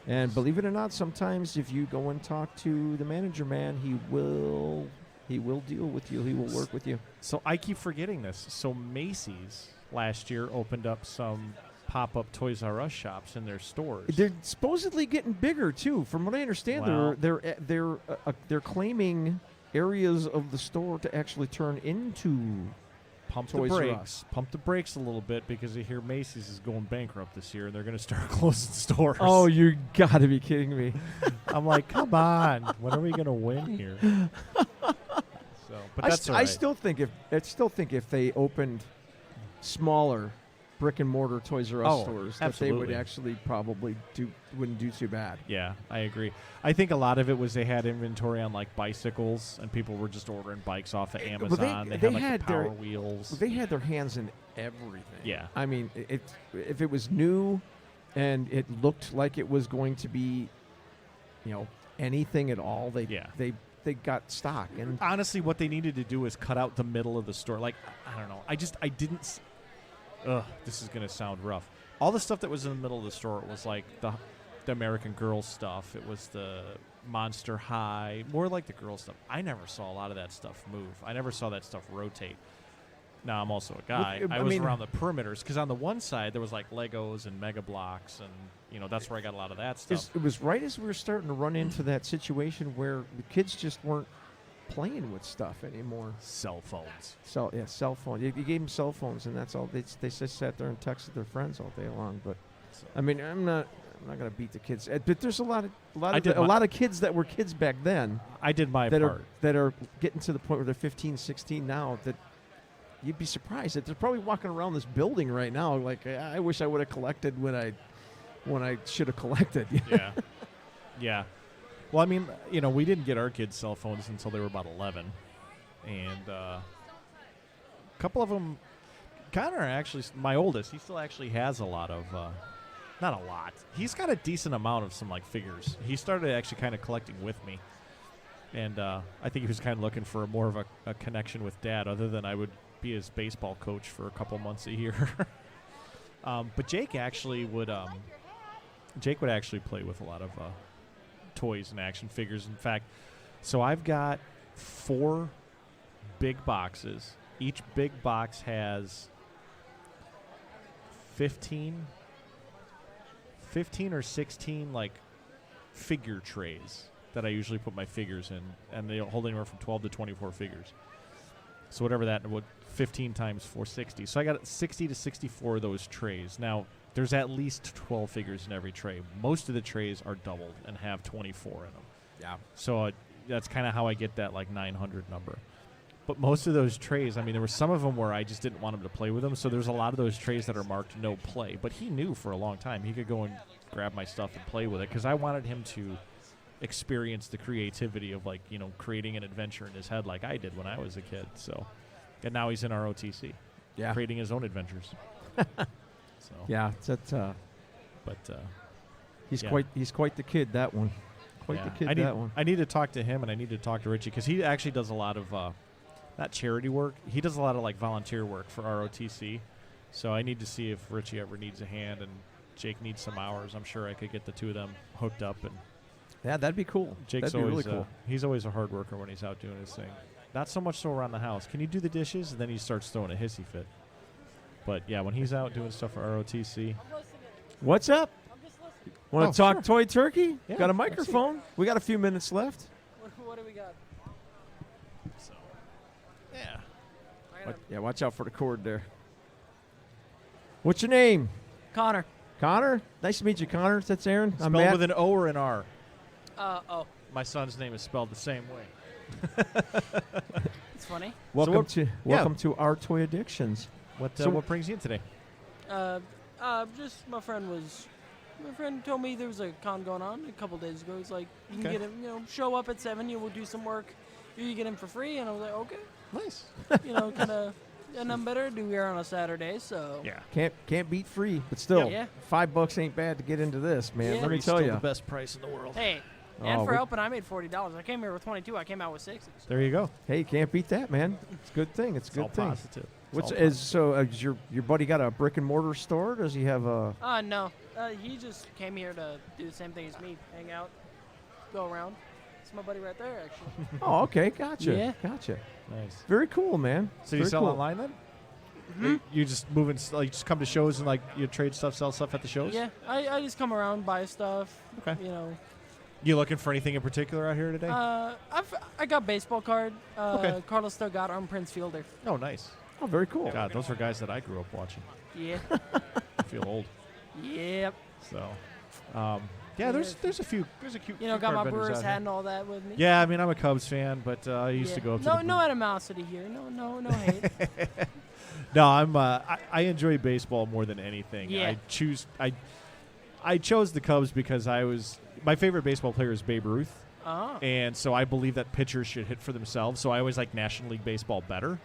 And believe it or not, sometimes if you go and talk to the manager man, he will deal with you. He will work with you. So I keep forgetting this. So Macy's last year opened up some pop-up Toys R Us shops in their stores. They're supposedly getting bigger too. From what I understand, Wow. they're claiming areas of the store to actually turn into Pump Toys the R brakes. Us. Pump the brakes a little bit because I hear Macy's is going bankrupt this year and they're going to start closing stores. Oh, you got to be kidding me! I'm like, come on, when are we going to win here? So, but that's all right. I still think if they opened smaller brick and mortar Toys R Us stores, that they would absolutely. actually probably wouldn't do too bad. Yeah, I agree. I think a lot of it was they had inventory on like bicycles, and people were just ordering bikes off of Amazon. They had the Power Wheels. They had their hands in everything. Yeah. I mean, if it was new, and it looked like it was going to be, anything at all, they got stock. And Honestly, what they needed to do is cut out the middle of the store. Like, I don't know. I didn't. This is going to sound rough. All the stuff that was in the middle of the store was like the American Girl stuff. It was the Monster High, more like the girl stuff. I never saw a lot of that stuff move. I never saw that stuff rotate. Now, I'm also a guy. I was around the perimeters because on the one side there was like Legos and Mega Blocks, and that's where I got a lot of that stuff. It was right as we were starting to run into that situation where the kids just weren't playing with stuff anymore. Cell phones. Cell phone. You gave them cell phones, and that's all. They just sat there and texted their friends all day long. But I mean, I'm not going to beat the kids. But there's a lot of kids that were kids back then. I did my part. part. That are getting to the point where they're 15, 16 now. That you'd be surprised that they're probably walking around this building right now. Like, I wish I would have collected when I should have collected. Yeah. Yeah. Well, I mean, we didn't get our kids' cell phones until they were about 11. And a couple of them, Connor actually, my oldest, he still actually has a lot of, not a lot. He's got a decent amount of some, like, figures. He started actually kind of collecting with me. And I think he was kind of looking for more of a connection with Dad, other than I would be his baseball coach for a couple months a year. But Jake actually would actually play with a lot of toys and action figures. In fact, so I've got 4 big boxes. Each big box has 15 or 16 like figure trays that I usually put my figures in, and they hold anywhere from 12 to 24 figures. So whatever that would 15 times 460. So I got 60 to 64 of those trays. Now there's at least 12 figures in every tray. Most of the trays are doubled and have 24 in them. Yeah. So that's kind of how I get that like 900 number. But most of those trays, I mean, there were some of them where I just didn't want him to play with them. So there's a lot of those trays that are marked no play. But he knew for a long time he could go and grab my stuff and play with it because I wanted him to experience the creativity of like, creating an adventure in his head like I did when I was a kid. So, and now he's in our OTC, creating his own adventures. So yeah, he's quite the kid, that one. Quite the kid, that one. I need to talk to him, and I need to talk to Richie because he actually does a lot of not charity work. He does a lot of like volunteer work for ROTC. So I need to see if Richie ever needs a hand and Jake needs some hours. I'm sure I could get the two of them hooked up. And yeah, that'd be cool. Jake's that'd be always really cool. He's always a hard worker when he's out doing his thing. Not so much so around the house. Can you do the dishes? And then he starts throwing a hissy fit. But yeah, when he's out doing stuff for ROTC. What's up? Want to talk Toy Turkey? Yeah, got a microphone? We got a few minutes left. What do we got? So, yeah. Watch out for the cord there. What's your name? Connor. Connor? Nice to meet you, Connor. That's Aaron. I'm Spelled Matt. with an O or an R? Oh. My son's name is spelled the same way. It's funny. Welcome to our Toy Addictions. What brings you in today? Just my friend told me there was a con going on a couple days ago. He's like, you can get him, show up at 7, we'll do some work. You get him for free, and I was like, okay. Nice. Kind of, and I'm better to do here on a Saturday, so. Yeah. Can't beat free, but still, Yeah. $5 ain't bad to get into this, man. Yeah. Let me tell you. The best price in the world. Hey, and for helping, I made $40. I came here with 22. I came out with 60. So. There you go. Hey, can't beat that, man. It's a good thing. It's a good all thing. Positive. Does your buddy got a brick and mortar store? Does he have a? No. He just came here to do the same thing as me, hang out, go around. It's my buddy right there, actually. Oh, okay, gotcha. Yeah. Gotcha. Nice. Very cool, man. So you Very sell cool. online then? You just moving, like, just come to shows and like you trade stuff, sell stuff at the shows? Yeah, I just come around, buy stuff. Okay. You You looking for anything in particular out here today? I got baseball card. Okay. Carlos still got on Prince Fielder. Oh, nice. Oh, very cool. God, those were guys that I grew up watching. Yeah. I feel old. Yep. So, there's a few. There's a cute. Got card my vendors Brewers out hat here. and all that with me. Yeah, I mean, I'm a Cubs fan, but I used to go up to no animosity here. No hate. No, I'm. I enjoy baseball more than anything. Yeah. I chose the Cubs because my favorite baseball player is Babe Ruth, and so I believe that pitchers should hit for themselves. So I always like National League Baseball better.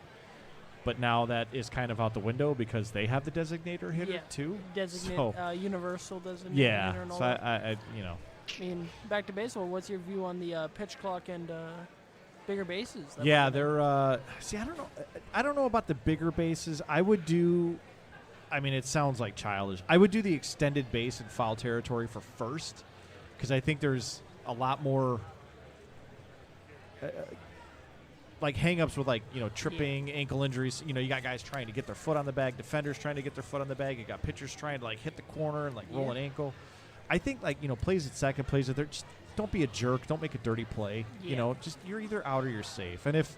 But now that is kind of out the window because they have the designator hitter too. Universal designator Yeah. hitter and all So that. I I mean, back to baseball. What's your view on the pitch clock and bigger bases? Yeah, they're. See, I don't know about the bigger bases. I would do. I mean, it sounds like childish. I would do the extended base in foul territory for first, because I think there's a lot more. Like hang-ups with tripping, ankle injuries. You got guys trying to get their foot on the bag, defenders trying to get their foot on the bag. You got pitchers trying to hit the corner and roll an ankle. I think plays at second, plays at third. Just don't be a jerk. Don't make a dirty play. Yeah. Just you're either out or you're safe. And if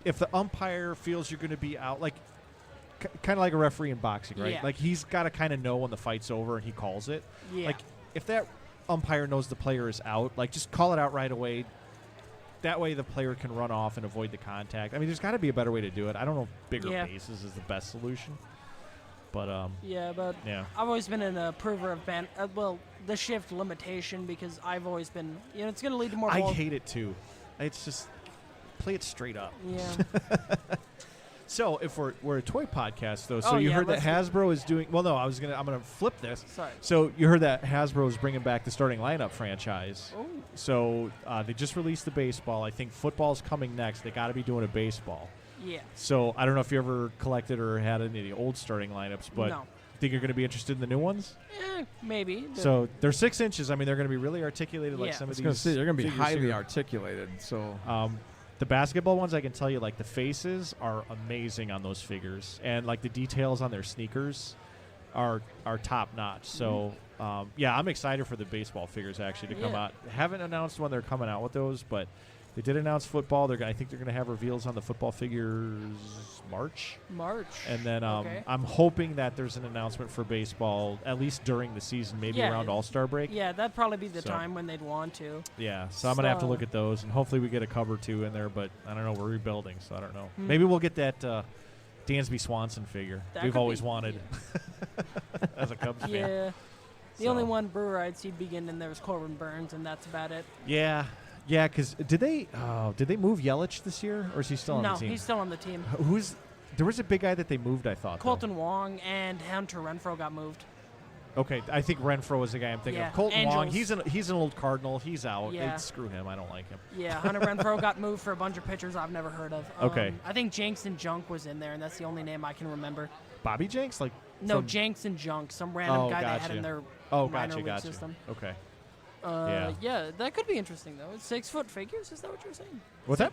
the umpire feels you're going to be out, kind of like a referee in boxing, right? Yeah. He's got to kind of know when the fight's over and he calls it. Yeah. If that umpire knows the player is out, just call it out right away. That way the player can run off and avoid the contact. I mean, there's got to be a better way to do it. I don't know if bigger bases is the best solution. But I've always been an approver of the shift limitation because I've always been, it's going to lead to more balls. I hate it too. It's just play it straight up. Yeah. So if we're a toy podcast though, so you heard that Hasbro is doing. Well, no, I'm gonna flip this. Sorry. So you heard that Hasbro is bringing back the starting lineup franchise. Oh. So they just released the baseball. I think football's coming next. They got to be doing a baseball. Yeah. So I don't know if you ever collected or had any of the old starting lineups, but No. think you're going to be interested in the new ones? Maybe. So they're 6 inches. I mean, they're going to be really articulated like Yeah. some of I was these. gonna say they're gonna be figures highly here. articulated. So The basketball ones, I can tell you, the faces are amazing on those figures, and the details on their sneakers. are top notch. So yeah, I'm excited for the baseball figures actually to come out. Haven't announced when they're coming out with those, but they did announce football. I think they're going to have reveals on the football figures March. And then I'm hoping that there's an announcement for baseball at least during the season, maybe around All-Star break. Yeah, that'd probably be the time when they'd want to. Yeah, so I'm going to have to look at those, and hopefully we get a cover two in there, but I don't know. We're rebuilding, so I don't know. Maybe we'll get that Dansby Swanson figure we've always wanted as a Cubs fan. Yeah. The only one brewer I'd see begin in there was Corbin Burns, and that's about it. Yeah, because did they move Yelich this year, or is he still on the team? No, he's still on the team. There was a big guy that they moved, I thought. Colton Wong and Hunter Renfroe got moved. Okay, I think Renfroe was the guy I'm thinking of. Colton Angels. Wong, he's an old Cardinal. He's out. Yeah. Screw him. I don't like him. Yeah, Hunter Renfroe got moved for a bunch of pitchers I've never heard of. Okay. I think Jenks and Junk was in there, and that's the only name I can remember. Bobby Jenks? No, Jenks and Junk, some random guy they had in their minor league system. Okay. Yeah, that could be interesting, though. 6-foot figures? Is that what you're saying? What's that?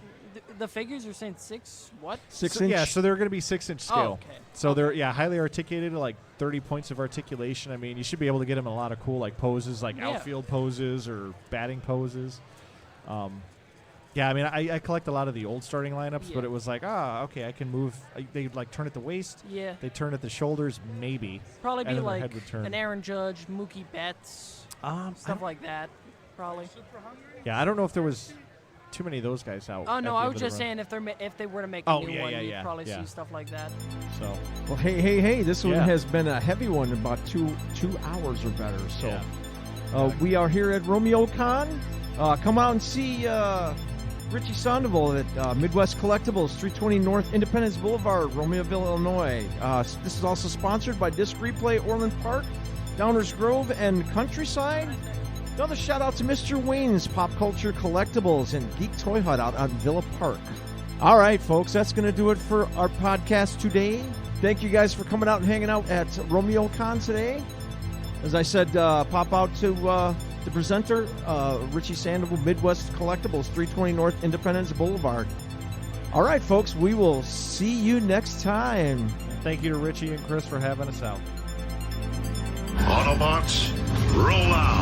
The figures are saying 6 what? 6 inch? Yeah, so they're going to be 6-inch scale. Oh, okay. So they're highly articulated, like 30 points of articulation. I mean, you should be able to get them in a lot of cool poses, outfield poses or batting poses. Yeah, I mean, I collect a lot of the old starting lineups, but it was okay, I can move. They turn at the waist. Yeah. They turn at the shoulders, maybe. Probably be and then their head would turn. an Aaron Judge, Mookie Betts, stuff like that. Probably. Yeah, I don't know if there was too many of those guys out. Oh no, I was just saying if they were to make a new one, you'd probably see stuff like that. So. Well, hey, this one has been a heavy one, about 2 hours or better. So, we are here at Romeo-Con. Come out and see Richie Sandoval at Midwest Collectibles, 320 North Independence Boulevard, Romeoville, Illinois. This is also sponsored by Disc Replay, Orland Park, Downers Grove, and Countryside. Another shout out to Mr. Wayne's Pop Culture Collectibles and Geek Toy Hut out on Villa Park. All right, folks, that's going to do it for our podcast today. Thank you guys for coming out and hanging out at Romeo-Con today. As I said, pop out to the presenter, Richie Sandoval, Midwest Collectibles, 320 North Independence Boulevard. All right, folks, we will see you next time. Thank you to Richie and Chris for having us out. Autobots, roll out.